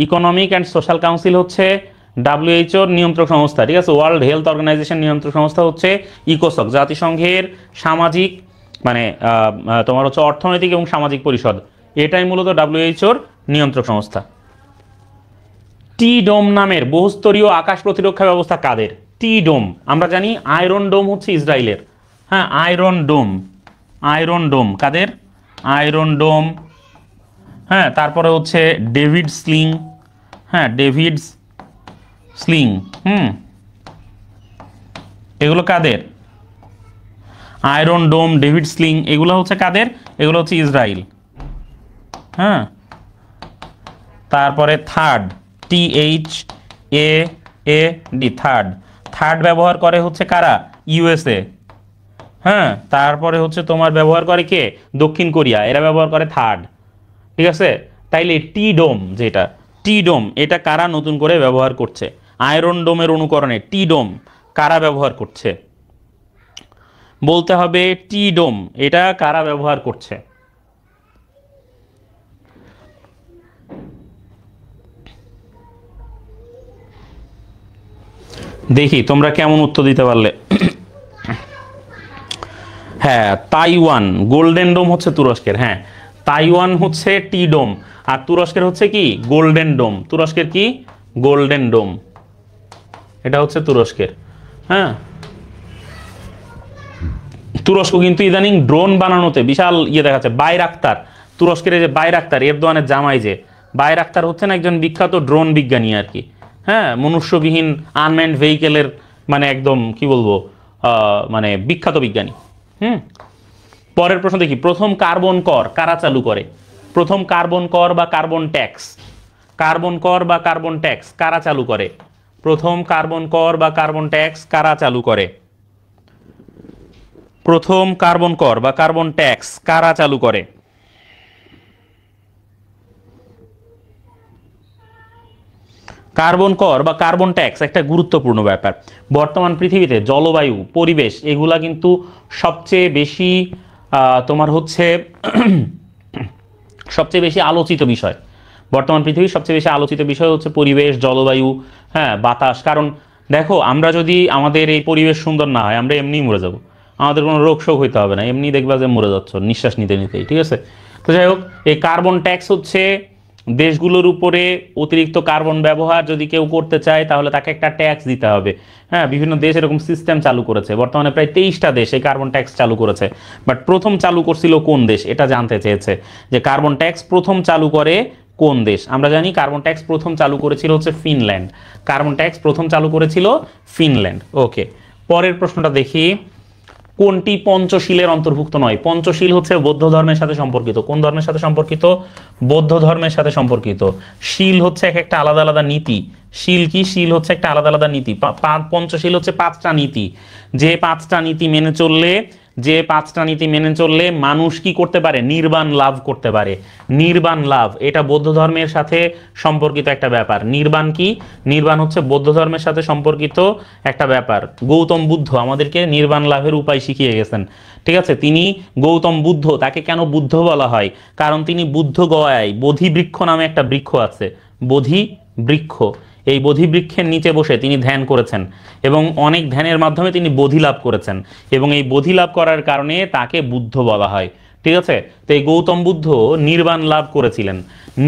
ইকোনমিক অ্যান্ড সোশ্যাল কাউন্সিল হচ্ছে ডাব্লিউএইচওর নিয়ন্ত্রক সংস্থা, ঠিক আছে। ওয়ার্ল্ড হেলথ অর্গানাইজেশন নিয়ন্ত্রক সংস্থা হচ্ছে ইকোসক। জাতিসংঘের সামাজিক মানে তোমার হচ্ছে অর্থনৈতিক এবং সামাজিক পরিষদ, এটাই মূলত ডাব্লিউএইচওর নিয়ন্ত্রক সংস্থা। টি ডোম নামের বহুস্তরীয় আকাশ প্রতিরক্ষা ব্যবস্থা কাদের? টি ডোম আমরা জানি, আয়রন ডোম হচ্ছে ইসরায়েলের। হ্যাঁ, আয়রন ডোম কাদের? আয়রন ডোম। হ্যাঁ, তারপরে হচ্ছে ডেভিড স্লিং। হ্যাঁ, ডেভিড স্লিং। এগুলো কাদের? আয়রন ডোম, ডেভিড স্লিং, এগুলো হচ্ছে কাদের? এগুলো হচ্ছে ইসরায়েল। হ্যাঁ, তারপরে থার্ড, THAAD, থার্ড ব্যবহার করে হচ্ছে কারা? ইউএসএ। হ্যাঁ, তারপরে হচ্ছে তোমার ব্যবহার করে কে? দক্ষিণ কোরিয়া, এরা ব্যবহার করে থার্ড, ঠিক আছে। তাইলে টি ডোম, যেটা টি ডোম, এটা কারা নতুন করে ব্যবহার করছে? আয়রন ডোমের অনুকরণে টি ডোম কারা ব্যবহার করছে? বলতে হবে টি ডোম এটা কারা ব্যবহার করছে? দেখি তোমরা কেমন উত্তর দিতে পারলে। হ্যাঁ, তাইওয়ান। গোল্ডেন ডোম হচ্ছে তুরস্কের। হ্যাঁ, তাইওয়ান হচ্ছে টি ডোম, আর তুরস্কের হচ্ছে কি? Golden dome. তুরস্কের কি? গোল্ডেন ডোম, এটা হচ্ছে তুরস্কের। হ্যাঁ, তুরস্ক কিন্তু ইদানিং ড্রোন বানানোতে বিশাল দেখাচ্ছে। বাইরাক্তার, তুরস্কের যে বাইরাক্তার, এরদোয়ানের জামাই যে বাইরাক্তার হচ্ছেন একজন বিখ্যাত ড্রোন বিজ্ঞানী আর কি। হ্যাঁ, মনুষ্যবিহীন আনম্যান্ড ভেহিকেলের মানে একদম কি বলবো, মানে বিখ্যাত বিজ্ঞানী। পরের প্রশ্ন দেখি, প্রথম কার্বন কর কারা চালু করে? প্রথম কার্বন কর বা কার্বন ট্যাক্স, কারা চালু করে? প্রথম কার্বন কর বা কার্বন ট্যাক্স কারা চালু করে? প্রথম কার্বন কর বা কার্বন ট্যাক্স কারা চালু করে? কার্বন কর বা কার্বন ট্যাক্স একটা গুরুত্বপূর্ণ ব্যাপার। বর্তমান পৃথিবীতে জলবায়ু, পরিবেশ, এগুলা কিন্তু সবচেয়ে বেশি তোমার হচ্ছে সবচেয়ে বেশি আলোচিত বিষয়। বর্তমান পৃথিবীর সবচেয়ে বেশি আলোচিত বিষয় হচ্ছে পরিবেশ, জলবায়ু, হ্যাঁ, বাতাস। কারণ দেখো, আমরা যদি আমাদের এই পরিবেশ সুন্দর না হয়, আমরা এমনিই মরে যাব। আমাদের কোনো রোগ শোক হইতে হবে না, এমনি দেখবা যে মরে যাচ্ছ নিঃশ্বাস নিতে নিতেই, ঠিক আছে। তো যাই হোক, এই কার্বন ট্যাক্স হচ্ছে দেশগুলোর উপরে অতিরিক্ত কার্বন ব্যবহার যদি কেউ করতে চায় তাহলে তাকে একটা ট্যাক্স দিতে হবে। হ্যাঁ, বিভিন্ন দেশ এরকম সিস্টেম চালু করেছে। বর্তমানে প্রায় 23টা দেশ এই কার্বন ট্যাক্স চালু করেছে। বাট প্রথম চালু করছিল কোন দেশ, এটা জানতে চেয়েছে যে কার্বন ট্যাক্স প্রথম চালু করে কোন দেশ। আমরা জানি কার্বন ট্যাক্স প্রথম চালু করেছিল হচ্ছে ফিনল্যান্ড। কার্বন ট্যাক্স প্রথম চালু করেছিল ফিনল্যান্ড। ওকে, পরের প্রশ্নটা দেখি, কোনটি পঞ্চশীলের অন্তর্ভুক্ত নয়? পঞ্চশীল হচ্ছে বৌদ্ধ ধর্মের সাথে সম্পর্কিত। কোন ধর্মের সাথে সম্পর্কিত? বৌদ্ধ ধর্মের সাথে সম্পর্কিত। শীল হচ্ছে একটা আলাদা আলাদা নীতি। শীল কি? শীল হচ্ছে একটা আলাদা আলাদা নীতি। পঞ্চশীল হচ্ছে 5টা নীতি, যে 5টা নীতি মেনে চললে মানুষ কি করতে পারে? নির্বাণ লাভ করতে পারে। নির্বাণ লাভ, এটা বৌদ্ধ ধর্মের সাথে সম্পর্কিত একটা ব্যাপার। নির্বাণ কি? নির্বাণ হচ্ছে বৌদ্ধ ধর্মের সাথে সম্পর্কিত একটা ব্যাপার। গৌতম বুদ্ধ আমাদেরকে নির্বাণ লাভের উপায় শিখিয়ে গেছেন, ঠিক আছে। তিনি গৌতম বুদ্ধ, তাকে কেন বুদ্ধ বলা হয়? কারণ তিনি বুদ্ধ গয়ায় বোধি বৃক্ষ নামে একটা বৃক্ষ আছে, বোধি বৃক্ষ। এই বোধি বৃক্ষের নিচে বসে তিনি ধ্যান করেছেন এবং অনেক ধ্যানের মাধ্যমে তিনি বোধি লাভ করেছেন, এবং এই বোধি লাভ করার কারণে তাকে বুদ্ধ বলা হয়, ঠিক আছে। তো এই গৌতম বুদ্ধ নির্বাণ লাভ করেছিলেন।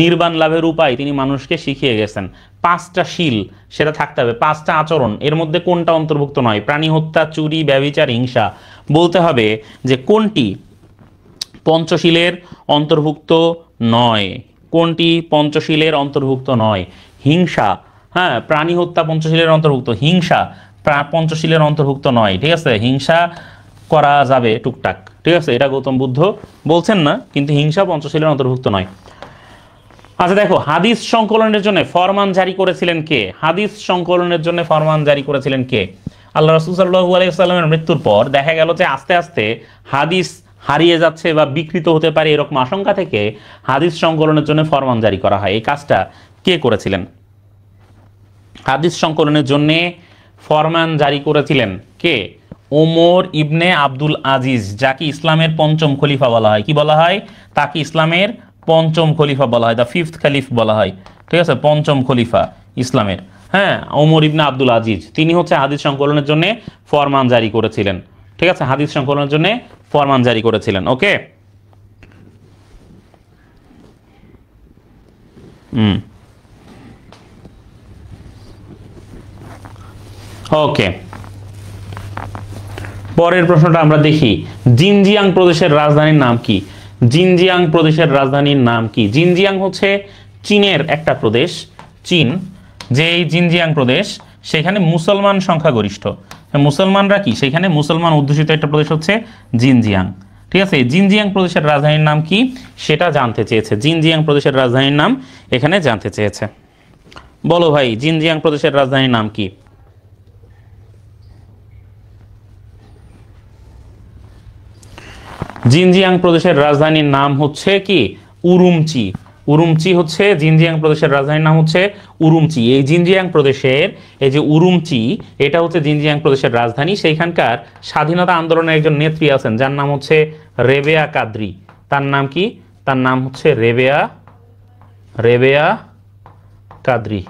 নির্বাণ লাভের উপায় তিনি মানুষকে শিখিয়ে গেছেন। 5টা শীল সেটা থাকতে হবে, 5টা আচরণ। এর মধ্যে কোনটা অন্তর্ভুক্ত নয়? প্রাণী হত্যা, চুরি, ব্যভিচার, হিংসা। বলতে হবে যে কোনটি পঞ্চশীলের অন্তর্ভুক্ত নয়। কোনটি পঞ্চশীলের অন্তর্ভুক্ত নয়? হিংসা, হ্যাঁ, প্রাণী হত্যা পঞ্চশীলের অন্তর্ভুক্ত। হিংসা পঞ্চশীলের অন্তর্ভুক্ত নয়, ঠিক আছে। হিংসা করা যাবে টুকটাক, ঠিক আছে, এটা গৌতম বুদ্ধ বলছেন না, কিন্তু হিংসা পঞ্চশীলের অন্তর্ভুক্ত নয়। আচ্ছা দেখো, হাদিস সংকলনের জন্য ফরমান জারি করেছিলেন কে? হাদিস সংকলনের জন্য ফরমান জারি করেছিলেন কে? আল্লাহ রাসূল সাল্লাল্লাহু আলাইহি ওয়াসাল্লামের মৃত্যুর পর দেখা গেল যে আস্তে আস্তে হাদিস হারিয়ে যাচ্ছে বা বিকৃত হতে পারে, এরকম আশঙ্কা থেকে হাদিস সংকলনের জন্য ফরমান জারি করা হয়। এই কাজটা কে করেছিলেন? হাদিস সংকলনের জন্য ফরমান জারি করেছিলেন কে? ওমর ইবনে আব্দুল আজিজ, যাকে ইসলামের পঞ্চম খলিফা বলা হয়। কি বলা হয়? তাকে ইসলামের পঞ্চম খলিফা বলা হয়, দ্য ফিফথ খালিফ বলা হয়, ঠিক আছে, পঞ্চম খলিফা ইসলামের। হ্যাঁ, ওমর ইবনে আব্দুল আজিজ, তিনি হচ্ছে হাদিস সংকলনের জন্য ফরমান জারি করেছিলেন, ঠিক আছে, হাদিস সংকলনের জন্য ফরমান জারি করেছিলেন। ওকে, ওকে, পরের প্রশ্নটা আমরা দেখি। জিনজিয়াং প্রদেশের রাজধানীর নাম কি? জিনজিয়াং প্রদেশের রাজধানীর নাম কি? জিনজিয়াং হচ্ছে চীনের একটা প্রদেশ। চীন যে এই জিনজিয়াং প্রদেশ, সেখানে মুসলমান সংখ্যাগরিষ্ঠ। মুসলমানরা কি সেখানে মুসলমান অধ্যুষিত একটা প্রদেশ হচ্ছে জিনজিয়াং, ঠিক আছে। জিনজিয়াং প্রদেশের রাজধানীর নাম কি সেটা জানতে চেয়েছে। জিনজিয়াং প্রদেশের রাজধানীর নাম এখানে জানতে চেয়েছে। বলো ভাই, জিনজিয়াং প্রদেশের রাজধানীর নাম কি? জিনজিয়াং প্রদেশের রাজধানীর নাম হচ্ছে কি? উরুমচি। উরুমচি হচ্ছে জিনজিয়াং প্রদেশের রাজধানীর নাম হচ্ছে উরুমচি। এই জিনজিয়াং প্রদেশের এই যে উরুমচি, এটা হচ্ছে জিনজিয়াং প্রদেশের রাজধানী। সেইখানকার স্বাধীনতা আন্দোলনের একজন নেত্রী আছেন যার নাম হচ্ছে রেবেয়া কাদ্রি। তার নাম কি? তার নাম হচ্ছে রেবেয়া কাদ্রি।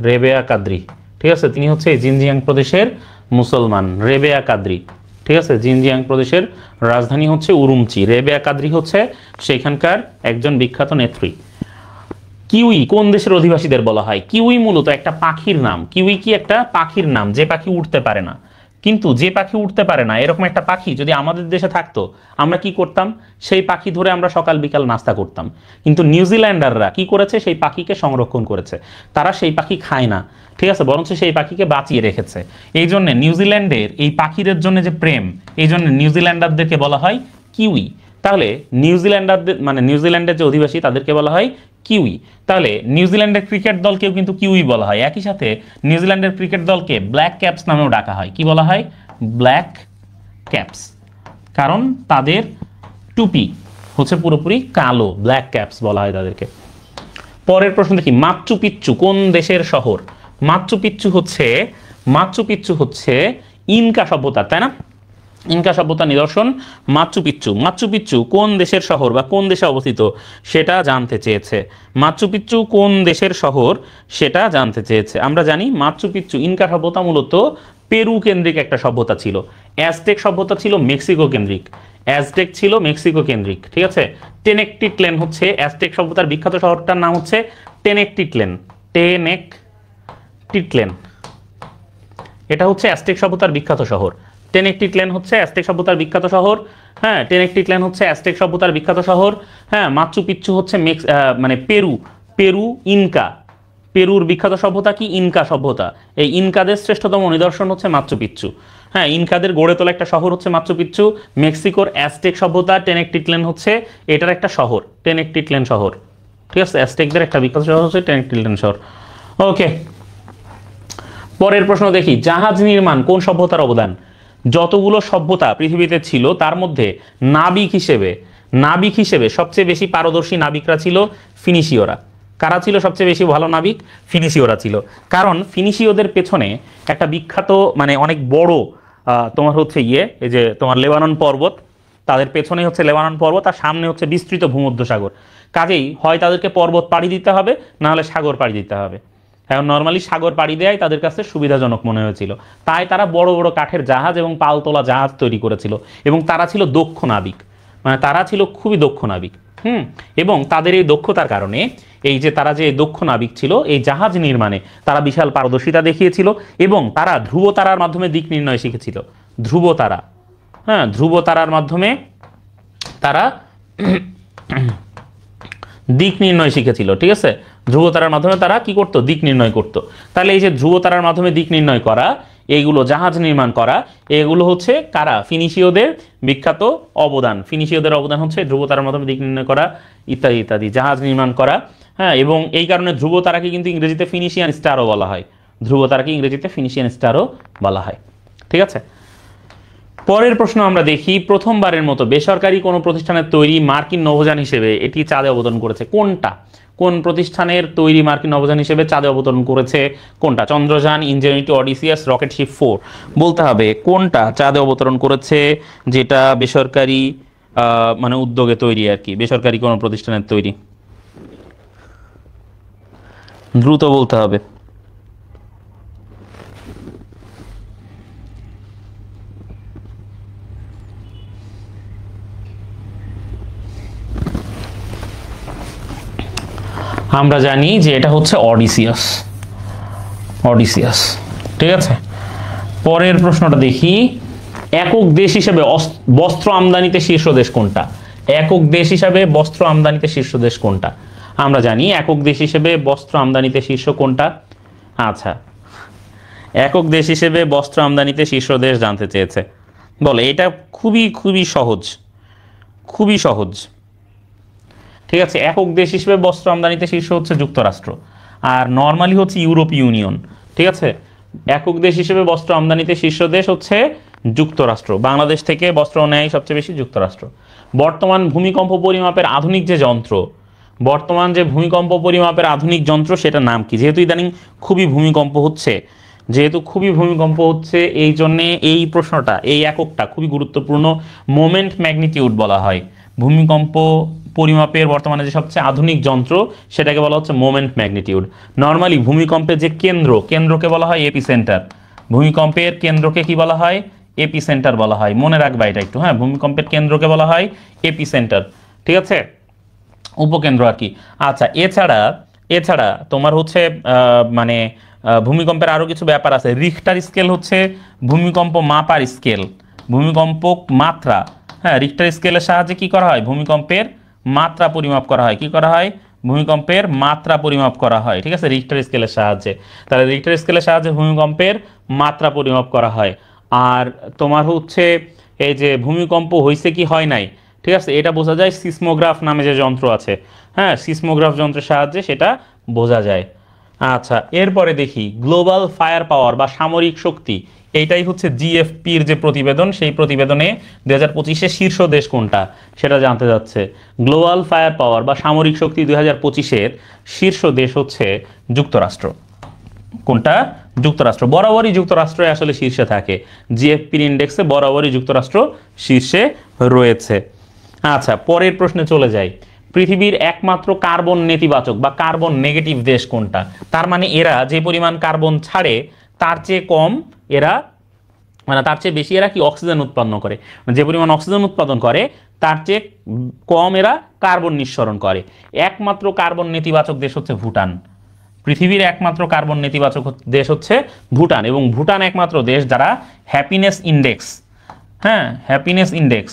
রেবেয়া কাদ্রি, ঠিক আছে। তিনি হচ্ছে জিনজিয়াং প্রদেশের মুসলমান, রেবেয়া কাদ্রি, ঠিক আছে। জিনজিয়াং প্রদেশের রাজধানী হচ্ছে উরুমচি। রেবেয়া কাদ্রি হচ্ছে সেখানকার একজন বিখ্যাত নেত্রী। কিউই কোন দেশের অধিবাসীদের বলা হয়? কিউই মূলত একটা পাখির নাম। কিউই কি একটা পাখির নাম, যে পাখি উঠতে পারে না। কিন্তু যে পাখি উঠতে পারে না এরকম একটা পাখি যদি আমাদের দেশে থাকতো, আমরা কি করতাম? সেই পাখি ধরে আমরা সকাল বিকাল নাস্তা করতাম। কিন্তু নিউজিল্যান্ডাররা কি করেছে? সেই পাখিকে সংরক্ষণ করেছে। তারা সেই পাখি খায় না, ঠিক আছে, বরঞ্চ সেই পাখিকে বাঁচিয়ে রেখেছে। এই জন্য নিউজিল্যান্ডের এই পাখিদের জন্য যে প্রেম, এই জন্য নিউজিল্যান্ডারদেরকে বলা হয় কিউই। তাহলে নিউজিল্যান্ডারদের মানে নিউজিল্যান্ডের যে অধিবাসী তাদেরকে বলা হয় কিউই। তাহলে নিউজিল্যান্ডের ক্রিকেট দলকেও কিন্তু কিউই বলা হয়। একই সাথে নিউজিল্যান্ডের ক্রিকেট দলকে ব্ল্যাক ক্যাপস নামেও ডাকা হয়। কি বলা হয়? ব্ল্যাক ক্যাপস, কারণ তাদের টুপি হচ্ছে পুরোপুরি কালো, ব্ল্যাক ক্যাপস বলা হয় তাদেরকে। পরের প্রশ্ন দেখি, মাচু পিচ্চু কোন দেশের শহর? মাচু পিচ্চু হচ্ছে ইনকা সভ্যতা, তাই না? ইনকা সভ্যতা নিদর্শন মাচু পিচ্চু। মাচু পিচ্চু কোন দেশের শহর বা কোন দেশে অবস্থিত সেটা জানতে চেয়েছে। মাচু পিচ্চু কোন দেশের শহর সেটা জানতে চেয়েছে। আমরা জানি মাচু পিচ্চু ইনকা সভ্যতা মূলত পেরু কেন্দ্রিক একটা সভ্যতা ছিল। অ্যাজটেক সভ্যতা ছিল মেক্সিকো কেন্দ্রিক। অ্যাজটেক ছিল মেক্সিকো কেন্দ্রিক, ঠিক আছে। টেনেকটিটলেন হচ্ছে অ্যাজটেক সভ্যতার বিখ্যাত শহরটার নাম হচ্ছে টেনেকটিটলেন। টেনেকটিটলেন, এটা হচ্ছে অ্যাজটেক সভ্যতার বিখ্যাত শহর। টেনেকটিটলেন হচ্ছে অ্যাজটেক সভ্যতার বিখ্যাত শহর। হ্যাঁ, টেনেকটিটলেন হচ্ছে অ্যাজটেক সভ্যতার বিখ্যাত শহর। হ্যাঁ, মাচু পিচ্চু হচ্ছে মানে পেরু ইনকা। পেরুর বিখ্যাত সভ্যতা কি? ইনকা সভ্যতা। এই ইনকাদের শ্রেষ্ঠতম নিদর্শন হচ্ছে মাচু পিচ্চু। হ্যাঁ, ইনকাদের গড়ে তোলা একটা শহর হচ্ছে মাচু পিচ্চু। মেক্সিকোর অ্যাজটেক সভ্যতা টেনেকটিটলেন হচ্ছে এটার একটা শহর, টেনেকটিটলেন শহর, ঠিক আছে। অ্যাজটেকদের একটা বিখ্যাত শহর হচ্ছে টেনেকটিটলেন শহর। ওকে, পরের প্রশ্ন দেখি, জাহাজ নির্মাণ কোন সভ্যতার অবদান? যতগুলো সভ্যতা পৃথিবীতে ছিল তার মধ্যে নাবিক হিসেবে সবচেয়ে বেশি পারদর্শী নাবিকরা ছিল ফিনিশীয়রা। কারা ছিল সবচেয়ে বেশি ভালো নাবিক? ফিনিশীয়রা ছিল। কারণ ফিনিশীয়দের পেছনে একটা বিখ্যাত মানে অনেক বড় তোমার হচ্ছে এই যে তোমার লেবানন পর্বত, তাদের পেছনে হচ্ছে লেবানন পর্বত আর সামনে হচ্ছে বিস্তৃত ভূমধ্যসাগর। কাজেই হয় তাদেরকে পর্বত পাড়ি দিতে হবে, না হলে সাগর পাড়ি দিতে হবে। এখন নর্মালি সাগর পাড়ি দেওয়াই তাদের কাছে সুবিধাজনক মনে হয়েছিল, তাই তারা বড় বড় কাঠের জাহাজ এবং পালতোলা জাহাজ তৈরি করেছিল। এবং তারা ছিল দক্ষ নাবিক, মানে তারা ছিল খুবই দক্ষ নাবিক। এবং তাদের এই দক্ষতার কারণে এই যে তারা যে দক্ষ নাবিক ছিল, এই জাহাজ নির্মাণে তারা বিশাল পারদর্শিতা দেখিয়েছিল। এবং তারা ধ্রুব তারার মাধ্যমে দিক নির্ণয় শিখেছিল। ধ্রুব তারার মাধ্যমে তারা দিক নির্ণয় শিখেছিল, ঠিক আছে। ধ্রুব তারার মাধ্যমে তারা কি করতো? দিক নির্ণয় করতো। তাহলে এই যে ধ্রুব তারার মাধ্যমে দিক নির্ণয় করা, এইগুলো জাহাজ নির্মাণ করা, এগুলো হচ্ছে কারা? ফিনিশীয়দের বিখ্যাত অবদান। ফিনিশীয়দের অবদান হচ্ছে ধ্রুবতারার মাধ্যমে দিক নির্ণয় করা ইত্যাদি ইত্যাদি, জাহাজ নির্মাণ করা। হ্যাঁ, এবং এই কারণে ধ্রুবতারাকে কিন্তু ইংরেজিতে ফিনিশিয়ান স্টারও বলা হয়। ধ্রুবতারাকে ইংরেজিতে ফিনিশিয়ান স্টারও বলা হয়। ঠিক আছে, পরের প্রশ্ন আমরা দেখি। প্রথমবারের মতো বেসরকারি কোনো প্রতিষ্ঠানের তৈরি মার্কিন নভোযান হিসেবে এটি চাঁদে অবতরণ করেছে কোনটা? কোন প্রতিষ্ঠানের তৈরি মার্কিন নভোযান হিসেবে চাঁদে অবতরণ করেছে কোনটা? চন্দ্রযান, ইনজেনিটি, অডিসিয়াস, রকেটশিপ 4। বলতে হবে কোনটা চাঁদে অবতরণ করেছে, যেটা বেসরকারি মানে উদ্যোগে তৈরি আর কি, বেসরকারি কোনো প্রতিষ্ঠানের তৈরি। দ্রুত বলতে হবে। আমরা জানি যে এটা হচ্ছে অডিসিয়াস। অডিসিয়াস, ঠিক আছে। পরের প্রশ্নটা দেখি। একক দেশ হিসেবে বস্ত্র আমদানিতে শীর্ষ দেশ কোনটা? একক দেশ হিসেবে বস্ত্র আমদানিতে শীর্ষ দেশ কোনটা? আমরা জানি একক দেশ হিসেবে বস্ত্র আমদানিতে শীর্ষ কোনটা। আচ্ছা, একক দেশ হিসেবে বস্ত্র আমদানিতে শীর্ষ দেশ জানতে চেয়েছে। বলে এটা খুবই খুবই সহজ, খুবই সহজ। ঠিক আছে, একক দেশ হিসেবে বস্ত্র আমদানিতে শীর্ষ হচ্ছে যুক্তরাষ্ট্র, আর নর্মালি হচ্ছে ইউরোপীয় ইউনিয়ন। ঠিক আছে, একক দেশ হিসেবে বস্ত্র আমদানিতে শীর্ষ দেশ হচ্ছে যুক্তরাষ্ট্র। বাংলাদেশ থেকে বস্ত্র নেয় সবচেয়ে বেশি যুক্তরাষ্ট্র। বর্তমান ভূমিকম্প পরিমাপের আধুনিক যে যন্ত্র, বর্তমান যে ভূমিকম্প পরিমাপের আধুনিক যন্ত্র সেটার নাম কি? যেহেতু ইদানিং খুবই ভূমিকম্প হচ্ছে, এই জন্যে এই প্রশ্নটা, এই এককটা খুবই গুরুত্বপূর্ণ। মোমেন্ট ম্যাগনিটিউড বলা হয় ভূমিকম্প পরিমাপের বর্তমানে যে সবচেয়ে আধুনিক যন্ত্র, সেটাকে বলা হচ্ছে মোমেন্ট ম্যাগনিটিউড। নর্মালি ভূমিকম্পের যে কেন্দ্রকে বলা হয় এপিসেন্টার। ভূমিকম্পের কেন্দ্রকে কি বলা হয়? এপিসেন্টার বলা হয়। মনে রাখবা এটা একটু। হ্যাঁ, ভূমিকম্পের কেন্দ্রকে বলা হয় এপিসেন্টার। ঠিক আছে, উপকেন্দ্র আর কি। আচ্ছা, এছাড়া তোমার হচ্ছে মানে ভূমিকম্পের আরও কিছু ব্যাপার আছে। রিখটার স্কেল হচ্ছে ভূমিকম্প মাপার স্কেল, ভূমিকম্প মাত্রা। হ্যাঁ, রিখটার স্কেলের সাহায্যে কি করা হয়? ভূমিকম্পের মাত্রা পরিমাপ করা হয়। কি করা হয়? ভূমিকম্পের মাত্রা পরিমাপ করা হয়। ঠিক আছে, রিখটার স্কেলের সাহায্যে। তাহলে রিখটার স্কেলের সাহায্যে ভূমিকম্পের মাত্রা পরিমাপ করা হয়। আর তোমার হচ্ছে এই যে ভূমিকম্প হয়েছে কি হয় নাই, ঠিক আছে, এটা বোঝা যায় সিসমোগ্রাফ নামে যে যন্ত্র আছে। হ্যাঁ, সিসমোগ্রাফ যন্ত্রের সাহায্যে সেটা বোঝা যায়। আচ্ছা, এরপরে দেখি গ্লোবাল ফায়ার পাওয়ার বা সামরিক শক্তি, এইটাই হচ্ছে জিএফপির যে প্রতিবেদন, সেই প্রতিবেদনে 2025-এ শীর্ষ দেশ কোনটা সেটা জানতে যাচ্ছে। গ্লোবাল ফায়ার পাওয়ার বা সামরিক শক্তি 2025-এর শীর্ষ দেশ হচ্ছে যুক্তরাষ্ট্র। কোনটা? যুক্তরাষ্ট্র। বরাবরই যুক্তরাষ্ট্র আসলে শীর্ষে থাকে, জিএফপির ইন্ডেক্সে বরাবরই যুক্তরাষ্ট্র শীর্ষে রয়েছে। আচ্ছা, পরের প্রশ্নে চলে যাই। পৃথিবীর একমাত্র কার্বন নেতিবাচক বা কার্বন নেগেটিভ দেশ কোনটা? তার মানে এরা যে পরিমাণ কার্বন ছাড়ে তার চেয়ে কম এরা, মানে তার চেয়ে বেশি এরা কি অক্সিজেন উৎপন্ন করে, যে পরিমাণ অক্সিজেন উৎপাদন করে তার চেয়ে কম এরা কার্বন নিঃসরণ করে। একমাত্র কার্বন নেতিবাচক দেশ হচ্ছে ভুটান। পৃথিবীর একমাত্র কার্বন নেতিবাচক দেশ হচ্ছে ভুটান, এবং ভুটান একমাত্র দেশ যারা হ্যাপিনেস ইন্ডেক্স, হ্যাঁ, হ্যাপিনেস ইন্ডেক্স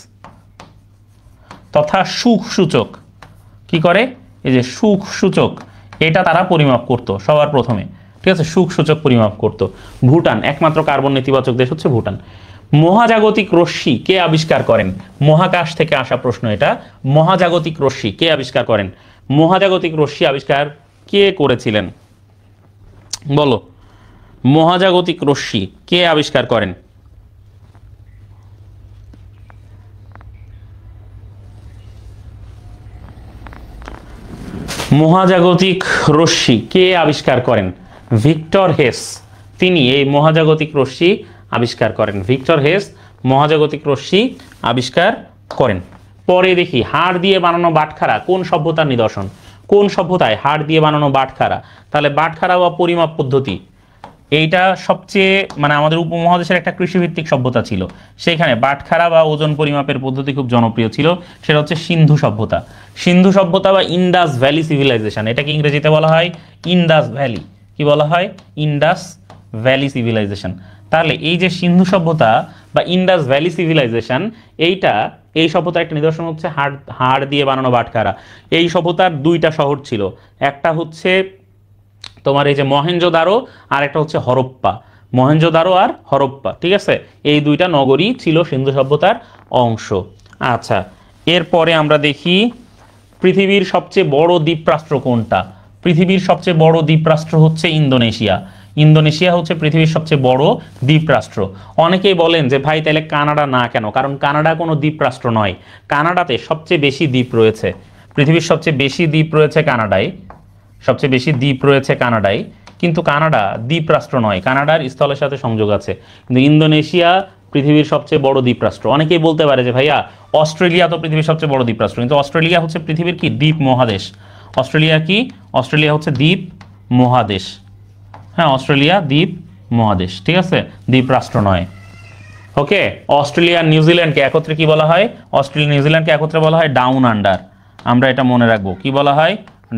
তথা সুখ সূচক, কি করে? এই যে সুখ সূচক, এটা তারা পরিমাপ করতো সবার প্রথমে। ঠিক আছে, সুখ সূচক পরিমাপ করতো ভুটান। একমাত্র কার্বন নেতিবাচক দেশ হচ্ছে ভুটান। মহাজাগতিক রশ্মি কে আবিষ্কার করেন? মহাকাশ থেকে আসা প্রশ্ন এটা। মহাজাগতিক রশ্মি কে আবিষ্কার করেন? মহাজাগতিক রশ্মি আবিষ্কার কে করেছিলেন বলো? মহাজাগতিক রশ্মি কে আবিষ্কার করেন? মহাজাগতিক রশ্মি কে আবিষ্কার করেন? Victor Hess. তিনি এই মহাজাগতিক রশ্মি আবিষ্কার করেন। ভিক্টর হেস মহাজাগতিক রশ্মি আবিষ্কার করেন। পরে দেখি হাড় দিয়ে বানানো বাটখারা কোন সভ্যতার নিদর্শন? কোন সভ্যতায় হাড় দিয়ে বানানো বাটখারা? তাহলে বাটখারা বা পরিমাপ পদ্ধতি, এইটা সবচেয়ে মানে আমাদের উপমহাদেশের একটা কৃষিভিত্তিক সভ্যতা ছিল, সেইখানে বাটখারা বা ওজন পরিমাপের পদ্ধতি খুব জনপ্রিয় ছিল। সেটা হচ্ছে সিন্ধু সভ্যতা। সিন্ধু সভ্যতা বা ইন্ডাস ভ্যালি সিভিলাইজেশন, এটাকে ইংরেজিতে বলা হয় ইন্ডাস ভ্যালি। কি বলা হয়? Indus Valley civilisation. তাহলে এই যে সিন্ধু সভ্যতা বা ইন্ডাস ভ্যালি সিভিলাইজেশন, এই সভ্যতার একটা নিদর্শন হচ্ছে হাড় দিয়ে বানানো বাটখারা। এই সভ্যতার দুইটা শহর ছিল, একটা হচ্ছে তোমার এই যে মহেঞ্জোদারো, আর একটা হচ্ছে হরপ্পা। মহেঞ্জোদারো আর হরপ্পা, ঠিক আছে, এই দুইটা নগরী ছিল সিন্ধু সভ্যতার অংশ। আচ্ছা, এরপরে আমরা দেখি পৃথিবীর সবচেয়ে বড় দ্বীপরাষ্ট্র কোনটা? পৃথিবীর সবচেয়ে বড় দ্বীপরাষ্ট্র হচ্ছে ইন্দোনেশিয়া। ইন্দোনেশিয়া হচ্ছে পৃথিবীর সবচেয়ে বড় দ্বীপরাষ্ট্র। অনেকেই বলেন যে ভাই তাহলে কানাডা না কেন? কারণ কানাডা কোনো দ্বীপরাষ্ট্র নয়, কানাডাতে সবচেয়ে বেশি দ্বীপ রয়েছে। পৃথিবীর সবচেয়ে বেশি দ্বীপ রয়েছে কানাডায়, সবচেয়ে বেশি দ্বীপ রয়েছে কানাডায়, কিন্তু কানাডা দ্বীপরাষ্ট্র নয়, কানাডার স্থলের সাথে সংযোগ আছে। কিন্তু ইন্দোনেশিয়া পৃথিবীর সবচেয়ে বড় দ্বীপরাষ্ট্র। অনেকেই বলতে পারে যে ভাইয়া অস্ট্রেলিয়া তো পৃথিবীর সবচেয়ে বড় দ্বীপরাষ্ট্র, কিন্তু অস্ট্রেলিয়া হচ্ছে পৃথিবীর কি দ্বীপ মহাদেশ। অস্ট্রেলিয়া কি? অস্ট্রেলিয়া হচ্ছে দ্বীপ মহাদেশ। হ্যাঁ, অস্ট্রেলিয়া দ্বীপ মহাদেশ, ঠিক আছে, দ্বীপরাষ্ট্র নয়। ওকে, অস্ট্রেলিয়া আর নিউজিল্যান্ডকে একত্রে কি বলা হয়? অস্ট্রেলিয়া নিউজিল্যান্ডকে একত্রে বলা হয় ডাউন আন্ডার। আমরা এটা মনে রাখবো, কি বলা হয়?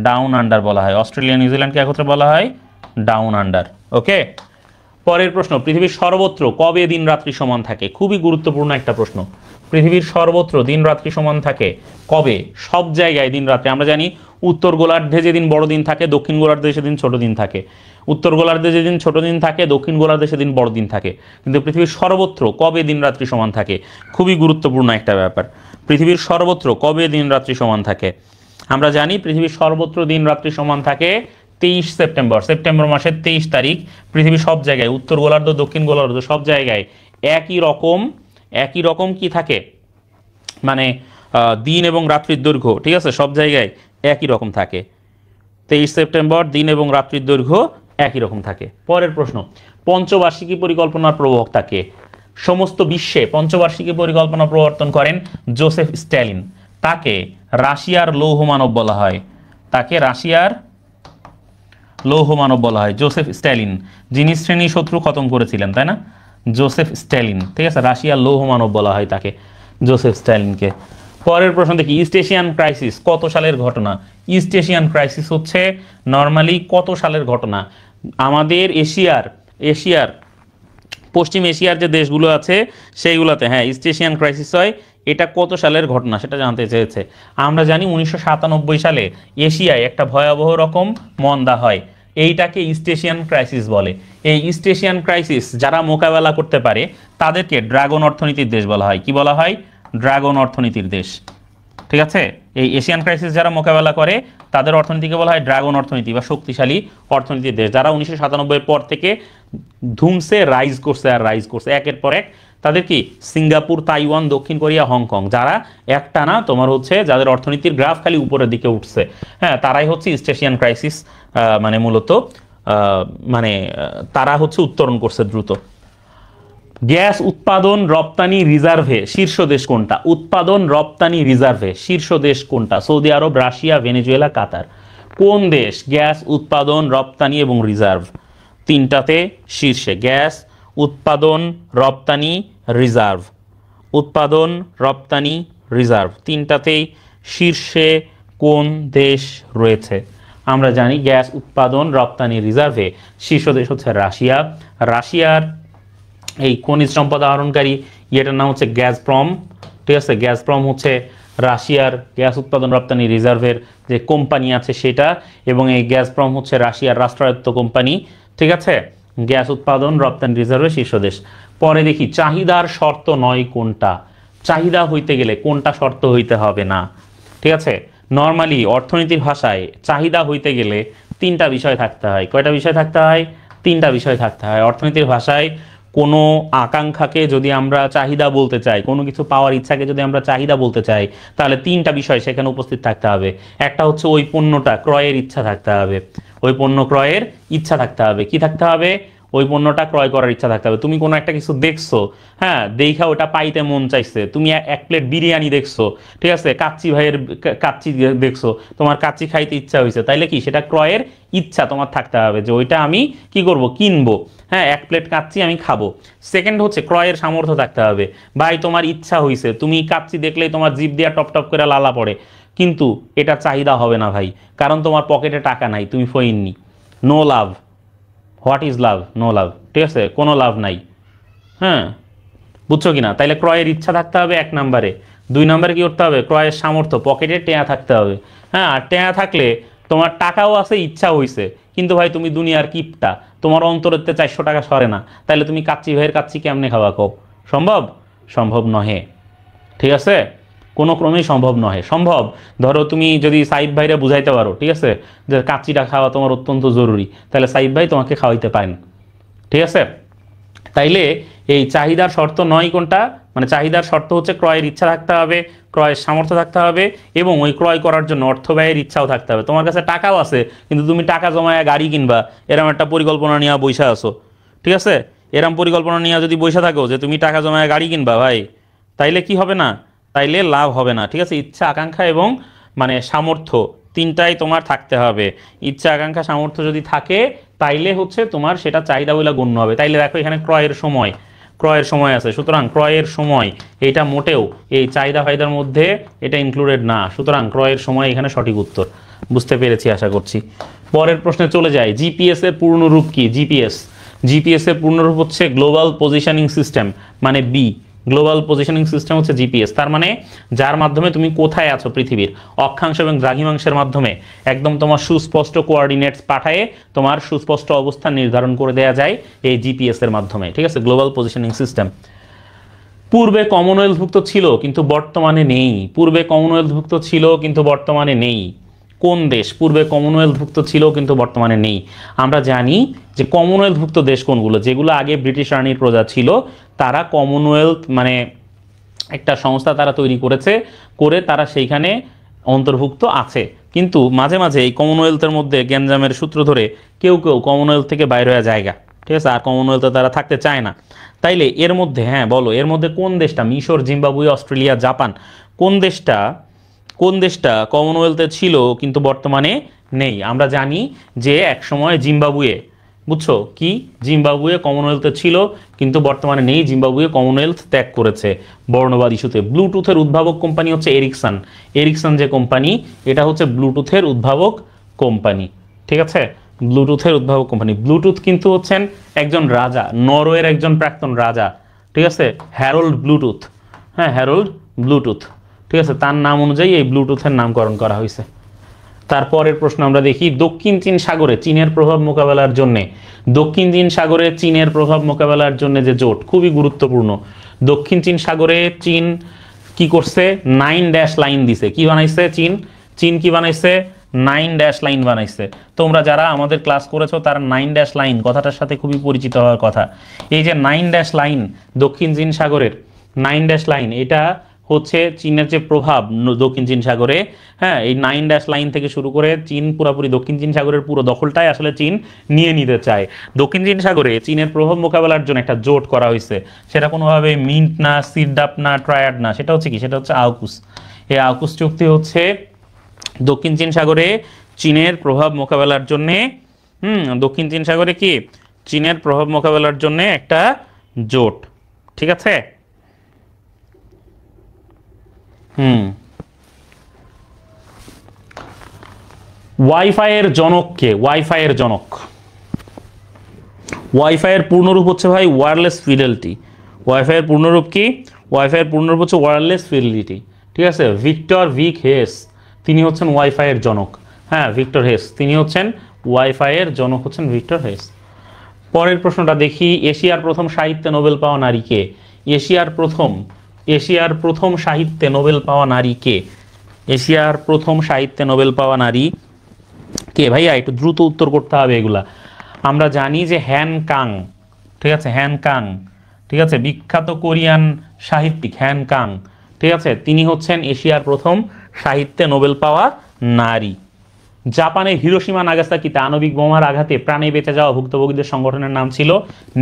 ডাউন আন্ডার বলা হয়। অস্ট্রেলিয়া নিউজিল্যান্ডকে একত্রে বলা হয় ডাউন আন্ডার। ওকে, পরের প্রশ্ন, পৃথিবীর সর্বত্র কবে দিন রাত্রি সমান থাকে? খুবই গুরুত্বপূর্ণ একটা প্রশ্ন। পৃথিবীর সর্বত্র দিন রাত্রি সমান থাকে কবে? সব জায়গায় দিন রাত্রি। আমরা জানি উত্তর গোলার্ধে যেদিন বড় দিন থাকে, দক্ষিণ গোলার্ধে সেদিন ছোট দিন থাকে। উত্তর গোলার্ধে যেদিন ছোট দিন থাকে, দক্ষিণ গোলার্ধে সেদিন বড় দিন থাকে। কিন্তু পৃথিবীর সর্বত্র কবে দিন রাত্রি সমান থাকে? খুবই গুরুত্বপূর্ণ একটা ব্যাপার। পৃথিবীর সর্বত্র কবে দিন রাত্রি সমান থাকে? আমরা জানি পৃথিবীর সর্বত্র দিন রাত্রি সমান থাকে 23 সেপ্টেম্বর। সেপ্টেম্বর মাসের 23 তারিখ পৃথিবীর সব জায়গায়, উত্তর গোলার্ধ দক্ষিণ গোলার্ধ সব জায়গায় একই রকম কি থাকে, মানে দিন এবং রাত্রির দৈর্ঘ্য, ঠিক আছে, সব জায়গায় একই রকম থাকে। 23 সেপ্টেম্বর দিন এবং রাত্রির দৈর্ঘ্য একই রকম থাকে। পরের প্রশ্ন, পঞ্চবার্ষিকী পরিকল্পনার প্রবক্তা কে? সমস্ত বিশ্বে পঞ্চবার্ষিকী পরিকল্পনা প্রবর্তন করেন জোসেফ স্ট্যালিন। তাকে রাশিয়ার লৌহ মানব বলা হয়। তাকে রাশিয়ার লৌহ মানব বলা হয়, জোসেফ স্ট্যালিন, যিনি শ্রেণী শত্রু খতম করেছিলেন, তাই না? জোসেফ স্ট্যালিন, ঠিক আছে, রাশিয়ার লৌহ মানব বলা হয় তাকে, জোসেফ স্ট্যালিনকে। পরের প্রশ্ন দেখি, ইস্ট এশিয়ান ক্রাইসিস কত সালের ঘটনা? ইস্ট এশিয়ান ক্রাইসিস হচ্ছে নর্মালি কত সালের ঘটনা? আমাদের এশিয়ার পশ্চিম এশিয়ার যে দেশগুলো আছে সেইগুলোতে, হ্যাঁ, ইস্ট এশিয়ান ক্রাইসিস হয়। এটা কত সালের ঘটনা সেটা জানতে চেয়েছে। আমরা জানি 1997 সালে এশিয়ায় একটা ভয়াবহ রকম মন্দা হয়, এইটাকে ইস্ট এশিয়ান ক্রাইসিস বলে। এই ইস্ট এশিয়ান ক্রাইসিস যারা মোকাবেলা করতে পারে তাদেরকে ড্রাগন অর্থনীতির দেশ বলা হয়। কি বলা হয়? ড্রাগন অর্থনীতির দেশ, ঠিক আছে। এই এশিয়ান ক্রাইসিস যারা মোকাবেলা করে তাদের অর্থনীতিকে বলা হয় ড্রাগন অর্থনীতি বা শক্তিশালী অর্থনীতির দেশ, যারা 1997 পর থেকে ধুমসে রাইজ করছে একের পর এক। তাদের কি? সিঙ্গাপুর, তাইওয়ান, দক্ষিণ কোরিয়া, হংকং, যারা একটানা তোমার হচ্ছে যাদের অর্থনীতির গ্রাফ খালি উপরের দিকে উঠছে, হ্যাঁ, তারাই হচ্ছে ইস্ট এশিয়ান ক্রাইসিস, মানে মূলত তারা হচ্ছে উত্তরণ করছে দ্রুত। গ্যাস উৎপাদন রপ্তানি রিজার্ভে শীর্ষ দেশ কোনটা? উৎপাদন রপ্তানি রিজার্ভে শীর্ষ দেশ কোনটা? সৌদি আরব, রাশিয়া, ভেনেজুয়েলা, কাতার। কোন দেশ গ্যাস উৎপাদন রপ্তানি এবং রিজার্ভ তিনটাতে শীর্ষে? গ্যাস উৎপাদন রপ্তানি রিজার্ভ, উৎপাদন রপ্তানি রিজার্ভ তিনটাতেই শীর্ষে কোন দেশ রয়েছে? আমরা জানি গ্যাস উৎপাদন রপ্তানি রিজার্ভে শীর্ষ দেশ হচ্ছে রাশিয়া। রাশিয়ার এই খনিজ সম্পদ আহরণকারী ইয়েটার নাম হচ্ছে গ্যাজপ্রম, ঠিক আছে। গ্যাজপ্রম হচ্ছে রাশিয়ার গ্যাস উৎপাদন রপ্তানি রিজার্ভের যে কোম্পানি আছে সেটা, এবং এই গ্যাজপ্রম হচ্ছে রাশিয়ার রাষ্ট্রায়ত্ত কোম্পানি, ঠিক আছে। গ্যাস উৎপাদন রপ্তানি রিজার্ভের শীর্ষ দেশ। পরে দেখি চাহিদার শর্ত নয় কোনটা? চাহিদা হইতে গেলে কোনটা শর্ত হইতে হবে না? ঠিক আছে, নর্মালি অর্থনীতির ভাষায় চাহিদা হইতে গেলে তিনটা বিষয় থাকতে হয়। কয়টা বিষয় থাকতে হয়? তিনটা বিষয় থাকতে হয় অর্থনীতির ভাষায়। কোনো আকাঙ্ক্ষাকে যদি আমরা চাহিদা বলতে চাই, কোনো কিছু পাওয়ার ইচ্ছাকে যদি আমরা চাহিদা বলতে চাই, তাহলে তিনটা বিষয় সেখানে উপস্থিত থাকতে হবে। একটা হচ্ছে ওই পণ্যটা ক্রয়ের ইচ্ছা থাকতে হবে, ওই পণ্য ক্রয়ের ইচ্ছা থাকতে হবে। কি থাকতে হবে? ওই পণ্যটা ক্রয় করার ইচ্ছা থাকতে হবে। তুমি কোনো একটা কিছু দেখছো, হ্যাঁ, দেখা ওটা পাইতে মন চাইছে, তুমি এক প্লেট বিরিয়ানি দেখছো, ঠিক আছে, কাচ্চি ভাইয়ের কাচ্চি দেখছো, তোমার কাচ্চি খাইতে ইচ্ছা হয়েছে, তাইলে কি সেটা ক্রয়ের ইচ্ছা তোমার থাকতে হবে যে ওইটা আমি কি করব, কিনবো, হ্যাঁ, এক প্লেট কাচ্চি আমি খাবো। সেকেন্ড হচ্ছে ক্রয়ের সামর্থ্য থাকতে হবে। ভাই তোমার ইচ্ছা হয়েছে, তুমি কাচ্চি দেখলেই তোমার জিভ দিয়া টপ টপ করে লালা পড়ে, কিন্তু এটা চাহিদা হবে না ভাই, কারণ তোমার পকেটে টাকা নাই, তুমি ফইননি। No love. What is love? No love, ঠিক আছে, কোনো লাভ নাই। হ্যাঁ, বুঝছো কিনা? তাইলে ক্রয়ের ইচ্ছা থাকতে হবে এক নম্বরে। দুই নম্বরে কি করতে হবে? ক্রয়ের সামর্থ্য, পকেটে টেয়া থাকতে হবে। হ্যাঁ, আর টেয়া থাকলে তোমার টাকাও আছে, ইচ্ছা হইছে, কিন্তু ভাই তুমি দুনিয়ার কিপটা, তোমার অন্তরেতে 400 টাকা সরে না, তাহলে তুমি কাচ্চি ভাইয়ের কাচ্চি কেমনে খাওয়া কও? সম্ভব? সম্ভব নহে। ঠিক আছে, কোনো ক্রমেই সম্ভব নহে। সম্ভব, ধরো তুমি যদি সাইদ ভাইরা বুঝাইতে পারো, ঠিক আছে, যে কাচ্চিটা খাওয়া তোমার অত্যন্ত জরুরি, তাহলে সাইদ ভাই তোমাকে খাওয়াইতে পারেন। ঠিক আছে, তাইলে এই চাহিদার শর্ত নয় কোনটা, মানে চাহিদার শর্ত হচ্ছে ক্রয়ের ইচ্ছা থাকতে হবে, ক্রয়ের সামর্থ্য থাকতে হবে, এবং ওই ক্রয় করার জন্য অর্থ ব্যয়ের ইচ্ছাও থাকতে হবে। তোমার কাছে টাকাও আছে, কিন্তু তুমি টাকা জমায় গাড়ি কিনবা, এরকম একটা পরিকল্পনা নিয়ে বইসা আছো। ঠিক আছে, এরম পরিকল্পনা নিয়ে যদি বইসা থাকো যে তুমি টাকা জমায় গাড়ি কিনবা ভাই, তাইলে কি হবে না? তাইলে লাভ হবে না। ঠিক আছে, ইচ্ছা, আকাঙ্ক্ষা এবং মানে সামর্থ্য, তিনটাই তোমার থাকতে হবে। ইচ্ছা, আকাঙ্ক্ষা, সামর্থ্য যদি থাকে, তাইলে হচ্ছে তোমার সেটা চাহিদা বলে গণ্য হবে। তাইলে দেখো এখানে ক্রয়ের সময় আছে, সুতরাং ক্রয়ের সময় এটা মোটেও এই চাহিদা ফায়দার মধ্যে এটা ইনক্লুডেড না, সুতরাং ক্রয়ের সময় এখানে সঠিক উত্তর। বুঝতে পেরেছি আশা করছি। পরের প্রশ্নে চলে যায়। জিপিএস এর পূর্ণরূপ কি? জিপিএস এর পূর্ণরূপ হচ্ছে গ্লোবাল পজিশনিং সিস্টেম, মানে বি। গ্লোবাল পজিশনিং সিস্টেম হচ্ছে জিপিএস, তার মানে যার মাধ্যমে তুমি কোথায় আছো পৃথিবীর, অক্ষাংশ এবং দ্রাঘিমাংশের মাধ্যমে একদম তোমার সুস্পষ্ট কোঅর্ডিনেটস পাঠায়ে তোমার সুস্পষ্ট অবস্থান নির্ধারণ করে দেওয়া যায় এই জিপিএস এর মাধ্যমে। ঠিক আছে, গ্লোবাল পজিশনিং সিস্টেম। পূর্বে কমনওয়েলথভুক্ত ছিল কিন্তু বর্তমানে নেই। পূর্বে কমনওয়েলথভুক্ত ছিল কিন্তু বর্তমানে নেই। কোন দেশ পূর্বে কমনওয়েলথভুক্ত ছিল কিন্তু বর্তমানে নেই? আমরা জানি যে কমনওয়েলথভুক্ত দেশ কোনগুলো, যেগুলো আগে ব্রিটিশ রানীর প্রজা ছিল, তারা কমনওয়েলথ মানে একটা সংস্থা তারা তৈরি করেছে, করে তারা সেইখানে অন্তর্ভুক্ত আছে। কিন্তু মাঝে মাঝে এই কমনওয়েলথের মধ্যে গ্যাঞ্জামের সূত্র ধরে কেউ কেউ কমনওয়েলথ থেকে বাইরে হয়ে জায়গা, ঠিক আছে, আর কমনওয়েলথে তারা থাকতে চায় না। তাইলে এর মধ্যে, হ্যাঁ বলো, এর মধ্যে কোন দেশটা, মিশর, জিম্বাবুয়ে, অস্ট্রেলিয়া, জাপান, কোন দেশটা কমনওয়েলথে ছিল কিন্তু বর্তমানে নেই? আমরা জানি যে এক সময় জিম্বাবুয়ে, বুঝছো কি, জিম্বাবুয়ে কমনওয়েলথে ছিল কিন্তু বর্তমানে নেই। জিম্বাবুয়ে কমনওয়েলথ ত্যাগ করেছে বর্ণবাদ ইস্যুতে। ব্লুটুথের উদ্ভাবক কোম্পানি হচ্ছে এরিকসন যে কোম্পানি, এটা হচ্ছে ব্লুটুথের উদ্ভাবক কোম্পানি। ঠিক আছে, ব্লুটুথের উদ্ভাবক কোম্পানি। ব্লুটুথ কিন্তু হচ্ছেন একজন রাজা, নরওয়ের একজন প্রাক্তন রাজা, ঠিক আছে, হ্যারোল্ড ব্লুটুথ। হ্যাঁ, হ্যারোল্ড ব্লুটুথ, ঠিক আছে, তার নাম অনুযায়ী এই ব্লুটুথের নামকরণ করা হয়েছে। তারপরের প্রশ্ন আমরা দেখি। দক্ষিণ চীন সাগরে চীনের প্রভাব মোকাবেলার জন্য, দক্ষিণ চীন সাগরে চীনের প্রভাব মোকাবেলার জন্য যে জোট, খুবই গুরুত্বপূর্ণ। দক্ষিণ চীন সাগরে চীন কি করছে? 9 লাইন দিছে। কি বানাইছে? চীন কি বানাইছে? 9 লাইন বানাইছে। তোমরা যারা আমাদের ক্লাস করেছো তারা 9 লাইন কথাটার সাথে খুবই পরিচিত হওয়ার কথা। এই যে 9 লাইন দক্ষিণ চীন সাগরের 9 লাইন, এটা হচ্ছে চীনের যে প্রভাব দক্ষিণ চীন সাগরে। হ্যাঁ, এই 9 লাইন থেকে শুরু করে চীন পুরোপুরি দক্ষিণ চীন সাগরের পুরো দখলটাই আসলে চীন নিয়ে নিতে চায়। দক্ষিণ চীন সাগরে চীনের প্রভাব মোকাবেলার জন্য একটা জোট করা হয়েছে। সেটা কোনোভাবে মিন্ট না, সিরডাপ না, ট্রায়াড না, সেটা হচ্ছে কি? সেটা হচ্ছে আউকুস। এই আউকুস চুক্তি হচ্ছে দক্ষিণ চীন সাগরে চীনের প্রভাব মোকাবেলার জন্যে, দক্ষিণ চীন সাগরে কি চীনের প্রভাব মোকাবেলার জন্য একটা জোট। ঠিক আছে, ওয়াইফাইয়ের জনক কে? ওয়াইফাইয়ের জনক, ওয়াইফাইয়ের পূর্ণরূপ হচ্ছে ভাই ওয়্যারলেস ফিডেলিটি। ওয়াইফাইয়ের পূর্ণরূপ কি? ওয়াইফাইয়ের পূর্ণরূপ হচ্ছে ওয়্যারলেস ফিডেলিটি। ঠিক আছে, ভিক্টর ভিক হেস তিনি হচ্ছেন ওয়াইফাইয়ের জনক। হ্যাঁ, ভিক্টর হেস তিনি হচ্ছেন ওয়াইফাইয়ের জনক, হচ্ছেন ভিক্টর হেস। পরের প্রশ্নটা দেখি। এশিয়ার প্রথম সাহিত্যে নোবেল পাওয়া নারী কে? এশিয়ার প্রথম সাহিত্যে নোবেল পাওয়া নারী কে? এশিয়ার প্রথম সাহিত্যে নোবেল পাওয়া নারী কে? ভাইয়া একটু দ্রুত উত্তর করতে হবে এগুলা। আমরা জানি যে হ্যান কাং, ঠিক আছে, হ্যান কাং, ঠিক আছে, বিখ্যাত কোরিয়ান সাহিত্যিক হ্যান কাং, ঠিক আছে, তিনি হচ্ছেন এশিয়ার প্রথম সাহিত্যে নোবেল পাওয়া নারী। জাপানের হিরোশিমা নাগাসাকিতে আণবিক বোমার আঘাতে প্রাণে বেঁচে যাওয়া ভুক্তভোগীদের সংগঠনের নাম ছিল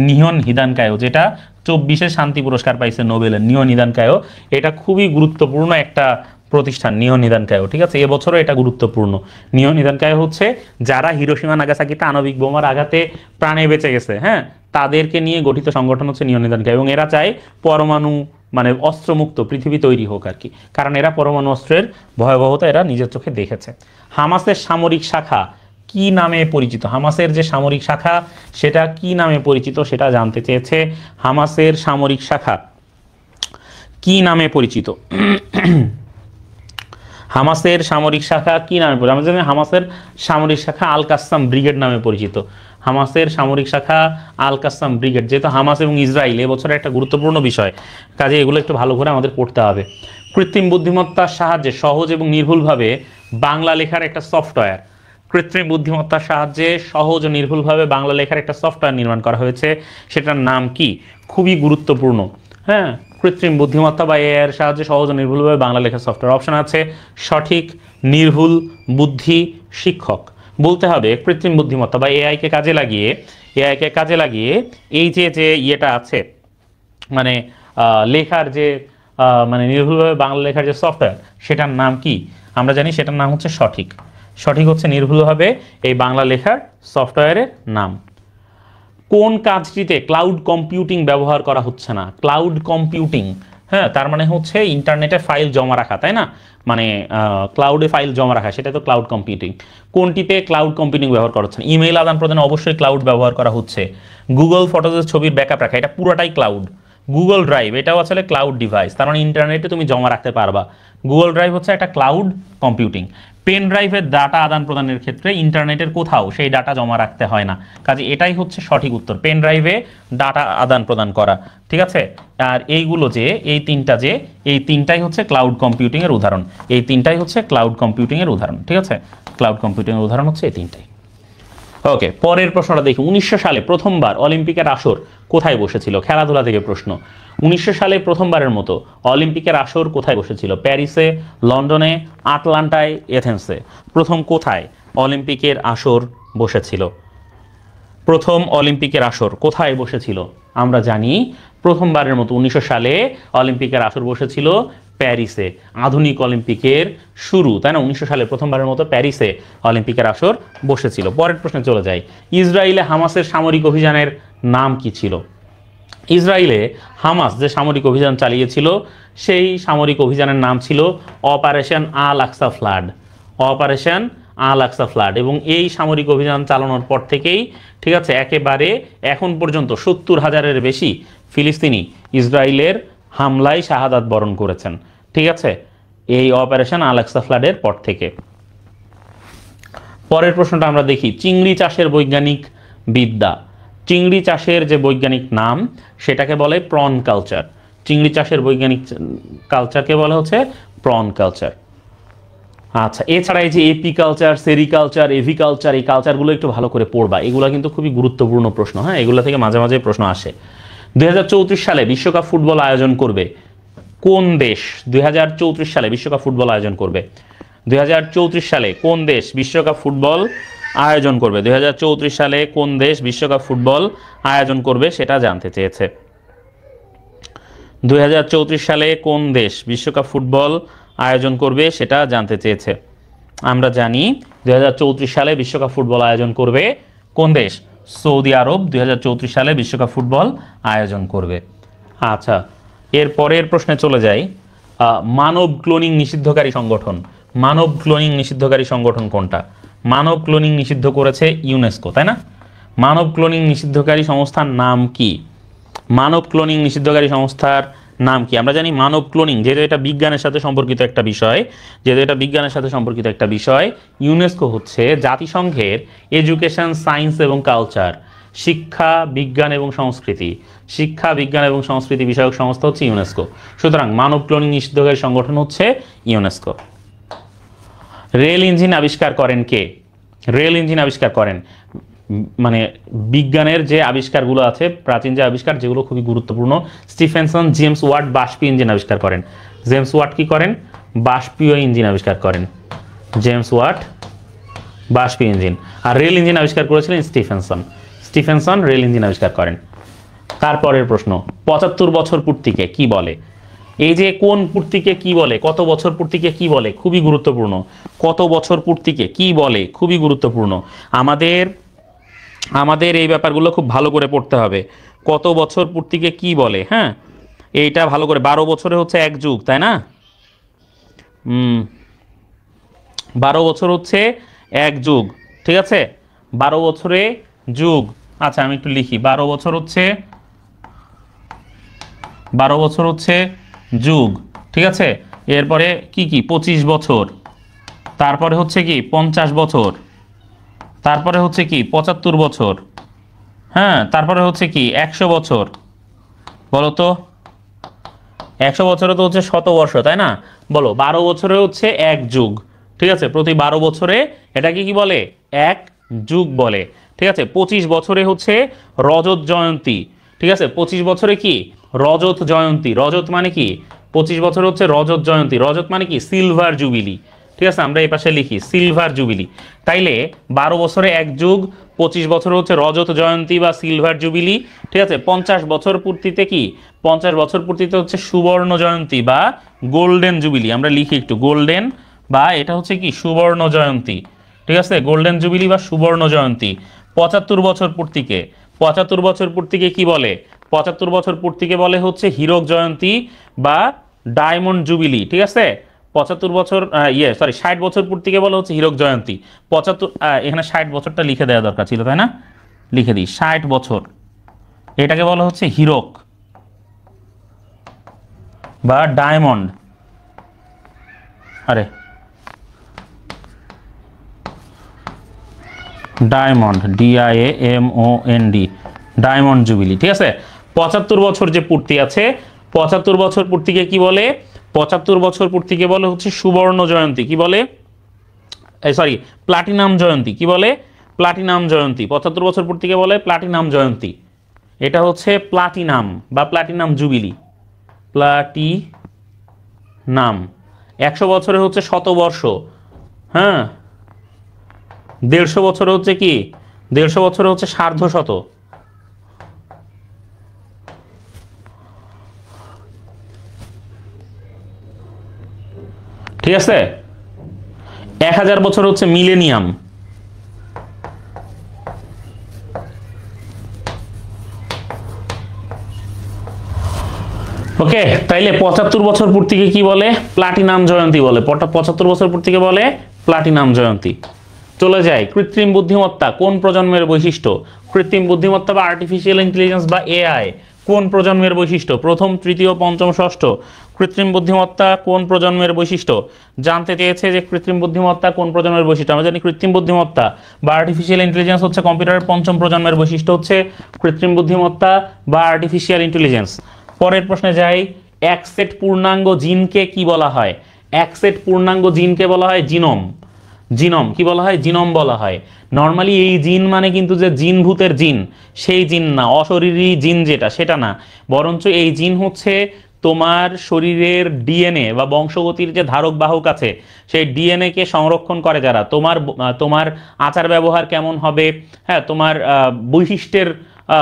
নিহন হিদানকায়ো, যেটা 24 শান্তি পুরস্কার পাইছে নোবেলের। নিহন হিদানকায়ো এটা খুবই গুরুত্বপূর্ণ একটা প্রতিষ্ঠান, নিহন হিদানকায়ো। ঠিক আছে, এবছরও এটা গুরুত্বপূর্ণ। নিহন হিদানকায়ো হচ্ছে যারা হিরোশিমা নাগাসাকিতে আণবিক বোমার আঘাতে প্রাণে বেঁচে গেছে, হ্যাঁ, তাদেরকে নিয়ে গঠিত সংগঠন হচ্ছে নিহন হিদানকায়ো। এবং এরা চায় পরমাণু মানে অস্ত্রমুক্ত পৃথিবী তৈরি হোক আর কি, কারণ এরা পরমাণু অস্ত্রের ভয়াবহতা এরা নিজের চোখে দেখেছে। হামাসের সামরিক শাখা কি নামে পরিচিত? হামাসের যে সামরিক শাখা সেটা কি নামে পরিচিত সেটা জানতে চেয়েছে। হামাসের সামরিক শাখা কি নামে পরিচিত? হামাসের সামরিক শাখা কি নামে পরিচিত? আমরা জানি হামাসের সামরিক শাখা আল কাসসাম ব্রিগেড নামে পরিচিত। হামাসের সামরিক শাখা আল কাসসাম ব্রিগেড। যেহেতু হামাস এবং ইসরায়েল এবছরের একটা গুরুত্বপূর্ণ বিষয়, কাজে এগুলো একটু ভালো করে আমাদের পড়তে হবে। কৃত্রিম বুদ্ধিমত্তার সাহায্যে সহজ এবং নির্ভুলভাবে বাংলা লেখার একটা সফটওয়্যার, কৃত্রিম বুদ্ধিমত্তার সাহায্যে সহজ ও নির্ভুলভাবে বাংলা লেখার একটা সফটওয়্যার নির্মাণ করা হয়েছে, সেটার নাম কি? খুবই গুরুত্বপূর্ণ। হ্যাঁ, কৃত্রিম বুদ্ধিমত্তা বা এআই এর সাহায্যে সহজ ও নির্ভুলভাবে বাংলা লেখার সফটওয়্যার। অপশন আছে সঠিক, নির্ভুল, বুদ্ধি, শিক্ষক। বলতে হবে কৃত্রিম বুদ্ধিমত্তা বা এআইকে কাজে লাগিয়ে এই যে ইয়েটা আছে, মানে লেখার যে মানে নির্ভুলভাবে বাংলা লেখার যে সফটওয়্যার, সেটার নাম কি? আমরা জানি সেটার নাম হচ্ছে সঠিক। সঠিক হচ্ছে নির্ভুলভাবে এই বাংলা লেখার সফটওয়্যারের নাম। কোন কাজটিতে ক্লাউড কম্পিউটিং ব্যবহার করা হচ্ছে না? ক্লাউড কম্পিউটিং, হ্যাঁ, তার মানে হচ্ছে ইন্টারনেটে ফাইল জমা রাখা, তাই না? মানে ক্লাউডে ফাইল জমা রাখা, সেটা তো ক্লাউড কম্পিউটিং। কোনটিতে ক্লাউড কম্পিউটিং ব্যবহার করা হচ্ছে না? ইমেইল আদান প্রদানে অবশ্যই ক্লাউড ব্যবহার করা হচ্ছে। গুগল ফটোজের ছবির ব্যাকআপ রাখা, এটা পুরোটাই ক্লাউড। গুগল ড্রাইভ, এটাও আসলে ক্লাউড ডিভাইস, তার মানে ইন্টারনেটে তুমি জমা রাখতে পারবা। গুগল ড্রাইভ হচ্ছে একটা ক্লাউড কম্পিউটিং। পেন ড্রাইভের ডাটা আদান প্রদানের ক্ষেত্রে ইন্টারনেটের কোথাও সেই ডাটা জমা রাখতে হয় না, কাজে এটাই হচ্ছে সঠিক উত্তর, পেন ড্রাইভে ডাটা আদান প্রদান করা। ঠিক আছে, আর এইগুলো যে এই তিনটাই হচ্ছে ক্লাউড কম্পিউটিং এর উদাহরণ। এই তিনটাই হচ্ছে ক্লাউড কম্পিউটিং এর উদাহরণ। ঠিক আছে, ক্লাউড কম্পিউটিং এর উদাহরণ হচ্ছে এই তিনটাই। ওকে, পরের প্রশ্নটা দেখি। 1900 সালে প্রথমবার অলিম্পিকের আসর কোথায় বসেছিল? খেলাধুলা থেকে প্রশ্ন। 1900 সালে প্রথমবারের মতো অলিম্পিকের আসর কোথায় বসেছিল? প্যারিসে, লন্ডনে, আটলান্টায়, এথেন্সে। প্রথম কোথায় অলিম্পিকের আসর বসেছিল? প্রথম অলিম্পিকের আসর কোথায় বসেছিল? আমরা জানি প্রথমবারের মতো 1900 সালে অলিম্পিকের আসর বসেছিল প্যারিসে। আধুনিক অলিম্পিকের শুরু, তাই না? 1900 সালে প্রথমবারের মতো প্যারিসে অলিম্পিকের আসর বসেছিল। পরের প্রশ্নে চলে যাই। ইসরায়েলে হামাসের সামরিক অভিযানের নাম কি ছিল? ইসরায়েলে হামাস যে সামরিক অভিযান চালিয়েছিল, সেই সামরিক অভিযানের নাম ছিল অপারেশন আল আকসা ফ্লাড। অপারেশন আল আকসা ফ্লাড। এবং এই সামরিক অভিযান চালানোর পর থেকেই, ঠিক আছে, একেবারে এখন পর্যন্ত 70,000-এর বেশি ফিলিস্তিনি ইসরায়েলের হামলায় শাহাদাত বরণ করেছেন। ঠিক আছে, এই অপারেশন আল আকসা ফ্লাডের পর থেকে। পরের প্রশ্নটা আমরা দেখি। চিংড়ি চাষের বৈজ্ঞানিক বিদ্যা, চিংড়ি চাষের যে বৈজ্ঞানিক নাম, সেটাকে বলে প্রন কালচার। চিংড়ি চাষের বৈজ্ঞানিক কালচারকে বলা হচ্ছে প্রন কালচার। আচ্ছা, এছাড়া এই যে এপিকালচার, সেরিকালচার, এভিকালচার, এই কালচারগুলো একটু ভালো করে পড়বা। এগুলো কিন্তু খুবই গুরুত্বপূর্ণ প্রশ্ন। হ্যাঁ, এগুলো থেকে মাঝে মাঝে প্রশ্ন আসে। 2034 সালে বিশ্বকাপ ফুটবল আয়োজন করবে কোন দেশ? 2034 সালে বিশ্বকাপ ফুটবল আয়োজন করবে। 2034 সালে কোন দেশ বিশ্বকাপ ফুটবল আয়োজন করবে? 2034 সালে কোন দেশ বিশ্বকাপ ফুটবল আয়োজন করবে সেটা জানতে চেয়েছে। 2034 সালে কোন দেশ বিশ্বকাপ ফুটবল আয়োজন করবে সেটা জানতে চেয়েছে। আমরা জানি 2034 সালে বিশ্বকাপ ফুটবল আয়োজন করবে কোন দেশ? সৌদি আরব 2034 সালে বিশ্বকাপ ফুটবল আয়োজন করবে। আচ্ছা, এর পরের প্রশ্নে চলে যাই। মানব ক্লোনিং নিষিদ্ধকারী সংগঠন, মানব ক্লোনিং নিষিদ্ধকারী সংগঠন কোনটা? মানব ক্লোনিং নিষিদ্ধ করেছে ইউনেস্কো, তাই না? মানব ক্লোনিং নিষিদ্ধকারী সংস্থার নাম কি? মানব ক্লোনিং নিষিদ্ধকারী সংস্থার নাম কি? আমরা জানি মানব ক্লোনিং যেহেতু এটা বিজ্ঞানের সাথে সম্পর্কিত একটা বিষয়, ইউনেস্কো হচ্ছে জাতিসংঘের এডুকেশন, সায়েন্স এবং কালচার, শিক্ষা, বিজ্ঞান এবং সংস্কৃতি বিষয়ক সংস্থা হচ্ছে ইউনেস্কো। সুতরাং মানব ক্লোনিং নিষিদ্ধকারী সংগঠন হচ্ছে ইউনেস্কো। রেল ইঞ্জিন আবিষ্কার করেন কে? রেল ইঞ্জিন আবিষ্কার করেন, মানে বিজ্ঞানের যে আবিষ্কারগুলো আছে, প্রাচীন যে আবিষ্কার যেগুলো খুবই গুরুত্বপূর্ণ, স্টিফেনসন। জেমস ওয়াট বাষ্পীয় ইঞ্জিন আবিষ্কার করেন। জেমস ওয়াট কি করেন? বাষ্পীয় ইঞ্জিন আবিষ্কার করেন। জেমস ওয়াট বাষ্পীয় ইঞ্জিন। আর রেল ইঞ্জিন আবিষ্কার করেছিলেন স্টিফেনসন রেল ইঞ্জিন আবিষ্কার করেন। তারপরের প্রশ্ন, 75 বছর পূর্তিকে কি বলে? এই যে কোন পূর্তিকে কি বলে, কত বছর পূর্তিকে কি বলে, খুবই গুরুত্বপূর্ণ। কত বছর পূর্তিকে কি বলে, খুবই গুরুত্বপূর্ণ। আমাদের এই ব্যাপারগুলো খুব ভালো করে পড়তে হবে। কত বছর পূর্তিকে কি বলে? হ্যাঁ, এইটা ভালো করে। 12 বছরে হচ্ছে এক যুগ, তাই না? 12 বছর হচ্ছে এক যুগ। ঠিক আছে, 12 বছরে যুগ। আচ্ছা, আমি একটু লিখি। 12 বছর হচ্ছে যুগ। ঠিক আছে, এরপরে কি কি 25 বছর, তারপরে হচ্ছে কি 50 বছর, তারপরে হচ্ছে কি 75 বছর, হ্যাঁ, তারপরে হচ্ছে কি 100 বছর। বলো তো 100 বছরে তো হচ্ছে 100 বর্ষ, তাই না? বলো 12 বছরে হচ্ছে 1 যুগ, ঠিক আছে? প্রতি 12 বছরে এটাকে কি বলে? 1 যুগ বলে, ঠিক আছে? 25 বছরে হচ্ছে রজত জয়ন্তী, ঠিক আছে? 25 বছরে কি রজত জয়ন্তী, রজত মানে কি 25 বছরে হচ্ছে রজত জয়ন্তী, রজত মানে কি সিলভার জুবিলি, ঠিক আছে? আমরা এই পাশে লিখি সিলভার জুবিলি। তাইলে 12 বছরে 1 যুগ, 25 বছর হচ্ছে রজত জয়ন্তী বা সিলভার জুবিলি, ঠিক আছে? 50 বছর পূর্তিতে কি 50 বছর পূর্তিতে হচ্ছে সুবর্ণ জয়ন্তী বা গোল্ডেন জুবিলি, আমরা লিখি একটু গোল্ডেন, বা এটা হচ্ছে কি সুবর্ণ জয়ন্তী, ঠিক আছে? গোল্ডেন জুবিলি বা সুবর্ণ জয়ন্তী। 75 বছর পূর্তিকে 75 বছর পূর্তিকে কি বলে? 75 বছর পূর্তিকে বলে হচ্ছে হীরক জয়ন্তী বা ডায়মন্ড জুবিলি, ঠিক আছে? 75 বছর 60 বছর পূর্তিকে বলে হচ্ছে হীরক জয়ন্তী। 75 এখানে 60 বছরটা লিখে দেওয়া দরকার ছিল, তাই না? লিখে দিই 60 বছর, এটাকে বলা হচ্ছে হীরক বা ডায়মন্ড। আরে ডায়মন্ড, DIAMOND, ডায়মন্ড জুবিলি, ঠিক আছে? 75 বছর যে পূর্তি আছে, 75 বছর পূর্তিকে কি বলে? 75 বছর পূর্তিকে বলে হচ্ছে সুবর্ণ জয়ন্তী, কি বলে? সরি, প্লাটিনাম জয়ন্তী, কি বলে? প্লাটিনাম জয়ন্তী। 75 বছর পূর্তিকে বলে প্লাটিনাম জয়ন্তী, এটা হচ্ছে প্লাটিনাম বা প্লাটিনাম জুবিলি, প্লাটিনাম। 100 বছরে হচ্ছে শতবর্ষ, হ্যাঁ। 150 বছরে হচ্ছে কি 150 বছরে হচ্ছে সার্ধশত, ঠিক আছে? 1000 বছর হচ্ছে মিলেনিয়াম। ওকে, তাইলে 75 বছর পূর্তিকে কি বলে? প্লাটিনাম জয়ন্তী বলে। 75 বছর পূর্তিকে বলে প্লাটিনাম জয়ন্তী। চলে যায় কৃত্রিম বুদ্ধিমত্তা কোন প্রজন্মের বৈশিষ্ট্য? কৃত্রিম বুদ্ধিমত্তা বা আর্টিফিশিয়াল ইন্টেলিজেন্স বা AI কোন প্রজন্মের বৈশিষ্ট্য? প্রথম, তৃতীয়, পঞ্চম, ষষ্ঠ। কৃত্রিম বুদ্ধিমত্তা কোন প্রজন্মের বৈশিষ্ট্য? জানতে চেয়েছে যে কৃত্রিম বুদ্ধিমত্তা কোন প্রজন্মের বৈশিষ্ট্য। আমরা জানি কৃত্রিম বুদ্ধিমত্তা বা আর্টিফিশিয়াল ইন্টেলিজেন্স হচ্ছে কম্পিউটারের পঞ্চম প্রজন্মের বৈশিষ্ট্য হচ্ছে কৃত্রিম বুদ্ধিমত্তা বা আর্টিফিশিয়াল ইন্টেলিজেন্স। পরের প্রশ্নে যাই, এক সেট পূর্ণাঙ্গ জিনকে কি বলা হয়? এক সেট পূর্ণাঙ্গ জিনকে বলা হয় জিনোম। জিনোম কি বলা হয়? জিনোম বলা হয়। নর্মালি এই জিন মানে কিন্তু যে জিনভূতের জিন সেই জিন না, অশরীরী জিন যেটা সেটা না, বরঞ্চ এই জিন হচ্ছে তোমার শরীরের ডিএনএ বা বংশগতির যে ধারক বাহক আছে সেই ডিএনএ কে সংরক্ষণ করে যারা, তোমার তোমার আচার ব্যবহার কেমন হবে, হ্যাঁ, তোমার বৈশিষ্ট্যের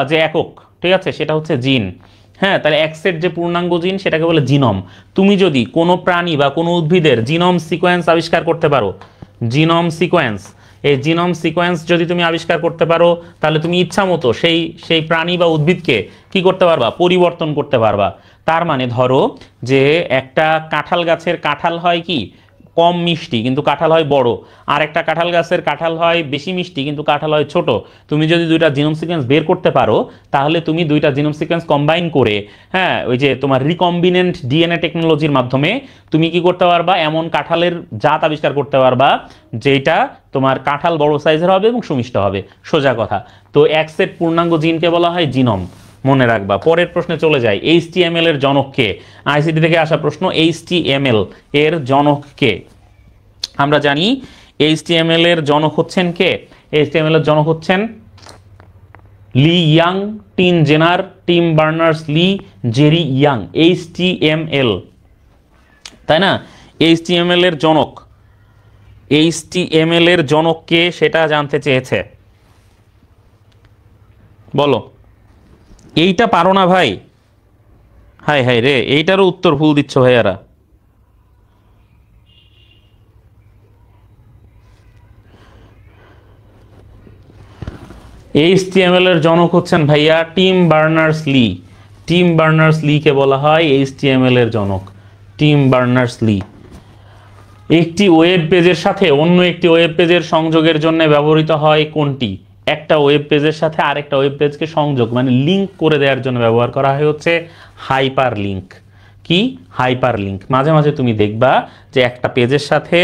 যে একক, ঠিক আছে, সেটা হচ্ছে জিন। হ্যাঁ, তাহলে এক সেট যে পূর্ণাঙ্গ জিন সেটাকে বলে জিনোম। তুমি যদি কোনো প্রাণী বা কোনো উদ্ভিদের জিনোম সিকোয়েন্স আবিষ্কার করতে পারো, জিনোম সিকোয়েন্স, এই জিনোম সিকোয়েন্স যদি তুমি আবিষ্কার করতে পারো তাহলে তুমি ইচ্ছা মতো সেই সেই প্রাণী বা উদ্ভিদকে কি করতে পারবা? পরিবর্তন করতে পারবা। তার মানে ধরো যে একটা কাঁঠাল গাছের কাঁঠাল হয় কি কম মিষ্টি কিন্তু কাঁঠাল হয় বড়, আর একটা কাঁঠাল গাছের কাঁঠাল হয় বেশি মিষ্টি কিন্তু কাঁঠাল হয় ছোট। তুমি যদি দুইটা জিনোম সিকোয়েন্স বের করতে পারো তাহলে তুমি দুইটা জিনোম সিকোয়েন্স কম্বাইন করে, হ্যাঁ, ওই যে তোমার রিকম্বিনেন্ট ডিএনএ টেকনোলজির মাধ্যমে তুমি কি করতে পারবা? এমন কাঁঠালের জাত আবিষ্কার করতে পারবা যেটা তোমার কাঁঠাল বড় সাইজের হবে এবং সুমিষ্ট হবে, সোজা কথা। তো এক সেট পূর্ণাঙ্গ জিনকে বলা হয় জিনোম, মনে রাখবা। পরের প্রশ্নে চলে যায়, HTML এর জনক কে? আইসিটি থেকে আসা প্রশ্ন, HTML এর জনক কে? আমরা জানি HTML এর জনক হচ্ছেন কে? HTML এর জনক হচ্ছেন Lee Young, Tim Jenner, Tim Berners Lee, Jerry Yang. HTML, তাই না? HTML এর জনক, HTML এর জনক কে সেটা জানতে চেয়েছে, বলো। এইটা পারো না ভাই, হাই হাই রে, এইটারও উত্তর ভুল দিচ্ছ ভাইয়ারা। HTML এর জনক হচ্ছেন ভাইয়া Tim Berners Lee. Tim Berners Lee কে বলা হয় HTML এর জনক, টিম বার্নার্স লি। একটি ওয়েব পেজের সাথে অন্য একটি ওয়েব পেজের সংযোগের জন্য ব্যবহৃত হয় কোনটি? একটা ওয়েব পেজের সাথে আরেকটা ওয়েব পেজকে সংযোগ মানে লিংক করে দেওয়ার জন্য ব্যবহার করা হয় হচ্ছে হাইপার লিংক। কি হাইপার লিঙ্ক। মাঝে মাঝে তুমি দেখবা যে একটা পেজের সাথে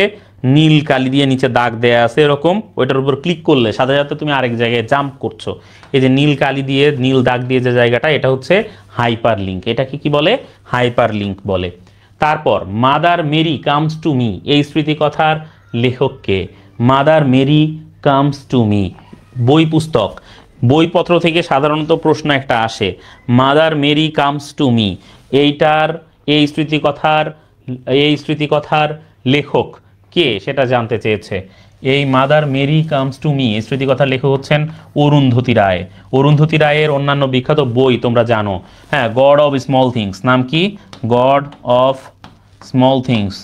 নীল কালি দিয়ে নিচে দাগ দেয়া আছে এরকম, ওইটার উপর ক্লিক করলে সাথে সাথে তুমি আরেক জায়গায় জাম্প করছো। এই যে নীল কালি দিয়ে নীল দাগ দিয়ে যে জায়গাটা, এটা হচ্ছে হাইপার লিঙ্ক। এটাকে কি বলে? হাইপার লিঙ্ক বলে। তারপর Mother Mary Comes to Me, এই স্মৃতিকথার লেখককে? Mother Mary Comes to Me বই পুস্তক, বইপত্র থেকে সাধারণত প্রশ্ন একটা আসে, Mother Mary Comes to Me এইটার এই স্মৃতিকথার লেখক কে সেটা জানতে চেয়েছে। এই Mother Mary Comes to Me এই স্মৃতিকথার লেখক হচ্ছেন অরুন্ধতী রায়। অরুন্ধতী রায়ের অন্যান্য বিখ্যাত বই তোমরা জানো, হ্যাঁ, গড অফ স্মল থিংস, নাম কি? গড অফ স্মল থিংস,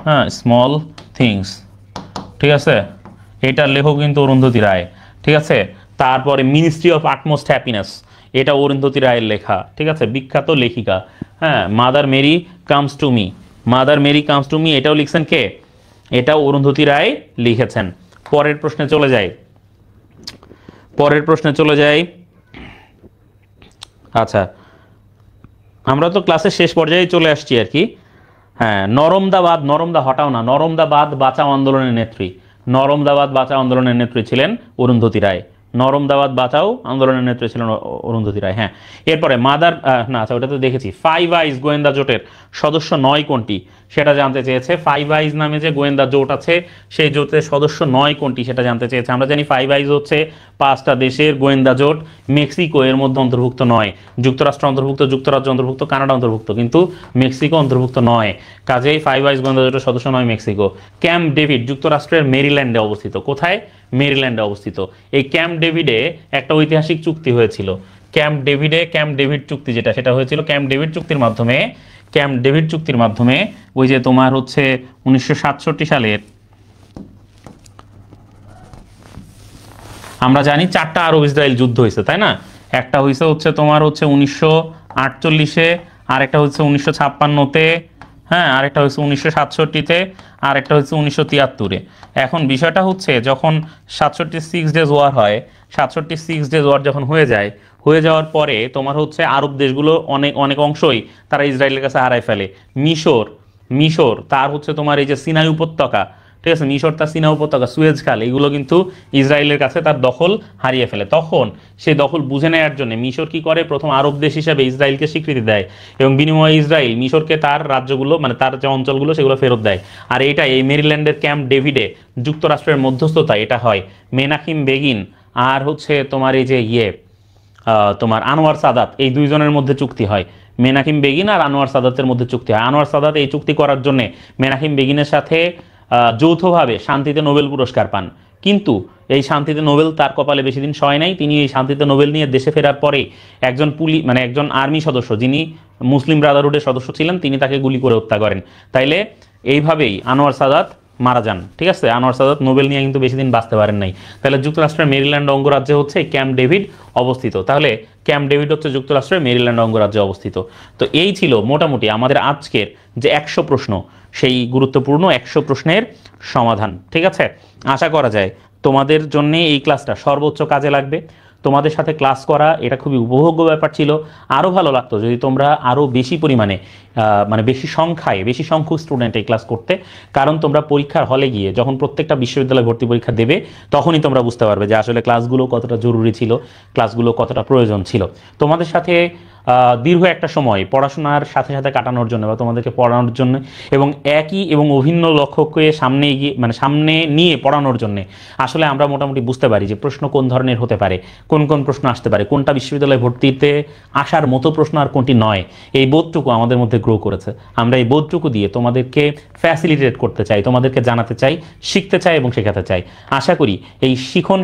হ্যাঁ, স্মল থিংস, ঠিক আছে, এটার লেখক কিন্তু অরুন্ধতী রায়, ঠিক আছে। তারপরে মিনিস্ট্রি অফ আটমোস্ট হ্যাপিনেস, এটা অরুন্ধতী রায়ের লেখা, ঠিক আছে, বিখ্যাত লেখিকা। হ্যাঁ, Mother Mary Comes to Me, Mother Mary Comes to Me এটাও লিখছেন কে? এটাও অরুন্ধতী রায় লিখেছেন। পরের প্রশ্নে চলে যাই। আচ্ছা, আমরা তো ক্লাসের শেষ পর্যায়ে চলে আসছি আর কি। হ্যাঁ, নরমদা হটাও না, নরমদাবাদ বাঁচাও আন্দোলনের নেত্রী, নরমদাবাদ বাঁচাও আন্দোলনের নেত্রী ছিলেন অরুন্ধতী রায়। নরমদাবাদ বাঁচাও আন্দোলনের নেত্রী ছিলেন অরুন্ধতী রায়। হ্যাঁ, এরপরে না, আচ্ছা ওটা তো দেখেছি। ফাইভ আইজ গোয়েন্দা জোটের সদস্য নয় কোনটি সেটা জানতে চেয়েছে। ফাইভ আইজ নামে যে গোয়েন্দা জোট আছে সেই জোটের সদস্য নয় কোনটি সেটা জানতে চেয়েছে। আমরা জানি ফাইভ আইজ হচ্ছে 5টা দেশের গোয়েন্দা জোট, মেক্সিকো এর মধ্যে অন্তর্ভুক্ত নয়, যুক্তরাষ্ট্র অন্তর্ভুক্ত, যুক্তরাজ্য অন্তর্ভুক্ত, কানাডা অন্তর্ভুক্ত, কিন্তু মেক্সিকো অন্তর্ভুক্ত নয়। কাজেই ফাইভ আইজ গোয়েন্দা জোটের সদস্য নয় মেক্সিকো। ক্যাম্প ডেভিড যুক্তরাষ্ট্রের মেরিল্যান্ডে অবস্থিত। কোথায়? মেরিল্যান্ডে অবস্থিত। এই ক্যাম্প ডেভিডে একটা ঐতিহাসিক চুক্তি হয়েছিল। ক্যাম্প ডেভিড চুক্তি যেটা, সেটা হয়েছিল ক্যাম্প ডেভিড চুক্তির মাধ্যমে ওই যে তোমার হচ্ছে 1967 সালের, আমরা জানি 4টা আরব ইসরায়েল যুদ্ধ হয়েছে, তাই না? একটা হচ্ছে তোমার 1948-এ, আরেকটা হচ্ছে 1956-তে, হ্যাঁ, আরেকটা হচ্ছে 1967-তে, আরেকটা হচ্ছে 1973-এ। এখন বিষয়টা হচ্ছে যখন 67 ডেজ ওয়ার হয়, 67 ডেজ ওয়ার যখন হয়ে যাওয়ার পরে তোমার হচ্ছে আরব দেশগুলো অনেক অংশই তারা ইসরায়েলের কাছে হারায় ফেলে। মিশর তার হচ্ছে তোমার এই যে সিনাই উপত্যকা, ঠিক আছে, মিশর তার সিনাই উপত্যকা, সুয়েজ খাল, এগুলো কিন্তু ইসরায়েলের কাছে তার দখল হারিয়ে ফেলে। তখন সেই দখল বুঝে নেওয়ার জন্য মিশর কি করে? প্রথম আরব দেশ হিসাবে ইসরায়েলকে স্বীকৃতি দেয় এবং বিনিময়ে ইসরায়েল মিশরকে তার রাজ্যগুলো, মানে তার যে অঞ্চলগুলো সেগুলো ফেরত দেয়। আর এই মেরিল্যান্ডের ক্যাম্প ডেভিডে যুক্তরাষ্ট্রের মধ্যস্থতা এটা হয়। মেনাকিম বেগিন আর হচ্ছে তোমার এই যে তোমার আনোয়ার সাদাত, এই দুইজনের মধ্যে চুক্তি হয়। মেনাকিম বেগিন আর আনোয়ার সাদাতের মধ্যে চুক্তি হয়। আনোয়ার সাদাত এই চুক্তি করার জন্য মেনাকিম বেগিনের সাথে যৌথভাবে শান্তিতে নোবেল পুরস্কার পান। কিন্তু এই শান্তিতে নোবেল তার কপালে বেশি দিন সয় নাই। তিনি এই শান্তিতে নোবেল নিয়ে দেশে ফেরার পরে একজন আর্মি সদস্য, যিনি মুসলিম ব্রাদারহুডের সদস্য ছিলেন, তিনি তাকে গুলি করে হত্যা করেন। তাইলে এইভাবেই আনোয়ার সাদাত মারা যান, ঠিক আছে। আনোয়ার সাদাত নোবেল নিয়ে কিন্তু বেশি দিন বাঁচতে পারেন নাই। তাহলে যুক্তরাষ্ট্রের মেরিল্যান্ড অঙ্গরাজ্যে হচ্ছে ক্যাম্প ডেভিড অবস্থিত। তাহলে ক্যাম্প ডেভিড হচ্ছে যুক্তরাষ্ট্রের মেরিল্যান্ড অঙ্গরাজ্যে অবস্থিত। তো এই ছিল মোটামুটি আমাদের আজকের যে 100 প্রশ্ন, সেই গুরুত্বপূর্ণ 100 প্রশ্নের সমাধান, ঠিক আছে। আশা করা যায় তোমাদের জন্য এই ক্লাসটা সর্বোচ্চ কাজে লাগবে। তোমাদের সাথে ক্লাস করা এটা খুবই উপভোগ্য ব্যাপার ছিল। আরও ভালো লাগতো যদি তোমরা আরও বেশি পরিমাণে বেশি সংখ্যক স্টুডেন্ট এই ক্লাস করতে। কারণ তোমরা পরীক্ষার হলে গিয়ে যখন প্রত্যেকটা বিশ্ববিদ্যালয় ভর্তি পরীক্ষা দেবে, তখনই তোমরা বুঝতে পারবে যে আসলে ক্লাসগুলো কতটা জরুরি ছিল, ক্লাসগুলো কতটা প্রয়োজন ছিল। তোমাদের সাথে দীর্ঘ একটা সময় পড়াশোনার সাথে সাথে কাটানোর জন্য বা তোমাদেরকে পড়ানোর জন্য এবং একই এবং অভিন্ন লক্ষ্যকে সামনে নিয়ে পড়ানোর জন্য আসলে আমরা মোটামুটি বুঝতে পারি যে প্রশ্ন কোন ধরনের হতে পারে, কোন প্রশ্ন আসতে পারে, কোনটা বিশ্ববিদ্যালয়ে ভর্তিতে আসার মতো প্রশ্ন আর কোনটি নয়। এই বোধটুকু আমাদের মধ্যে গ্রো করেছে। আমরা এই বোধটুকু দিয়ে তোমাদেরকে ফ্যাসিলিটেট করতে চাই, তোমাদেরকে জানাতে চাই, শিখতে চাই এবং শেখাতে চাই। আশা করি এই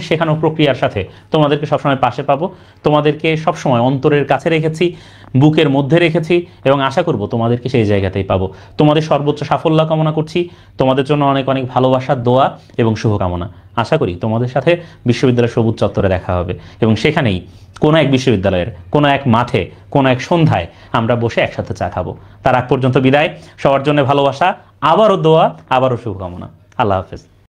শেখানো প্রক্রিয়ার সাথে তোমাদেরকে সবসময় পাশে পাবো, তোমাদেরকে সবসময় অন্তরের কাছে রেখেছি, বুকের মধ্যে রেখেছি এবং আশা করব তোমাদেরকে সেই জায়গাতেই পাবো। তোমাদের সর্বোচ্চ সাফল্য কামনা করছি। তোমাদের জন্য অনেক অনেক ভালোবাসা, দোয়া এবং শুভকামনা। আশা করি তোমাদের সাথে বিশ্ববিদ্যালয়ের সবুজ চত্বরে দেখা হবে এবং সেখানেই কোনো এক বিশ্ববিদ্যালয়ের কোনো এক মাঠে কোনো এক সন্ধ্যায় আমরা বসে একসাথে চা খাবো। তার আগ পর্যন্ত বিদায়। সবার জন্য ভালোবাসা, আবারও দোয়া, আবারও শুভকামনা। আল্লাহ হাফেজ।